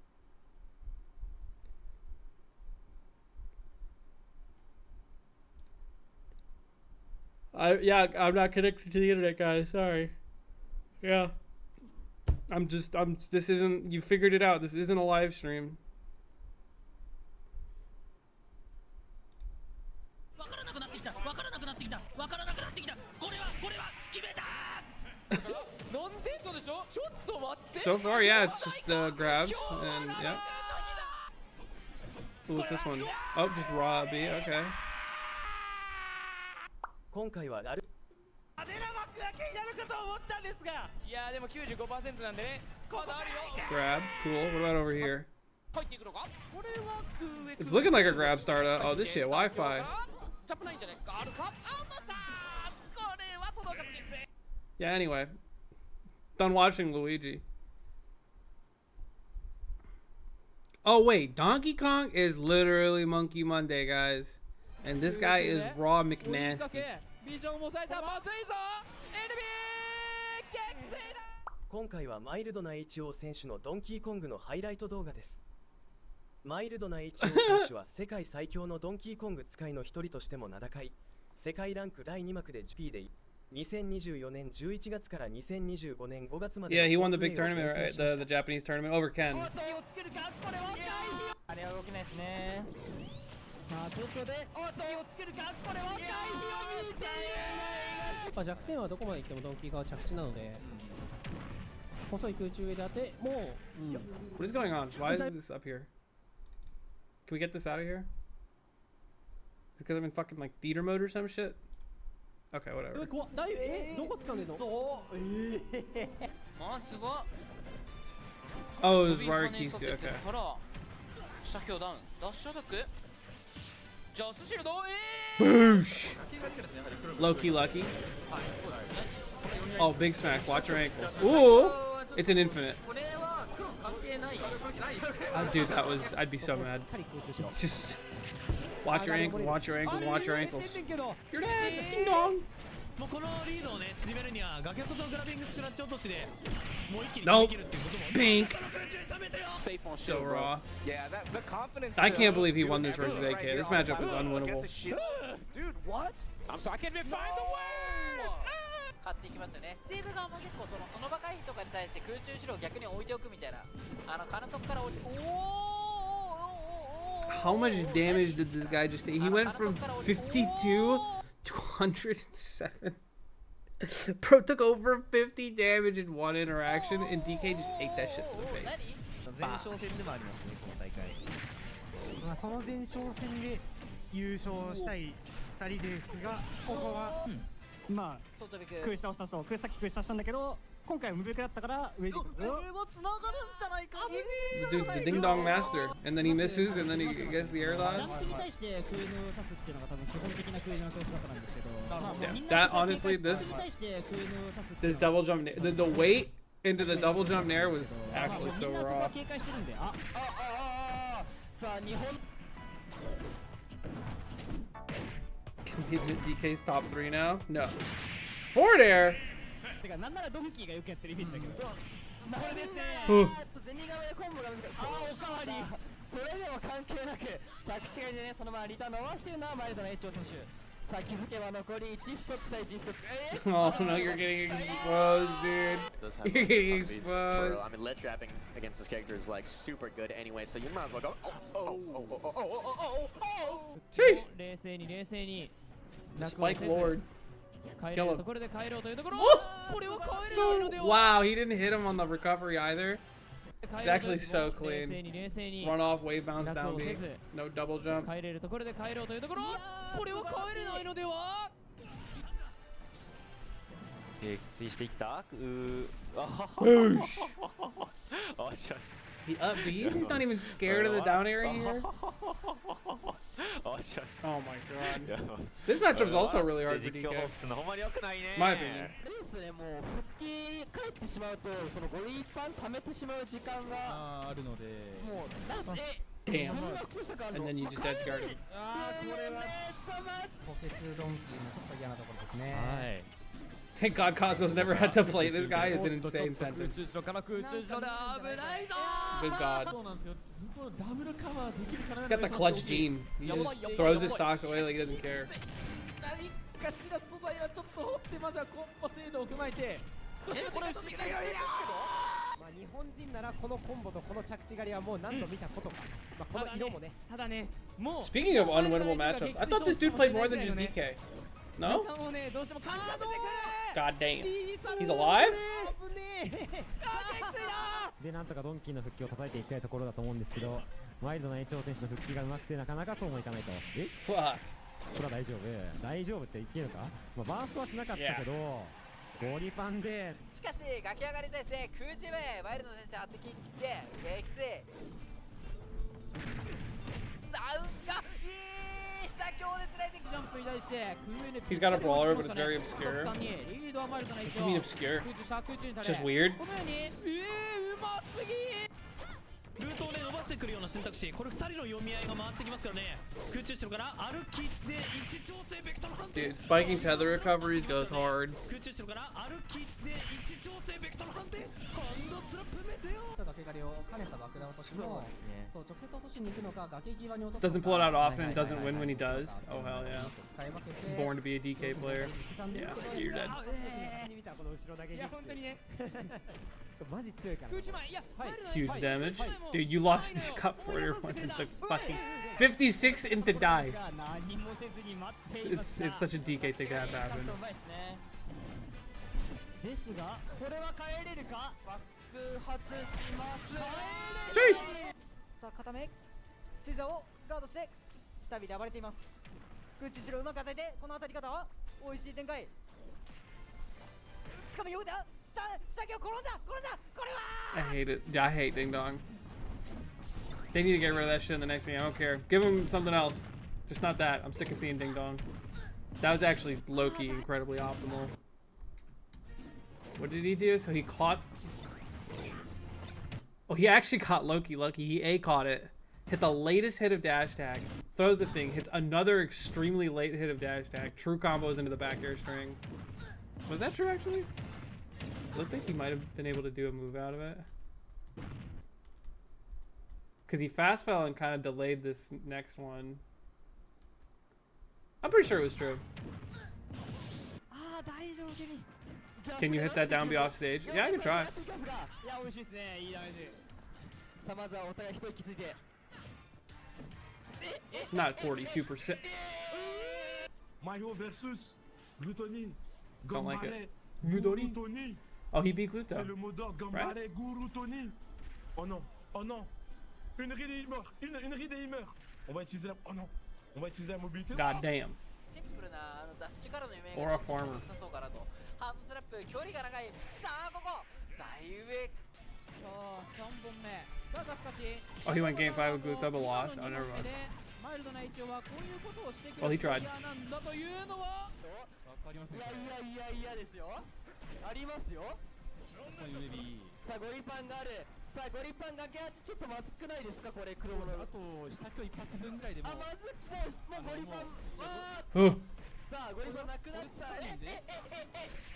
I'm not connected to the internet, guys. Sorry. Yeah. This isn't, you figured it out. This isn't a live stream. So far, yeah, it's just grabs and yep. Ooh, what's this one? Oh, just raw B. Okay. Grab. Cool. What about over here? It's looking like a grab starter. Oh, this shit Wi-Fi. Yeah, anyway. Done watching Luigi. Oh, wait. Donkey Kong is literally Monkey Monday, guys. And this guy is Raw McNasty. 今回はマイルドな HO 選手のドンキーコングのハイライト動画です。マイルドな HO 選手は世界最強のドンキーコング使いの一人としても名高い。世界ランク第2幕で GP で2024年11月から2025年5月まで Yeah, he won the big tournament, right? The Japanese tournament over Ken. あれは動けないですね。さあそこでおっとをつけるかこれは回避を見せる。弱点はどこまで行ってもドンキーが着地なので。細い空中で当てもう。What is going on? Why is this up here? Can we get this out of here? Because I'm in fucking like theater mode or some shit? Okay, whatever. どこ掴んでんの？そうまあすごい。 Oh, it was Rarikisu, okay. 下強ダウンダッシュアタックジャスシールド Boosh! Low-key lucky. Oh, big smack. Watch your ankles. Ooh! It's an infinite. Oh, dude, that was... I'd be so mad. Just... Watch your ankles, watch your ankles, watch your ankles. You're dead! Ding dong! Nope. Pink. So raw. Yeah, the confidence. I can't believe he won this versus AK. This matchup was unwinnable. Dude, what? I'm sorry, I can't even find the word! 買っていきますよね。スティーブ側も結構その場回避とかに対して空中後ろを逆に置いておくみたいな。金とこから置いて。How much damage did this guy just take? He went from 52 to 107. Bro took over 50 damage in one interaction, and DK just ate that shit to the face. 前哨戦でもありますね、この大会。まあその前哨戦で優勝したい2人ですが、ここはまあ空下をしたそう、さっき空下したんだけど、今回無力だったから上に行く。これは繋がるんじゃないか。 The dude's the ding dong master, and then he misses, and then he gets the air ジ dodge. ャンプに対して空輸を刺すっていうのが多分基本的な空輸の通し方なんですけど、Yeah, that honestly, this double jump, the weight into the double jump nair was actually so みんなそこは raw. 警戒してるんで、さあ日本 Can he hit DK's top 3 now? No. Forward air. てかなんならドンキーがよくやってるイメージだけど。これですね。ゼニガメでコンボが難しい。おかわり。それでも関係なく着地がでねそのままリターン伸ばしてるのはマイルドな HO 選手。さあ気づけば残り1ストック対1ストック。Oh no, you're getting exposed, dude. You're getting exposed. I mean, lead trapping against this character is like super good anyway, so you might as well go. Sheesh. 冷静に冷静に。 The Spike Lord. Kill him. So, wow, he didn't hit him on the recovery either. It's actually so clean. Run off, wave bounce down B. No double jump. 帰れるところで帰ろうというところ。これは帰れないのでは。撃墜していった。Boosh. よしよし。 The up B, he's not even scared of the down air here. Oh my god. This matchup's also really hard for DK. My opinion. ですねもう復帰帰ってしまうとそのゴリ一般貯めてしまう時間があるので。もうDamn. そんな癖したかあるの。 And then you just edge guard him. これは補欠ドンキーのちょっと嫌なところですね。はい。 Thank God Cosmos never had to play this guy. Is an insane sentence. 空中後ろから空中後ろで危ないぞ。 Good God. そうなんですよ。ダブルカバーできるかな。 He's got the clutch gene. He just throws his stocks away like he doesn't care. 何かしら素材はちょっと掘ってまずはコンボ精度を踏まえて少しこれ薄いけど。まあ日本人ならこのコンボとこの着地狩りはもう何度見たことか。まあこの色もね。ただね。もう Speaking of unwinnable matchups, I thought this dude played more than just DK. No? God damn. He's alive? でなんとかドンキーの復帰を叩いていきたいところだと思うんですけど、ワイルドな HO 選手の復帰がうまくてなかなかそうもいかないと。Fuck. これは大丈夫。大丈夫って言っていいのか？まあバーストはしなかったけど、ゴリパンで。しかし崖上がりですね。空中へワイルド選手当て切って撃墜。ザウンがHe's got a brawler, but it's very obscure. What do you mean obscure? It's just weird. ルートをね伸ばしてくるような選択肢、これ2人の読み合いが回ってきますからね。空中してるから歩きで位置調整ベクトル判定。 Dude, spiking tether recoveries goes hard. 空中してるから歩きで位置調整ベクトル判定。ハンドスラップメテオ。崖狩りを兼ねた爆弾落としも、そう直接落としに行くのか崖際に落とす。 Doesn't pull it out often, doesn't win when he does. Oh hell yeah. Born to be a DK player. Yeah, you're dead. この後ろだけ。いや本当にね。マジ強いから。 Huge damage. Dude, you lost, you got 4 points into fucking 56 into die. It's such a DK thing to have happen. ですがこれは帰れるか。爆発します。さあ固め水座をガードして下火で暴れています。空中後ろうまく当ててこの当たり方は美味しい展開。しかもよくだ。I hate it. I hate Ding Dong. They need to get rid of that shit in the next game. I don't care. Give him something else. Just not that. I'm sick of seeing Ding Dong. That was actually low-key incredibly optimal. What did he do? So he caught... Oh, he actually caught Loki. He A-caught it. Hit the latest hit of dash tag. Throws the thing. Hits another extremely late hit of dash tag. True combos into the back air string. Was that true, actually? Looked like he might have been able to do a move out of it. Because he fast fell and kind of delayed this next one. I'm pretty sure it was true. Can you hit that down B off stage? Yeah, I can try. Not 42%. Mayo versus Glutoni. Don't like it. Glutoni? Oh, he beat Gluto. C'est le mot d'ordre. Gambare Guru Tony. Oh non, oh non. Une ride et il meurt. Une ride et il meurt. On va utiliser la... Oh non. On va utiliser la mobilité. God damn. Or a farmer. ハンドスラップ距離が長い。さあここ大上。さあ3本目だがしかし Oh, he went game 5 with Blue Double lost. Oh, never mind. マイルドな一応はこういうことをしてく Well, る he プレ tried. イヤーなんだというのはわかりません。いやですよ。ありますよ。さあゴリパンがある。さあゴリパン崖8ちょっとまずくないですかこれ黒の。あと下今日一発分ぐらいでも。あまずもうゴリパン。さあゴリパンなくなっちゃう。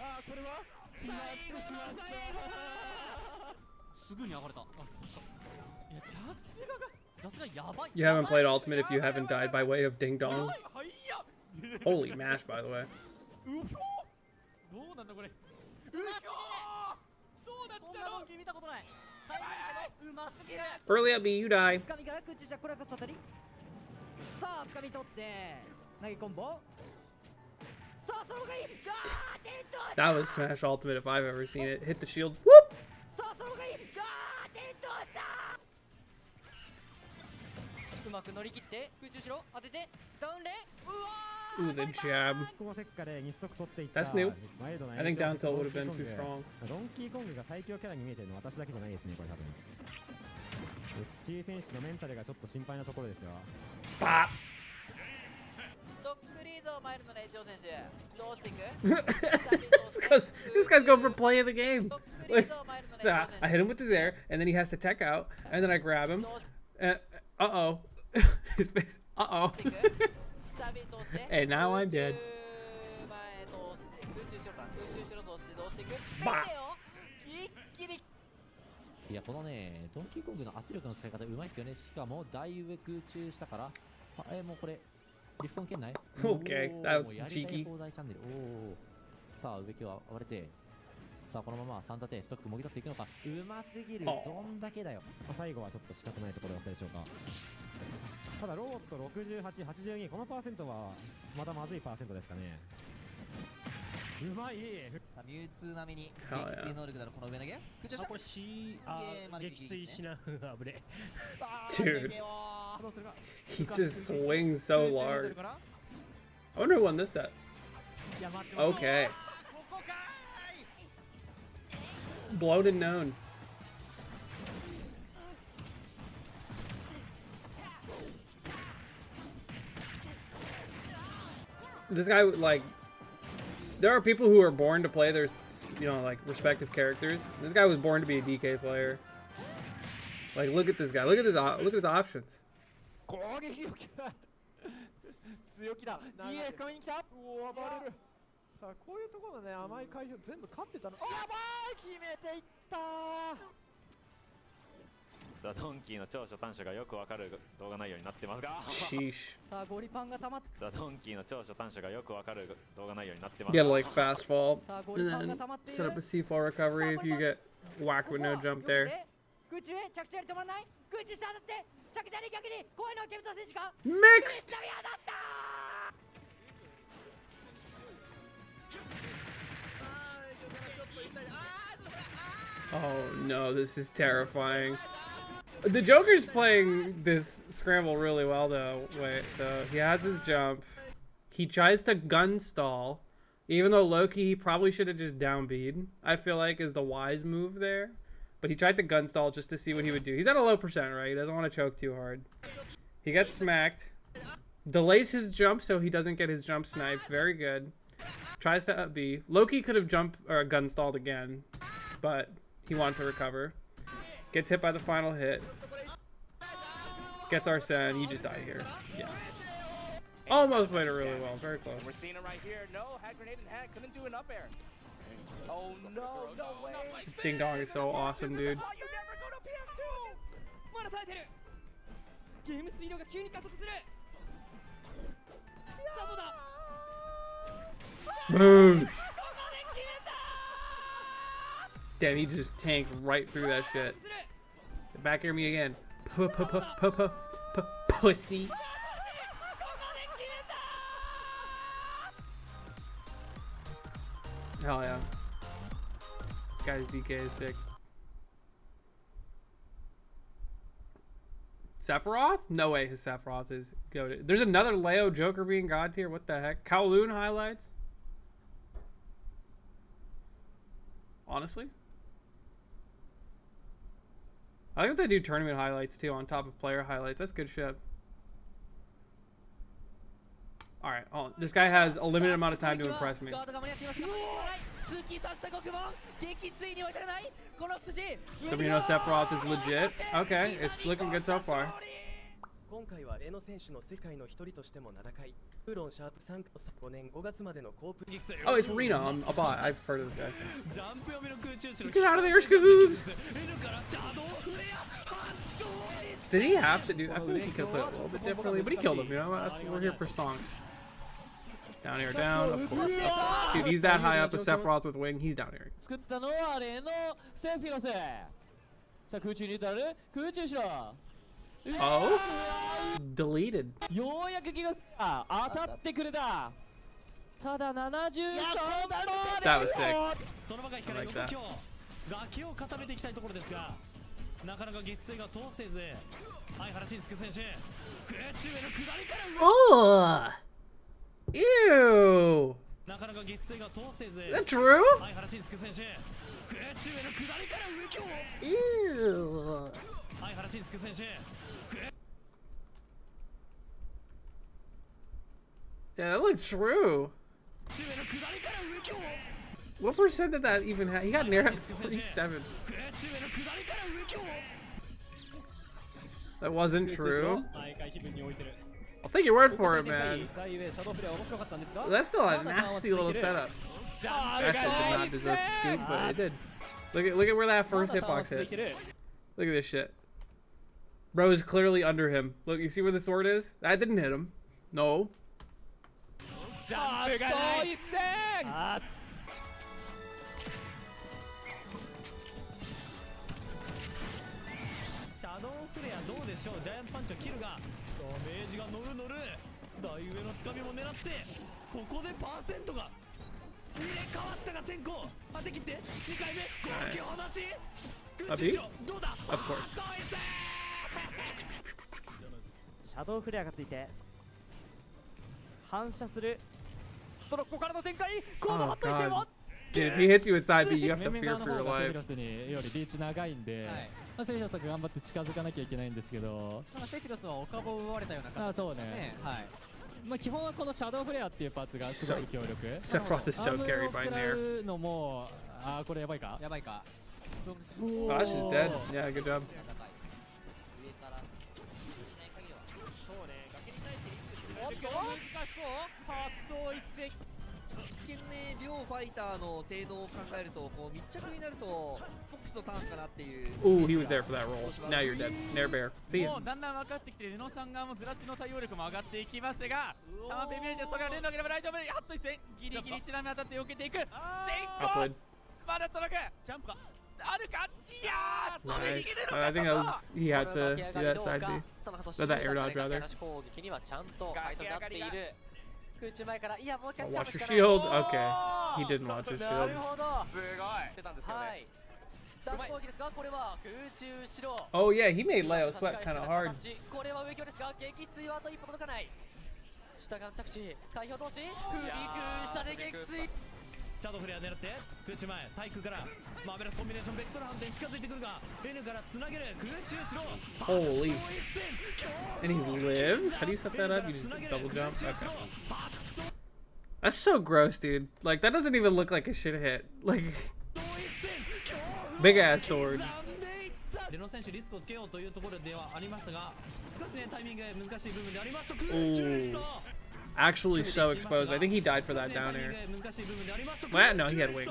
あこれは。最後の最後。すぐに上がれた。いやさすがやばい。 You haven't played Ultimate if you haven't died by way of Ding Dong. Holy mash, by the way. どうなんだこれ。どうなっちゃうの？見たことない。うますぎる。 Early up B, you die. つかみから空中射これがさたり。さあつかみ取って投げコンボ。さあその方がいい。点灯。 That was Smash Ultimate if I've ever seen it. Hit the shield. Whoop! さあその方がいい。点灯した。うまく乗り切って空中しろ当ててダウンレ。うわ Ooh, the jab. That's new. I think down tilt would have been too strong. ドンキーコングが最強キャラに見えてるのは私だけじゃないですねこれ多分。ウッチー選手のメンタルがちょっと心配なところですよ。Bop. ストックリードマイルドな一応選手どうしていく？ This guy's going for play of the game. Like, I hit him with his air, and then he has to tech out, and then I grab him. Uh-oh. His face. Uh-oh. And now I'm dead. いやこのねドンキーコングの圧力の使い方うまいっすよね。しかも大上空中したからもうこれリフコン圏内。 Okay, that was cheeky. 放題チャンネル。さあ上今日割れてさあこのまま3立てストックもぎ取っていくのか。うますぎる。どんだけだよ。最後はちょっと仕方ないところだったでしょうか。ただロボット68、82このパーセントはまだまずいパーセントですかね。うまい。さあミュウツー並みに撃墜能力だろこの上投げ。空中した。これ C 撃墜しな危ね。 Dude. He just swings so large. I wonder who won this set. Okay. Bloated known. This guy, like, there are people who are born to play their, you know, like, respective characters. This guy was born to be a DK player. Like, look at this guy. Look at his options. 攻撃力が強気だ。DA 深めに来た。うわバレる。さあこういうところのね甘い回避を全部勝ってたの。やばい決めていった。さあドンキーの長所短所がよくわかる動画内容になってますが。Sheesh. さあゴリパンが溜まって。さあドンキーの長所短所がよくわかる動画内容になってま You す。 gotta like fast fall and then set up a C4 recovery if you get whacked with no jump there. 空中へ着地やり止まらない。空中下当たって着地に逆に怖いのはケムタ選手か。 Mixed. Oh no, this is terrifying. The Joker's playing this scramble really well though. Wait, so he has his jump. He tries to gun stall. Even though low-key, he probably should have just down B'd, I feel like is the wise move there. But he tried to gun stall just to see what he would do. He's at a low percent, right? He doesn't want to choke too hard. He gets smacked. Delays his jump so he doesn't get his jump sniped. Very good. Tries to up B. Loki could have jump or gun stalled again, but he wants to recover. Gets hit by the final hit. Gets Arsene. You just die here. Yeah. Almost played it really well. Very close. We're seeing it right here. No, had grenade in hand. Couldn't do an up air. Oh no, no way. Ding Dong is so awesome, dude. You never go to PS2. まだ耐えてる。ゲームスピードが急に加速する。さあどうだ。 Boosh. Damn, he just tanked right through that shit. Back here me again. Pussy. Hell yeah. This guy's DK is sick. Sephiroth? No way his Sephiroth is goated. There's another Leo Joker being god tier. What the heck? Kowloon highlights? honestly. I think they do tournament highlights too on top of player highlights. That's good shit. All right, this guy has a limited amount of time to impress me. Domino Sephiroth is legit. Okay, it's looking good so far. Oh, it's Reno. I'm a bot. I've heard of this guy. Get out of there, Scoobs! Did he have to do? I feel like he could have played it a little bit differently, but he killed him. You know, we're here for stonks. Down here, down. Of course. Dude, he's that high up as Sephiroth with wing. He's down here. Oh, deleted. That was sick. I like that. Oh! Ew! Is that true? Ew! Yeah, that looked true. What percent did that even have? He got near at 47. That wasn't true. I'll take your word for it, man. That's still a nasty little setup. Actually did not deserve to scoop, but it did. Look at where that first hitbox hit. Look at this shit. Bro is clearly under him. Look, you see where the sword is? That didn't hit him. No. Nice. Of course. シャドウフレアがついて反射するそのここからの展開このハットイテは Dude, if he hits you with side B, you have to fear for your life. セフィロスによりリーチ長いんで、セフィロスが頑張って近づかなきゃいけないんですけど、セフィロスはお株を奪われたような感じ。そうね。はい。まあ基本はこのシャドウフレアっていうパーツがすごい強力。Sephiroth is so carried by there. のもこれやばいか？やばいか。Oh, she's dead. Yeah, good job. おっと難しそうハット一石一見ね両ファイターの精度を考えるとこう密着になるとフォックスのターンかなっていう Ooh, he was there for that roll. Now you're dead. Nair bear. See ya. もうだんだん分かってきてルノさん側もずらしの対応力も上がっていきますがタマペ見えてそれは連動ければ大丈夫ハット一戦ギリギリちなみ当たって避けていく先行まだ届くジャンプがあるかいやー Nice. I think that was he had to do that side B. Or that air dodge rather. Oh, watch your shield. Okay. He didn't watch his shield. Oh yeah, he made Leo sweat kind of hard. シャドウフレア狙って空中前対空からマーベラスコンビネーションベクトル反転近づいてくるが N からつなげる空中しろ Holy. And he lives? How do you set that up? You just double jump? Okay. That's so gross, dude. Like, that doesn't even look like a shit hit. Like, big ass sword. レノ選手リスクをつけようというところではありましたが少しねタイミング難しい部分であります空中した Actually so exposed. I think he died for that down air. Well, no, he had wing.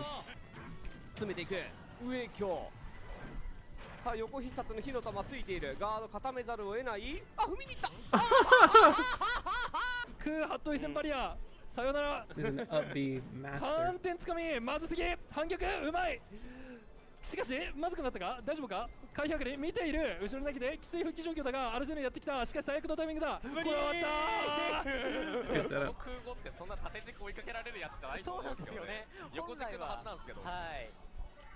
詰めていく上京さあ横必殺の火の玉ついているガード固めざるを得ないあ踏みに行ったクーハットイセンバリアさよなら反転つかみまずすぎ反逆うまいしかしまずくなったか大丈夫か開百に見ている後ろに投げてきつい復帰状況だがアルゼンやってきたしかし最悪のタイミングだこれ終わった空語ってそんな縦軸追いかけられるやつじゃないと思うんですよね横軸のはずなんですけどはい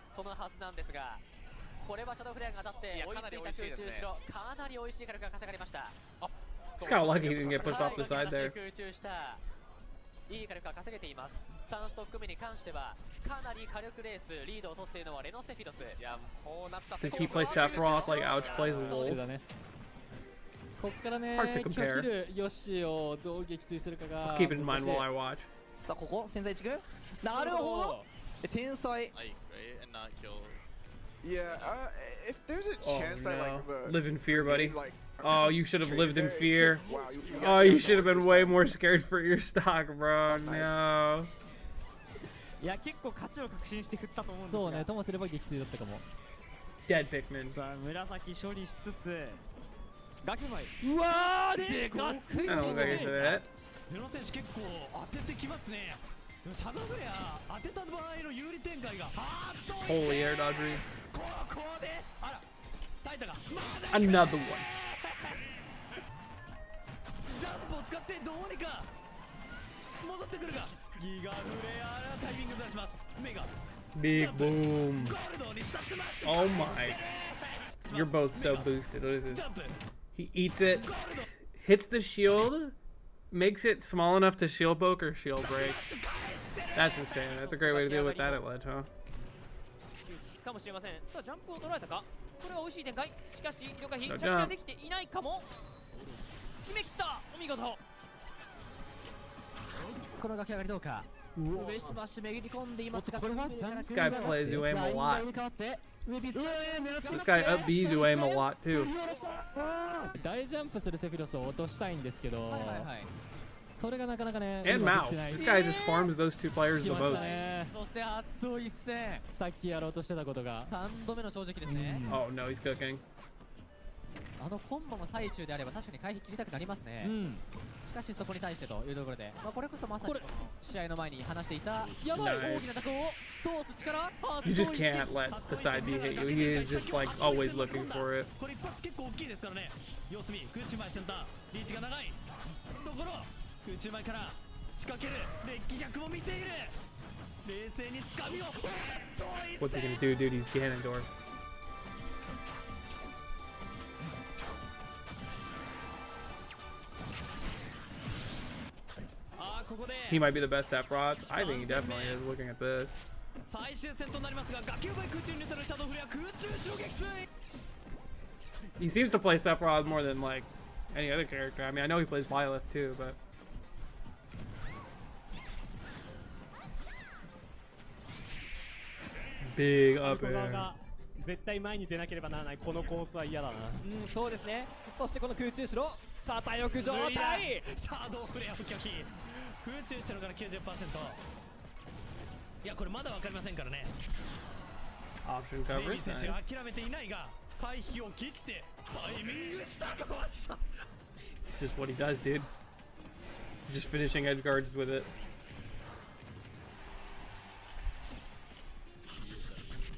そのはずなんですがこれはシャドウフレアが当たって追いついた空中しろかなり美味しい火力が稼がれました It's kind of lucky he didn't get pushed off the side there. いい火力が稼げています。3ストック目に関してはかなり火力レースリードを取っているのはレノセフィロス。いやこうなった Does he play Sephiroth like Ouch plays Wolf? こっからね、 Hard to 今日 compare. 昼ヨッシーをどう撃墜するかが Keep it in mind while I watch. さあここ潜在一軍なるほど天才 Yeah, if there's a Oh chance that like no. the Live in fear, buddy. like Oh, you should have lived in fear. Wow, you Oh, you should have been way more scared for your stock, bro. No. いや結構勝ちを確信して振ったと思うんですがそうね、ともすれば撃墜だったかも。 Dead Pikmin. さあ紫処理しつつ学枚うわーでかっ I don't think I should hit. レノ選手結構当ててきますね。でもシャドウフレア当てた場合の有利展開があーっと Holy air dodge read. ここであらタイタが Another one. ジャンプを使ってどうにか戻ってくるがギガフレアタイミングずらします。メガ Big boom. Oh my. You're both so boosted. What is this? He eats it, hits the shield, makes it small enough to shield poke or shield break. That's insane. That's a great way to deal with that at ledge, huh? かもしれません。さあジャンプを捉えたか。これは美味しい展開。しかし了解着 No 地はできていないかも。決めきった。お見事。この崖上がりどうか。ウェイストバッシュ巡り込んでいますが、 This guy plays you aim a lot. This guy up B's you aim a lot too. 大ジャンプするセフィロスを落としたいんですけど、それがなかなかね。 And Mao. This guy just farms those two players the most. そしてあっと一戦。さっきやろうとしてたことが3度目の正直ですね。 Oh no, he's cooking. あのコンボの最中であれば確かに回避切りたくなりますね。しかしそこに対してというところで、まあ、これこそまさに試合の前に話していたやばい大きなタコを通す力。 You just can't let the side B hit you. He is just like always looking for it. これ一発結構大きいですからね。様子見空中前センターリーチが長いところ空中前から仕掛けるデッキ逆も見ている冷静につかみを What's he gonna do, dude? He's Ganondorf. He might be the best Sephiroth. I think he definitely is looking at this. 最終戦となりますが崖奪い空中に出たるシャドウフレア空中衝撃水 He seems to play Sephiroth more than like any other character. I mean, I know he plays Byleth too, but big up air. 絶対前に出なければならないこのコースは嫌だな。そうですね。そしてこの空中後ろ片翼状態。シャドウフレアを拒否空中してるから 90%。 いやこれまだ分かりませんからね。 Option coverage. ベイビー選手 Nice. 諦めていないが回避を切ってタイミングしたかわした。 It's just what he does, dude. He's just finishing edge guards with it.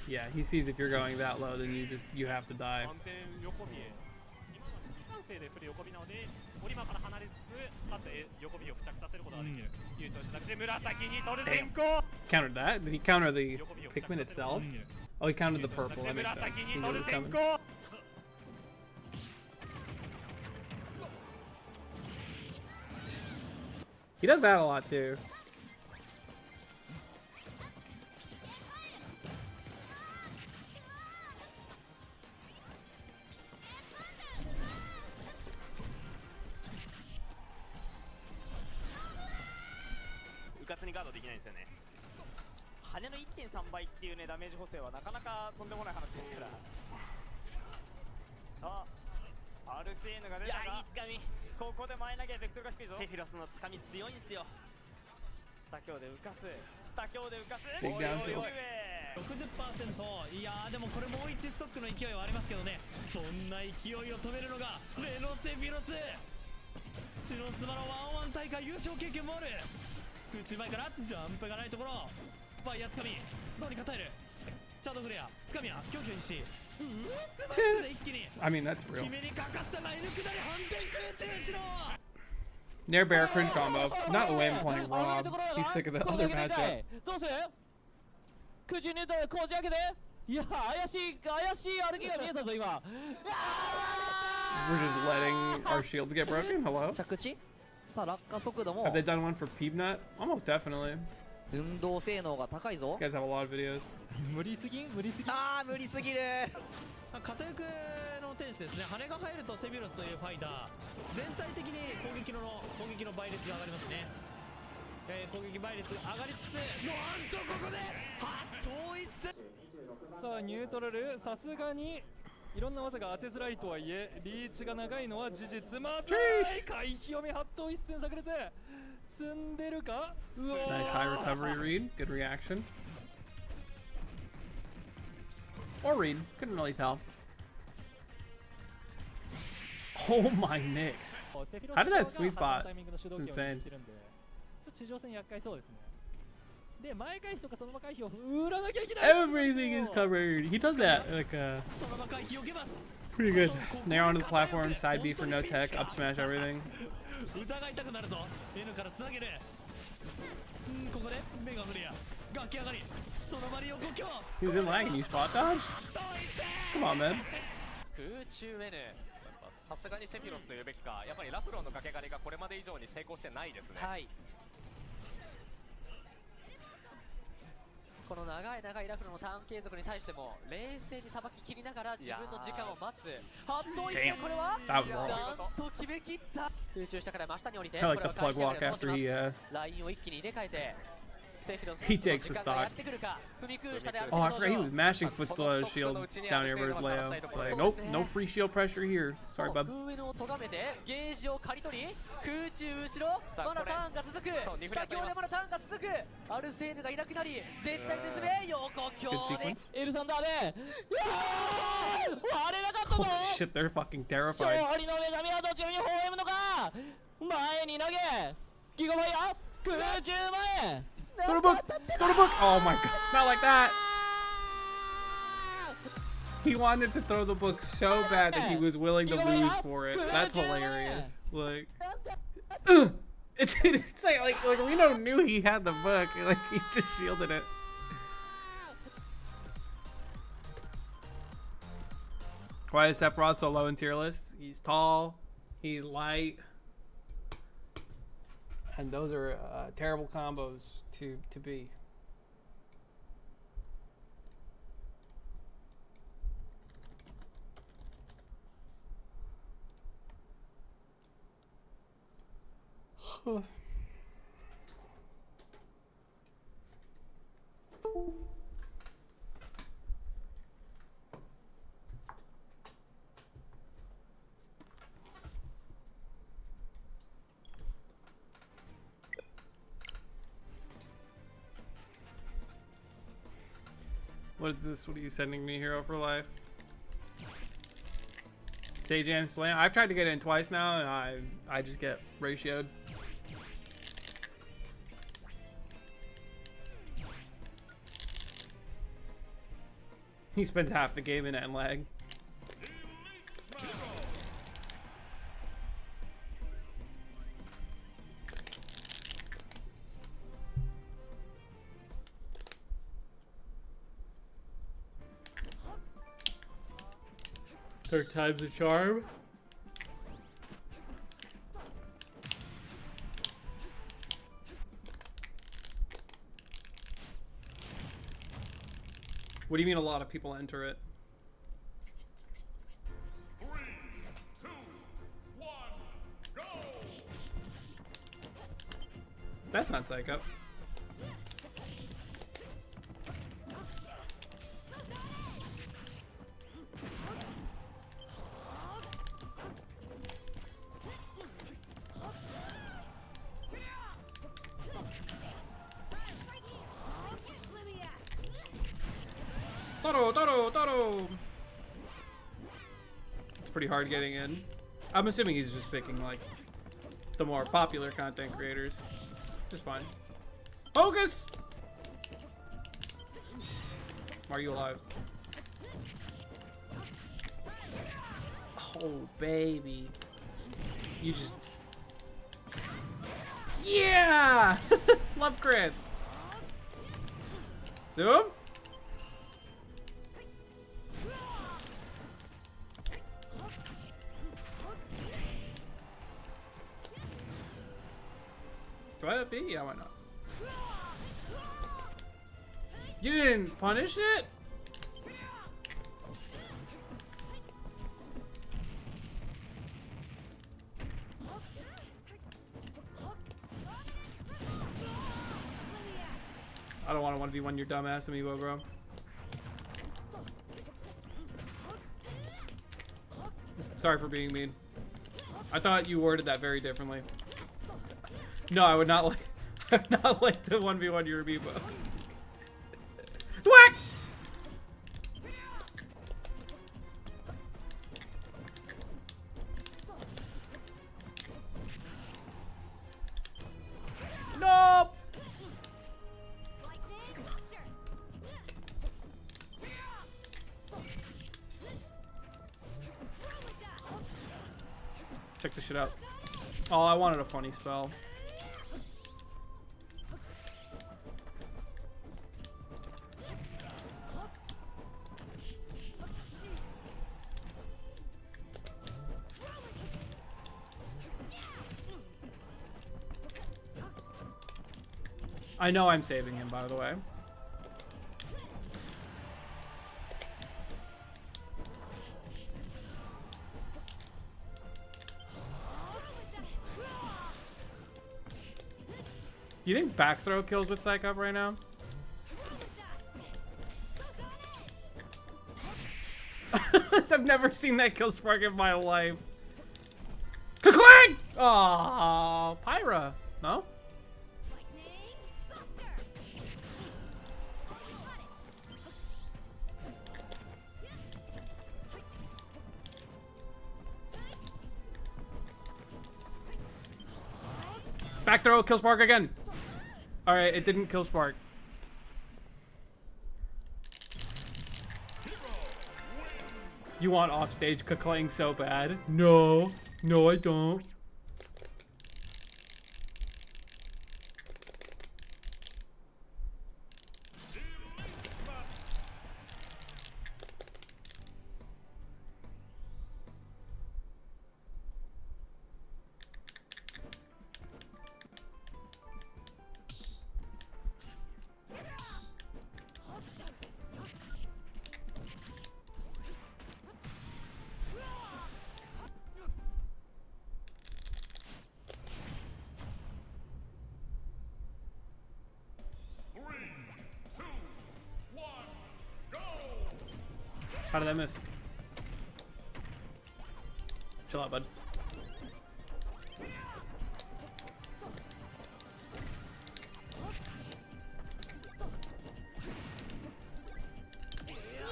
Yeah, he sees if you're going that low, then you have to die. 反転横ビエ今のは未完成で振る横ビなのでオリマから離れつつかつ横ビを付着させることができる唯一の選択肢紫に取る先行 Countered that? Did he counter the Pikmin itself? Oh, he countered the purple. That makes sense. He knew it was coming. He does that a lot too. Ugatsuにガードできないんですよね。羽の 1.3 倍っていうねダメージ補正はなかなかとんでもない話ですから。さあ RCN が出たが、いやいいつかみ。ここで前投げベクトルが低いぞ。セフィロスのつかみ強いんすよ。下強で浮かす。下強で浮かす。Big down tilts. 60%。 いやーでもこれもう1ストックの勢いはありますけどね。そんな勢いを止めるのがレノセフィロス。チノスバの1-1大会優勝経験もある。空中前からジャンプがないところファイヤーつかみどうにか耐えるシャドウフレアつかみは強挙にしスマッシュで一気に I mean, that's real. 決めにかかったライヌ下り反転空中しろ Nair bear cringe combo. Not the way I'm playing Rob. He's sick of the other matchup. どうする空中に出たらこじ開けていや怪しい歩きが見えたぞ今 We're just letting our shields get broken. Hello? 着地さあ落下速度も Have they done one for Peanut? Almost definitely. 運動性能が高いぞ You guys have a lot of videos. 無理すぎん無理すぎんあー無理すぎる片翼の天使ですね。羽が入るとセビロスというファイター全体的に攻撃の倍率が上がりますね。攻撃倍率上がりつつ、なんとここで統一戦。さあニュートラル、さすがにいろんな技が当てづらいとはいえリーチが長いのは事実。まず回避読み八頭一戦炸裂積んでるか。うわ Nice high recovery read. Good reaction. Or read. Couldn't really tell. Oh my nicks. How did that sweet spot? It's insane. 地上戦厄介そうですね。で前回避とかそのまま回避を売らなきゃいけない。 Everything is covered. He does that like pretty good. Nair onto the platform, side B for no tech, up smash everything. 疑いたくなるぞ。N からつなげる。ここで目が振りや。ガキ上がり。その場に横強。 He was in lag and you spot dodge? Come on, man. 空中 N。さすがにセフィロスというべきか、やっぱりラフロンの掛け狩りがこれまで以上に成功してないですね。はい。この長いラフロンのターン継続に対しても冷静にさばききりながら自分の時間を待つ。ハットイスこれはなんと決めきった。空中下から真下に降りて、これは回避で通します。ラインを一気に入れ替えて。He takes the stock. Oh, I forgot he was mashing foot shield down here versus Leo. Like, nope, no free shield pressure here. Sorry, bub. ゲージを刈り取り空中後ろまだターンが続く下強でまだターンが続くアルセーヌがいなくなり絶対ですね横強でエルサンダーで割れなかったぞ Holy shit, they're fucking terrified. 勝利の女神はどちらに微笑むのか前に投げギガファイア空中前 Go to book! Go to book! Oh my god, not like that! He wanted to throw the book so bad that he was willing to lose for it. That's hilarious. Like, it's like Reno knew he had the book. Like, he just shielded it. Why is Sephiroth so low in tier list? He's tall, he's light, and those are terrible combos to be. What is this? What are you sending me, Hero for Life? Sage Jam Slam. I've tried to get in twice now, and I just get ratioed. He spends half the game in end lag. Third time's the charm. What do you mean a lot of people enter it? 3, 2, 1, go! That's not Psycho. Toro! It's pretty hard getting in. I'm assuming he's just picking like the more popular content creators. Just fine. Focus! Why are you alive? Oh, baby. You just... Yeah! Love crits! Zoom? Do I have B? Yeah, why not? You didn't punish it? I don't want to 1v1 your dumbass amiibo, bro. Sorry for being mean. I thought you worded that very differently. No, I would not like. I would not like to 1v1 your amiibo. Whack! No! Check this shit out. Oh, I wanted a funny spell. I know I'm saving him, by the way. You think back throw kills with Psych Up right now? I've never seen that kill Spark in my life. Ka-clang! Aww, Pyra. No? Back throw, kill Spark again. Alright, it didn't kill Spark. You want offstage Ka-clang so bad? No. No, I don't. How did I miss? Chill out, bud.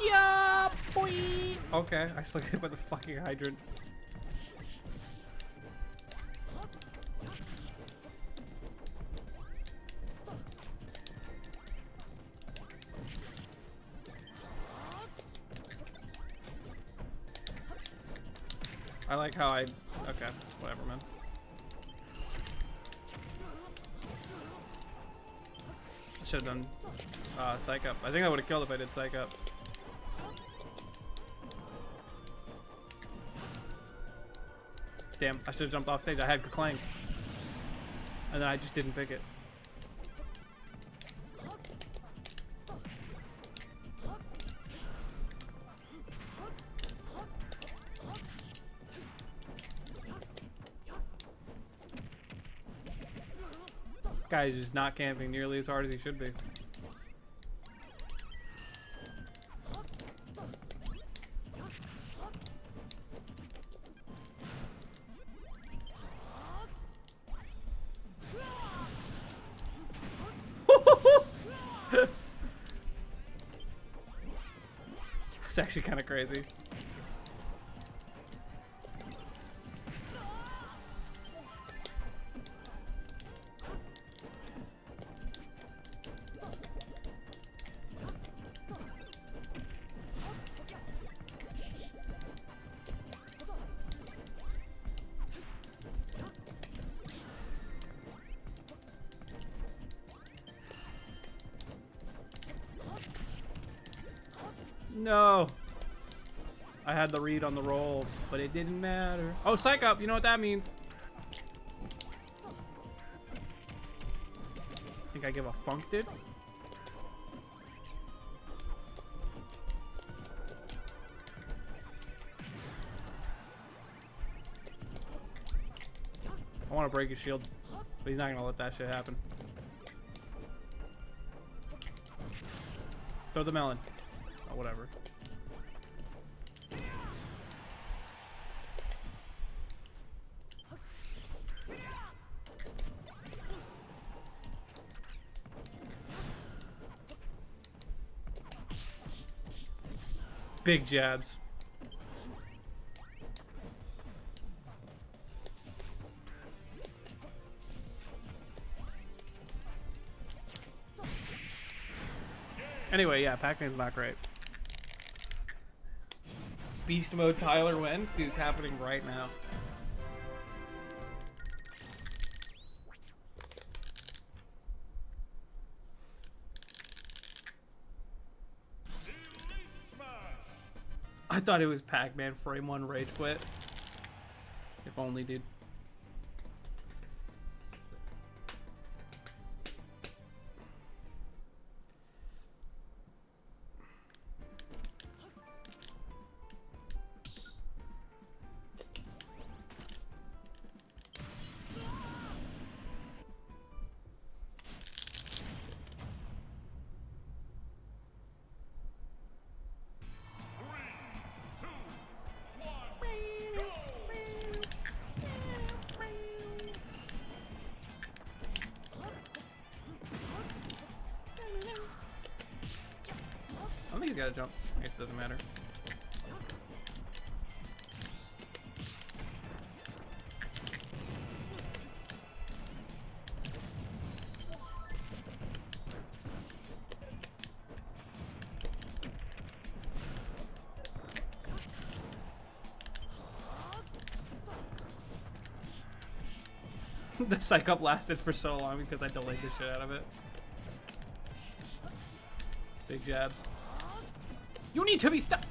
Yeah, boy. Okay, I still get hit by the fucking hydrant. I like how I... Okay, whatever, man. I should have done Psych Up. I think I would have killed if I did Psych Up. Damn, I should have jumped off stage. I had Ka-clang. And then I just didn't pick it. This guy is just not camping nearly as hard as he should be. It's actually kind of crazy. No. I had the read on the roll, but it didn't matter. Oh, Psych Up. You know what that means. Think I give a funk, dude? I want to break his shield, but he's not gonna let that shit happen. Throw the melon. Oh, whatever. Big jabs. Anyway, yeah, Pac-Man's not great. Beast mode Tyler win? Dude, it's happening right now. I thought it was Pac-Man frame 1 rage quit. If only, dude. I don't think he's got to jump. I guess it doesn't matter. The psych up lasted for so long because I delayed the shit out of it. Big jabs. You need to be stopped.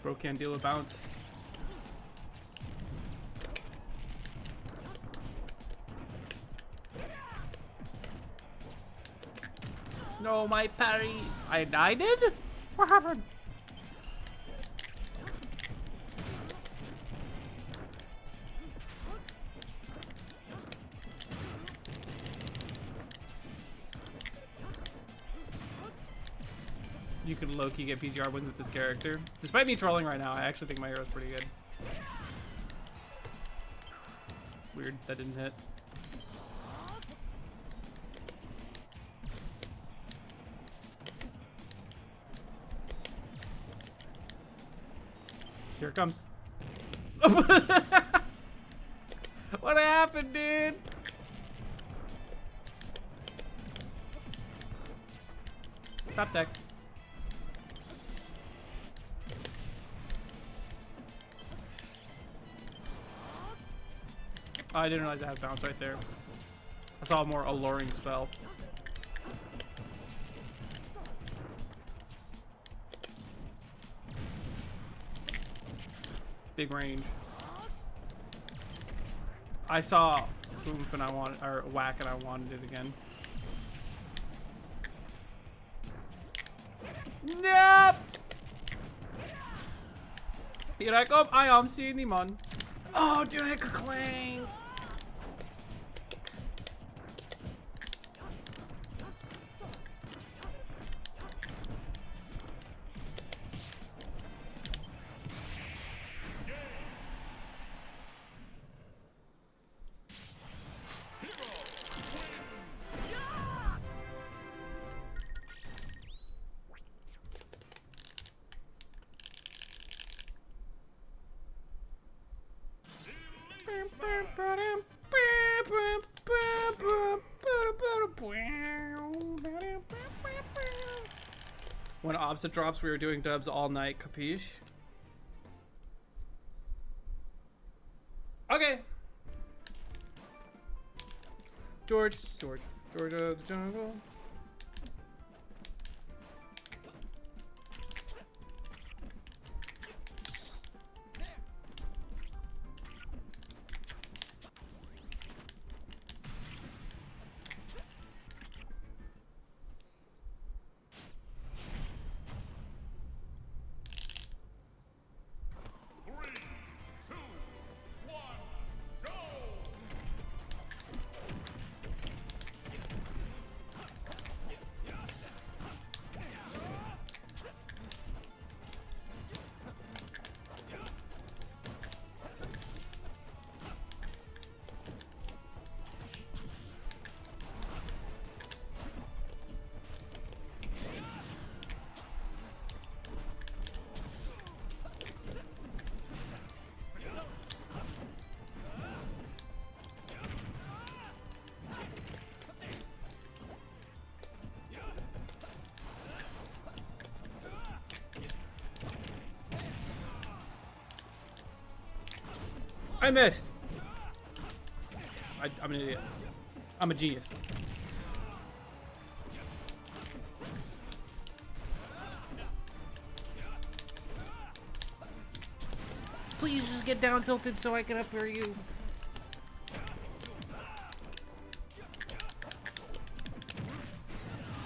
Bro can't deal with bounce. No, my parry. I did? What happened? You can low-key get PGR wins with this character. Despite me trolling right now, I actually think my hero's pretty good. Weird, that didn't hit. Here it comes. What happened, dude? Top deck. Oh, I didn't realize I had bounce right there. I saw a more alluring spell. Big range. I saw oomph and I wanted, or whack and I wanted it again. Nope! Here I come, I am seeing the man. Oh, dude, I could clang. When opposite drops, we were doing dubs all night. Capiche? Okay. Georgia of the jungle. I missed. I'm an idiot. I'm a genius. Please just get down tilted so I can up air you.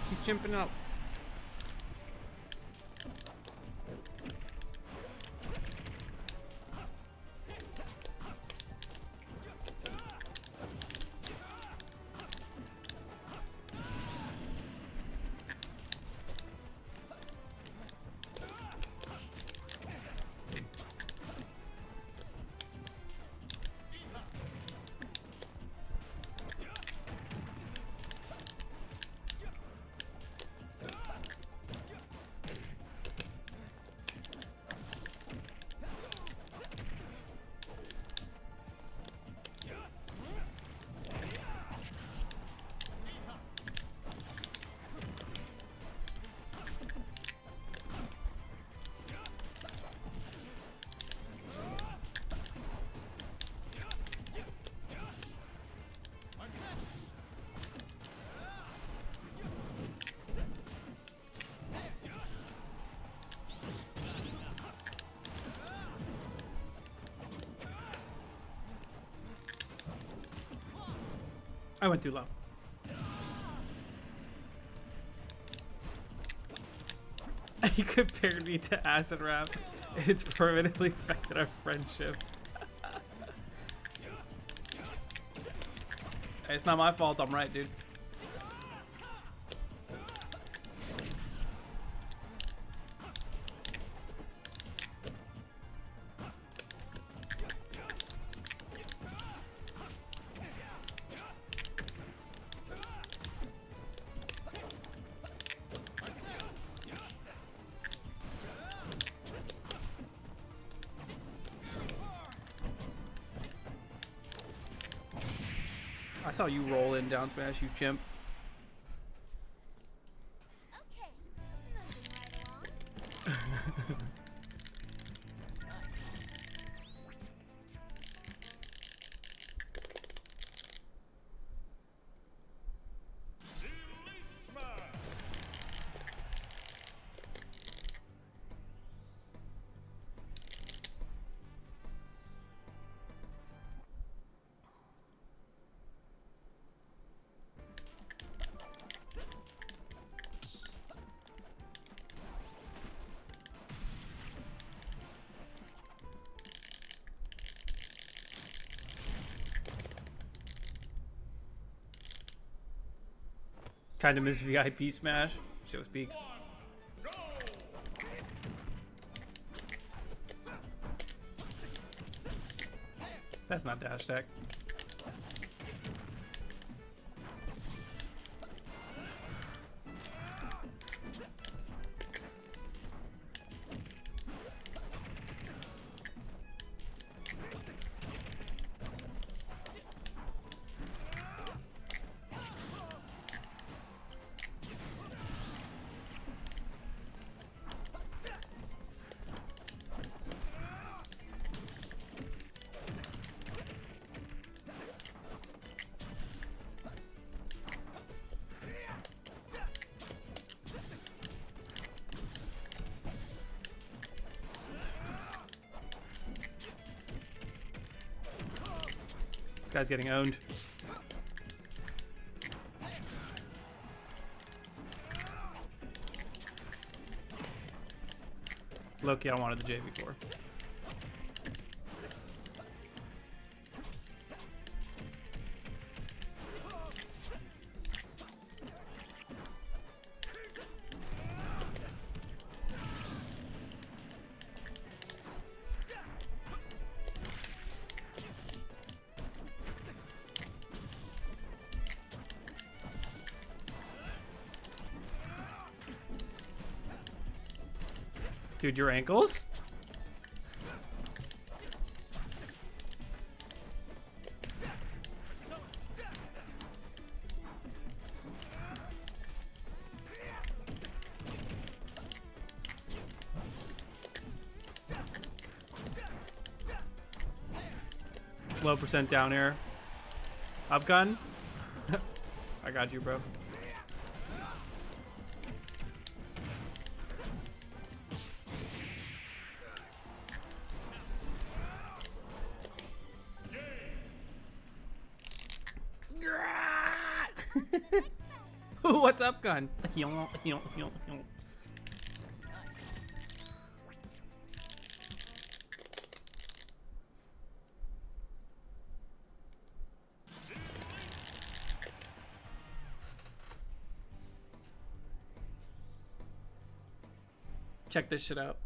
He's chimping out. I went too low. You compared me to Acid Rap. It's permanently affected our friendship. Hey, it's not my fault. I'm right, dude. I saw you roll in down smash, you chimp. Kind of miss VIP Smash. Shit was peak. That's not dash tech. This guy's getting owned. Loki, I wanted the JV4. Dude, your ankles? Low percent down air. Up gun? I got you, bro. What's up, gun? Check this shit out.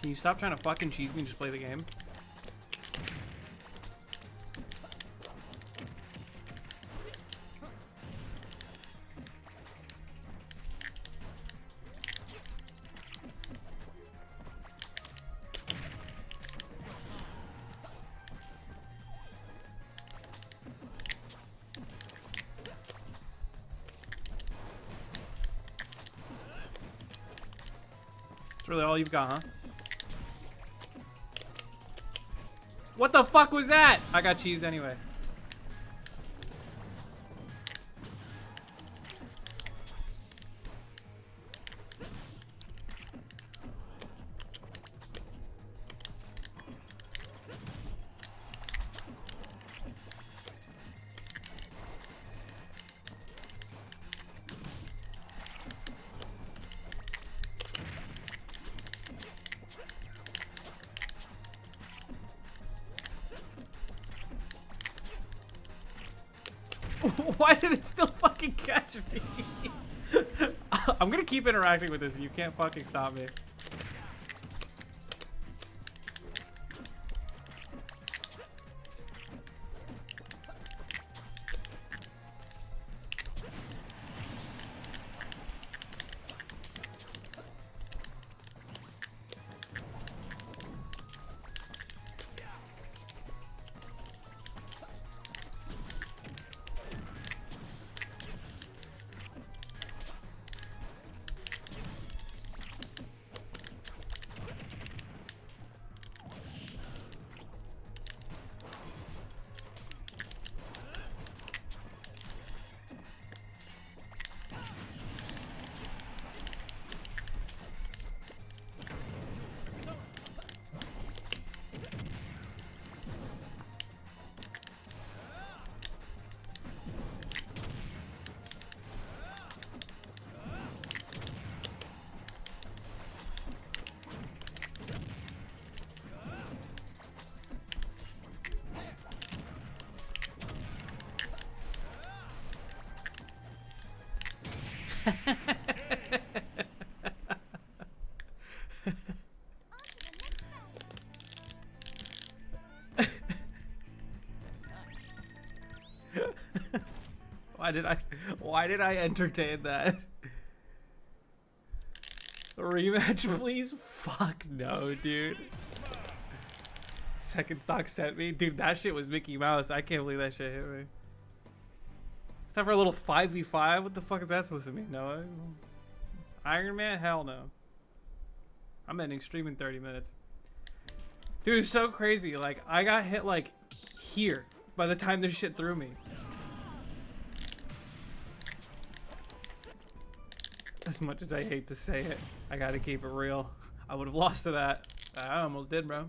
Can you stop trying to fucking cheese me and just play the game? That's really all you've got, huh? What the fuck was that? I got cheese anyway. Why did it still fucking catch me? I'm gonna keep interacting with this and you can't fucking stop me. Why did I entertain that? Rematch, please? Fuck no, dude. Second stock sent me? Dude, that shit was Mickey Mouse. I can't believe that shit hit me. It's time for a little 5v5? What the fuck is that supposed to mean? No. Iron Man? Hell no. I'm ending stream in 30 minutes. Dude, it's so crazy. Like, I got hit, like, here by the time this shit threw me. As much as I hate to say it, I gotta keep it real. I would have lost to that. I almost did, bro.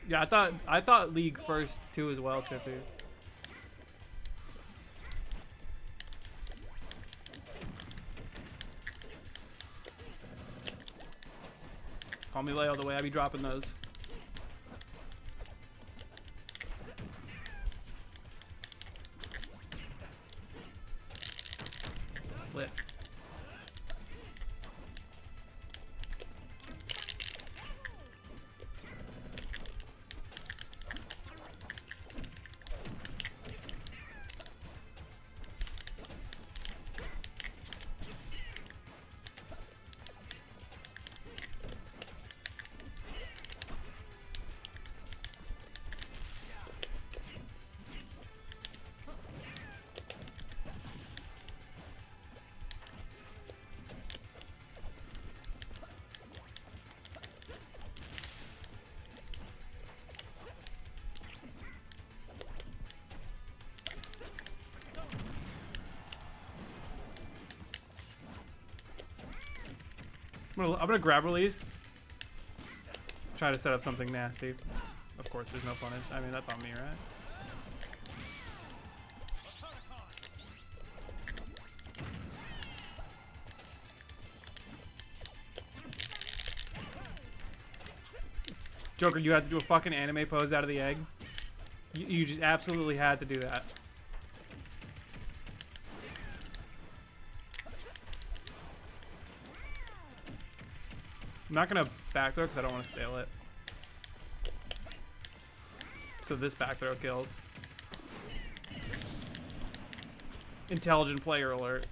Yeah, I thought League first too as well, Chippy. Call me Leo the way I be dropping those. Lit. I'm gonna grab release. Try to set up something nasty. Of course, there's no punish. I mean, that's on me, right? Joker, you had to do a fucking anime pose out of the egg. You just absolutely had to do that. I'm not gonna back throw because I don't want to stale it. So this back throw kills. Intelligent player alert.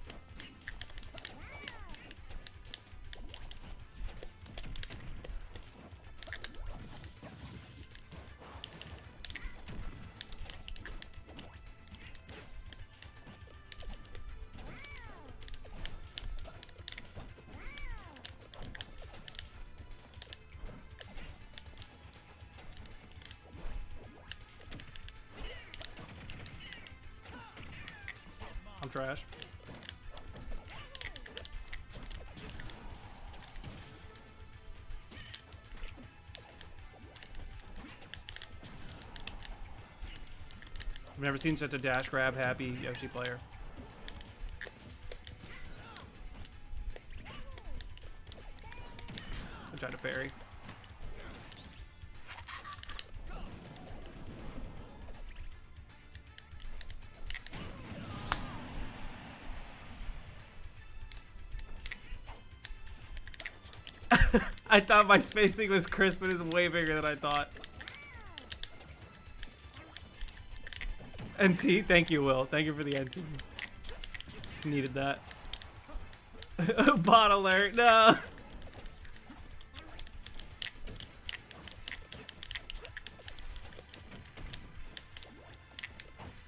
I'm trash. I've never seen such a dash grab happy Yoshi player. I tried to parry. I thought my spacing was crisp, but it's way bigger than I thought. NT, thank you, Will. Thank you for the NT. Needed that. Bot alert, no!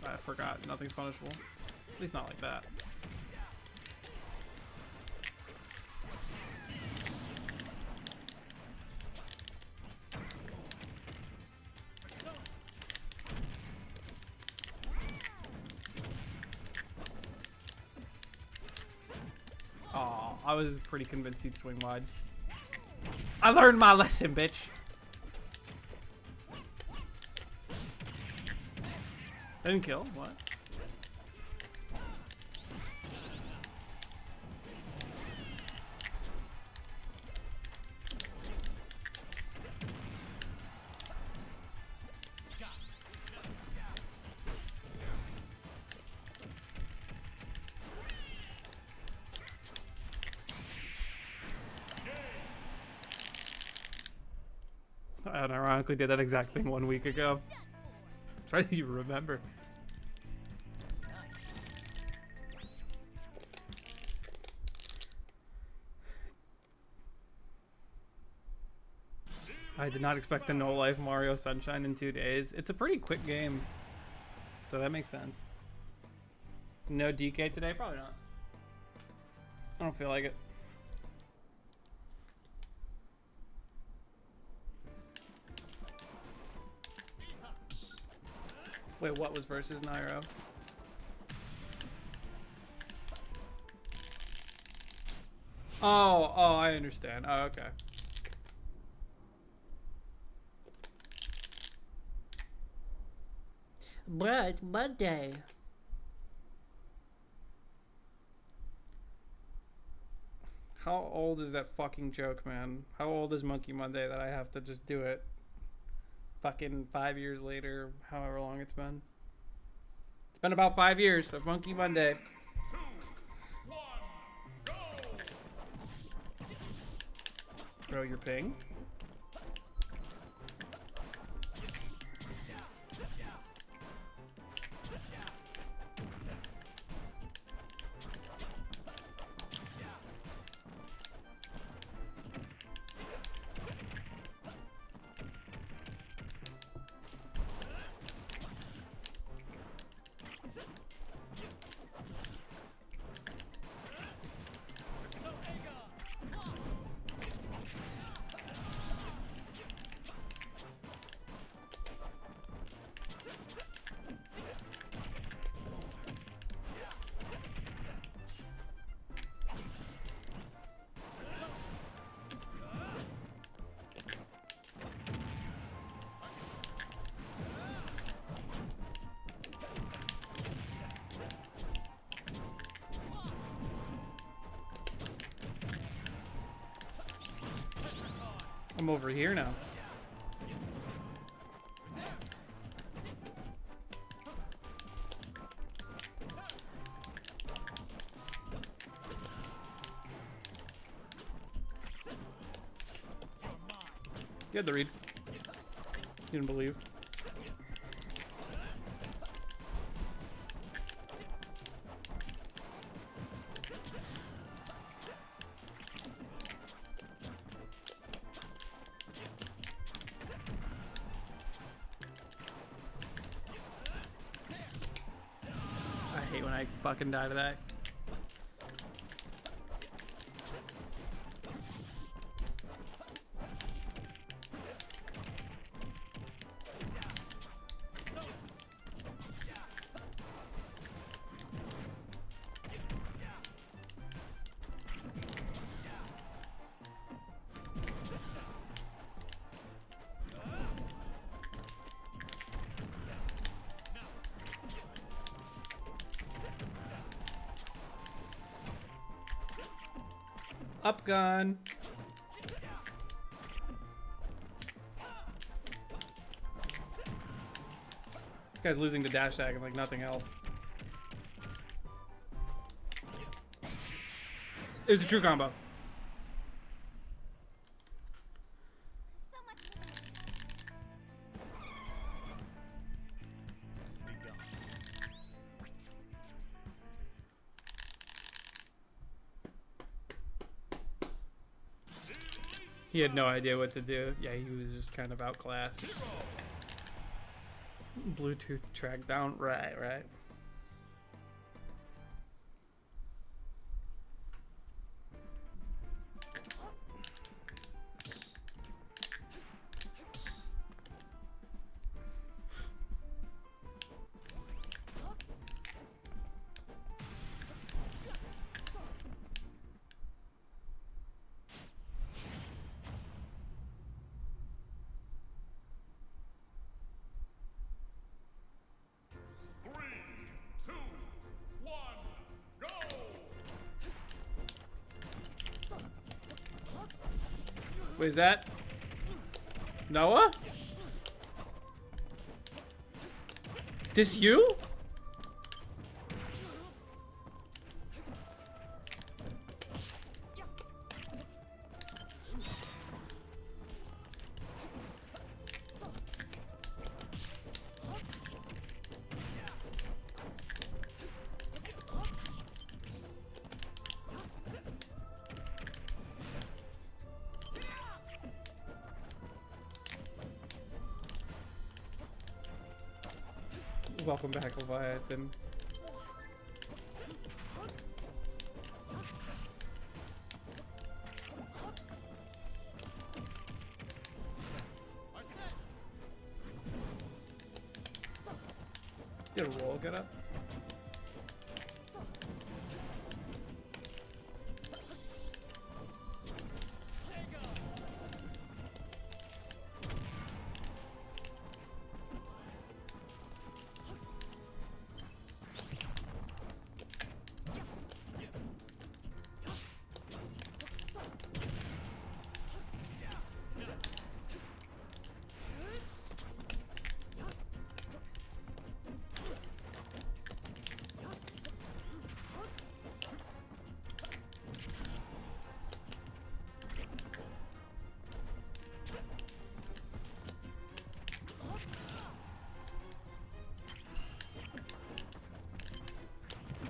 I forgot, nothing's punishable. At least not like that. Aw, I was pretty convinced he'd swing wide. I learned my lesson, bitch. Didn't kill? What? I unironically did that exact thing 1 week ago. surprised you remember. I did not expect a no-life Mario Sunshine in 2 days. It's a pretty quick game, so that makes sense. No DK today? Probably not. I don't feel like it. Wait, what was versus Nairo? Oh, I understand. Oh, okay. Bruh, it's Monday. How old is that fucking joke, man? How old is Monkey Monday that I have to just do it? Fucking 5 years later, however long it's been. It's been about 5 years of Monkey Monday. Bro, your ping? I'm over here now. You had the read. You didn't believe. I hate when I fucking die to that. Up gun. This guy's losing to dash tag and like nothing else. It was a true combo. He had no idea what to do. Yeah, he was just kind of outclassed. Bluetooth track down. Right. Wait, is that Noah? This you? Welcome back, Leviathan. Did a roll get up?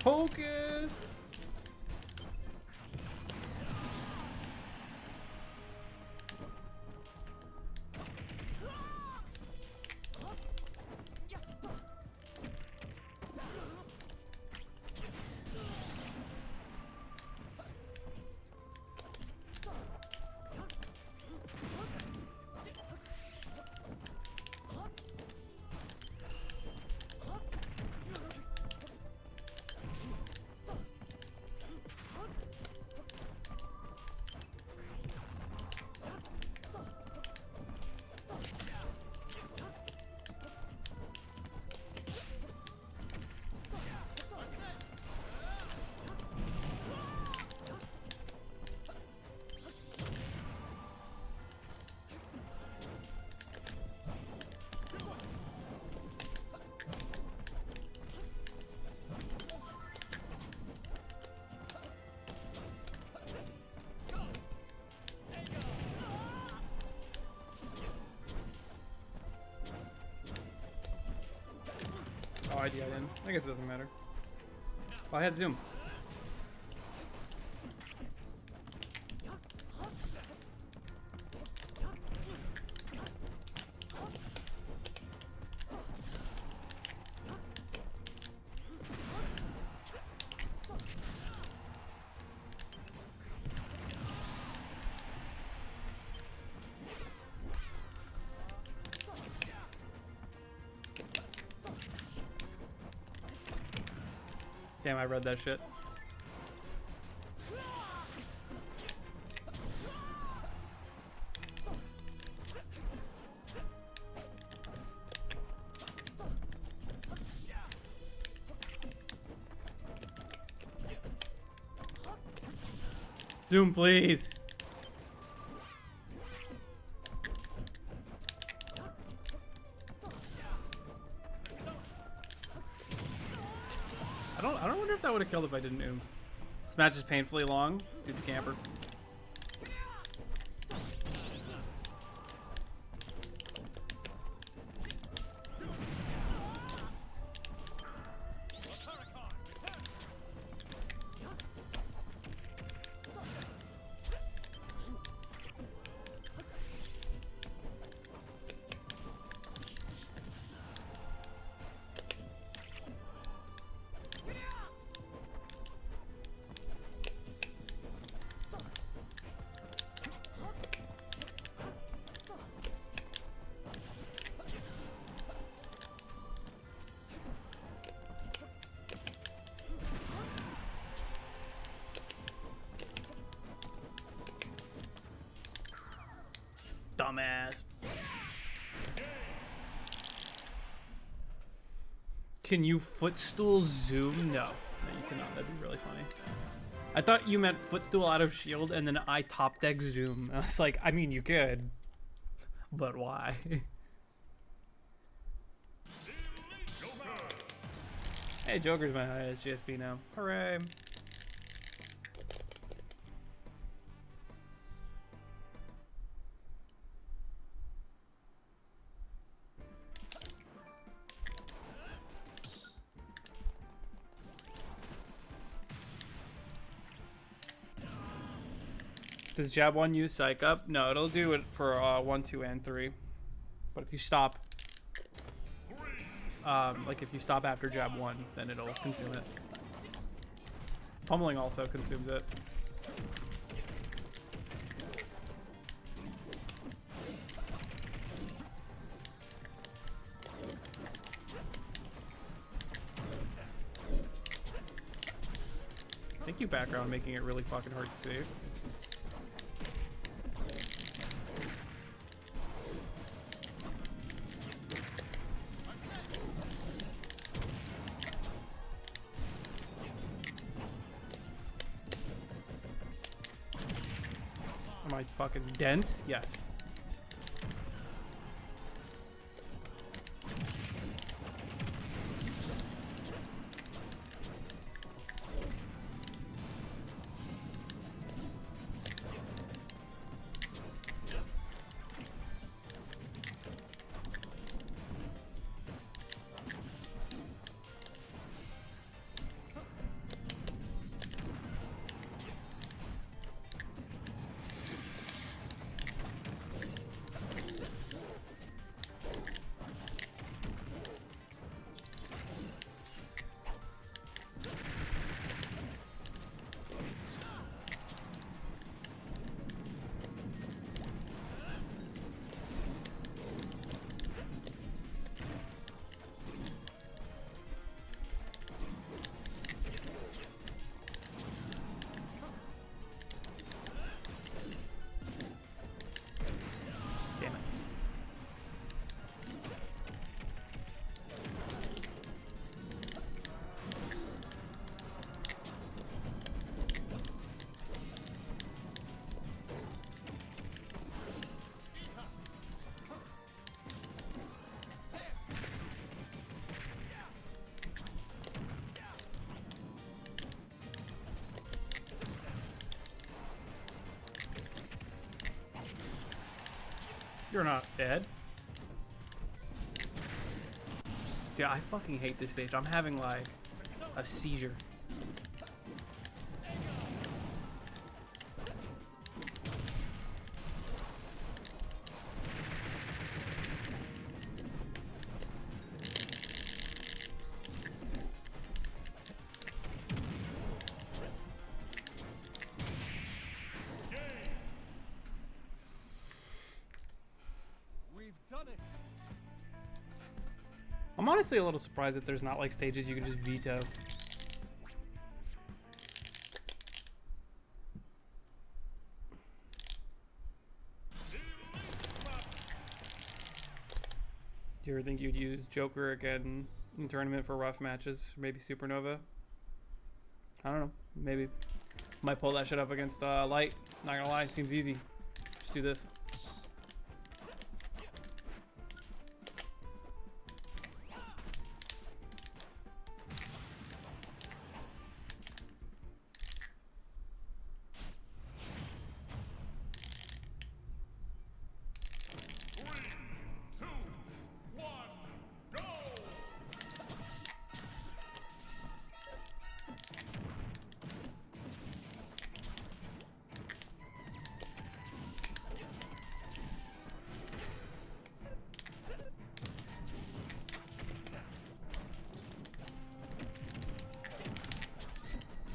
Hocus! Oh, I didn't. I guess it doesn't matter. Oh, I had zoom. Damn, I read that shit. Zoom, please. I don't wonder if that would have killed if I didn't oom. This match is painfully long. Dude's a camper. Dumbass. Can you footstool zoom? No. No, you cannot. That'd be really funny. I thought you meant footstool out of shield and then I top deck zoom. I was like, I mean, you could. But why? Hey, Joker's my highest GSP now. Hooray. Does jab 1 use psych up? No, it'll do it for 1, 2, and 3. But if you stop... like if you stop after jab 1, then it'll consume it. Pummeling also consumes it. Thank you, background, making it really fucking hard to see. Am I fucking dense? Yes. You're not dead. Dude, I fucking hate this stage. I'm having like a seizure. I'm honestly a little surprised that there's not like stages you can just veto. Do you ever think you'd use Joker again in tournament for rough matches? Maybe Supernova? I don't know. Maybe. Might pull that shit up against Light. Not gonna lie, seems easy. Just do this.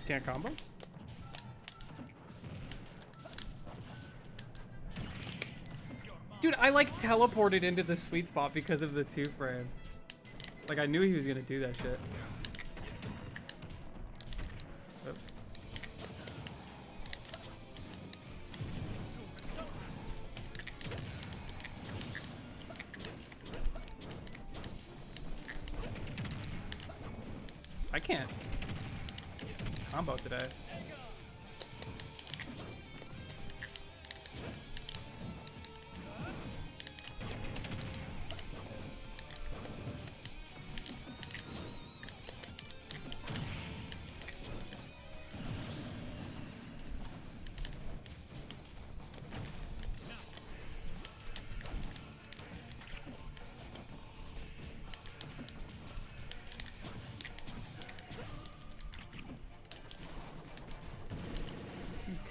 Can't combo? Dude, I like teleported into the sweet spot because of the 2-frame. Like I knew he was gonna do that shit. Oops. I can't combo today.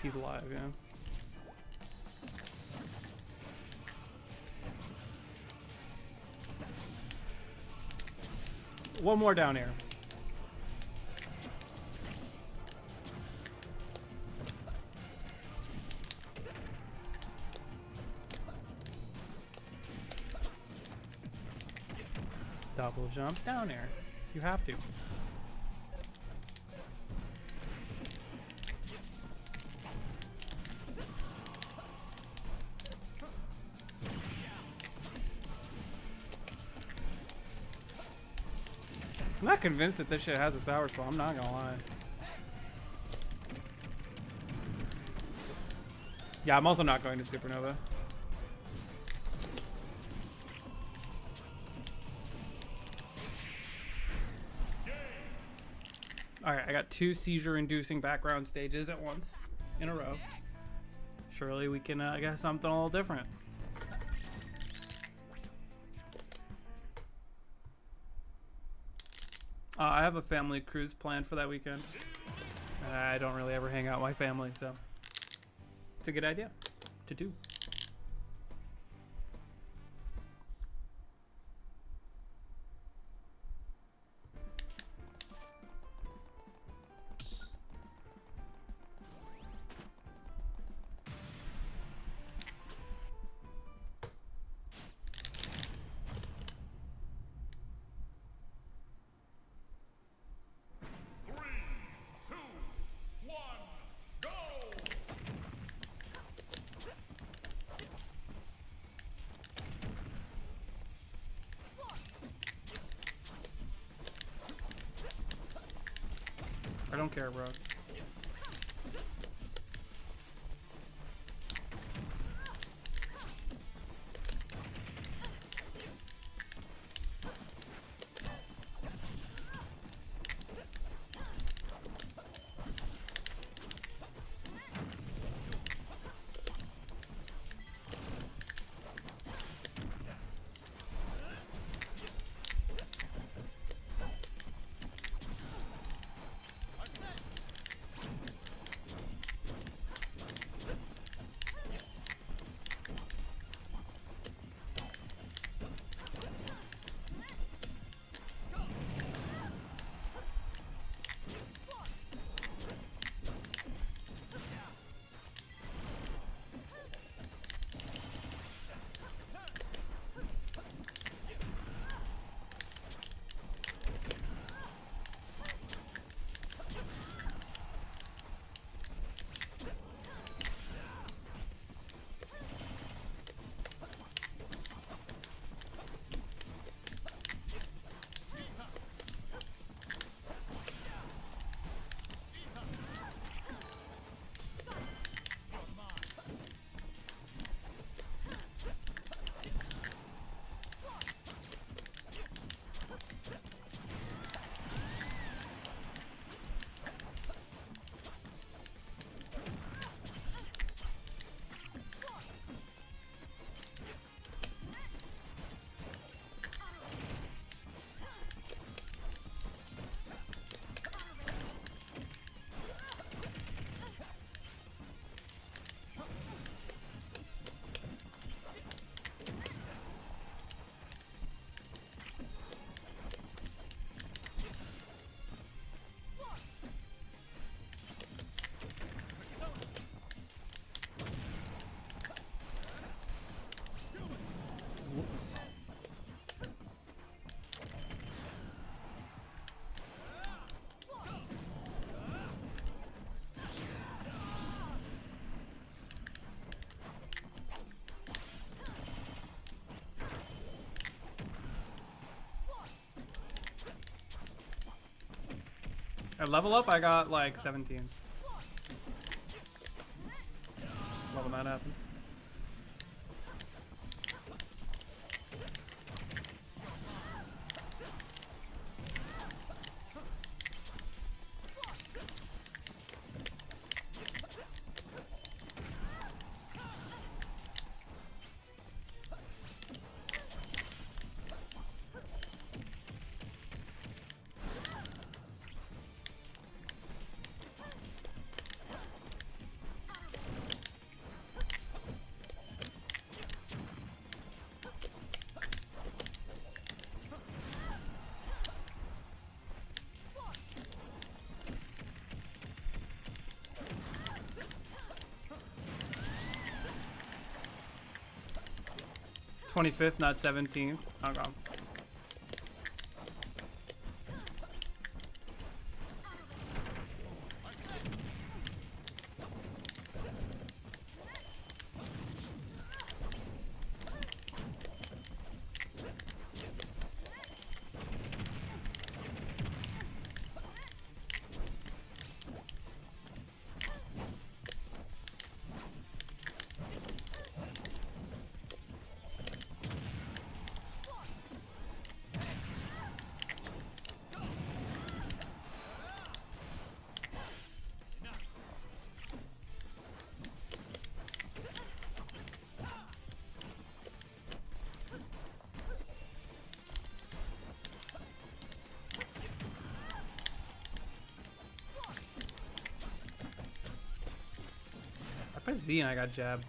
He's alive, yeah. One more down here. Double jump down here. You have to. I'm not convinced that this shit has a sour spot, I'm not gonna lie. Yeah, I'm also not going to Supernova. Alright, I got 2 seizure-inducing background stages at once in a row. Surely we can get something a little different. I have a family cruise planned for that weekend. And I don't really ever hang out with my family, so it's a good idea to do. I don't care, bro. Whoops. At level up, I got like 17. Love when that happens. 25th, not 17th. Okay. I pressed Z and I got jabbed.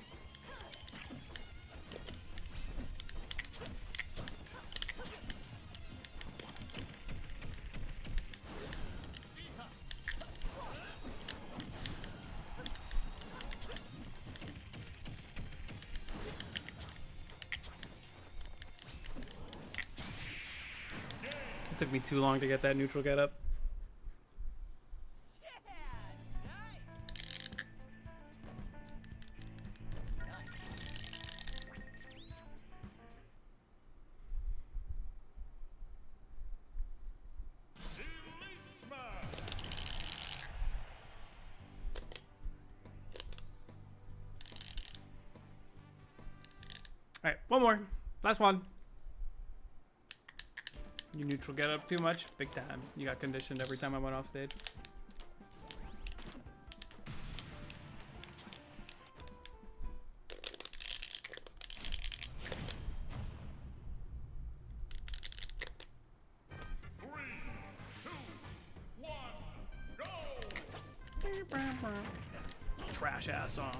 It took me too long to get that neutral get up. All right, one more. Last one. You neutral get up too much? Big time. You got conditioned every time I went off stage. Trash ass song.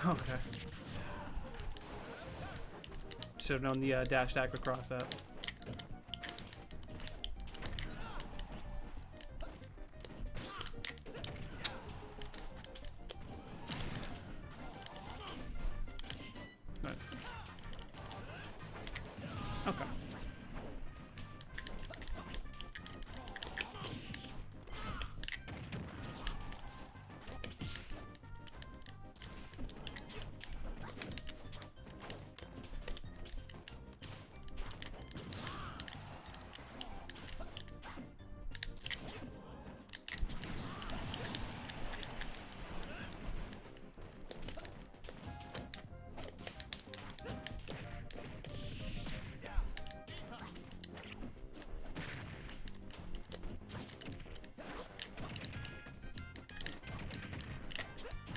Okay. Should have known the dash attack would cross that. Nice. Okay.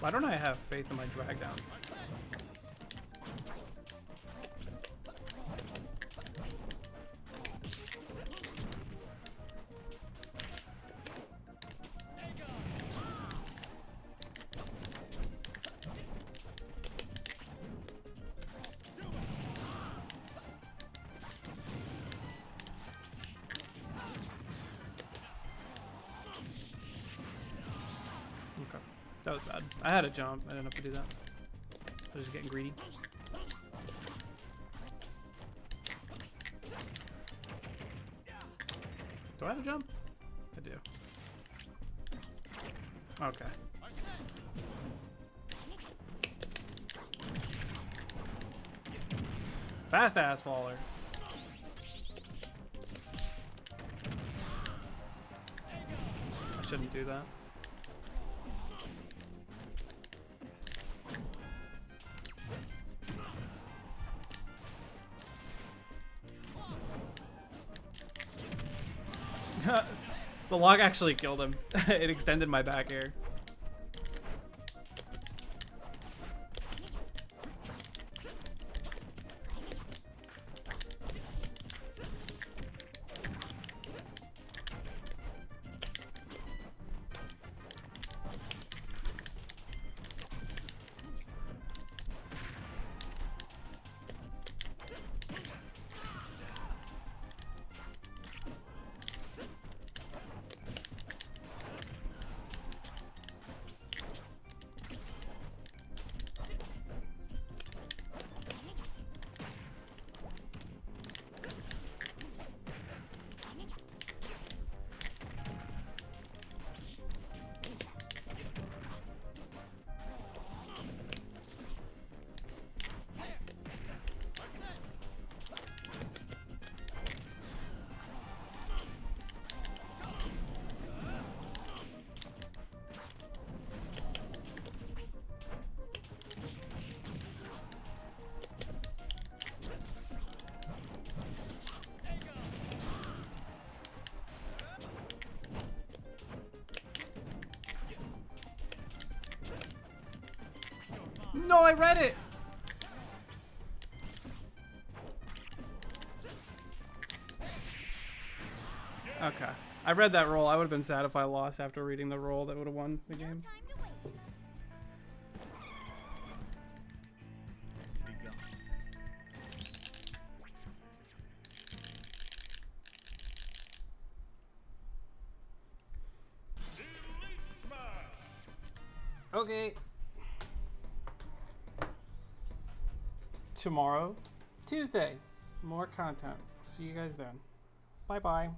Why don't I have faith in my drag downs? That was bad. I had a jump. I didn't have to do that. I was just getting greedy. Do I have a jump? I do. Okay. Fast ass faller. I shouldn't do that. The log actually killed him. It extended my back air. No, I read it! Okay. I read that roll. I would have been sad if I lost after reading the roll. That would have won the game. Okay. Tomorrow, Tuesday, more content. See you guys then. Bye-bye.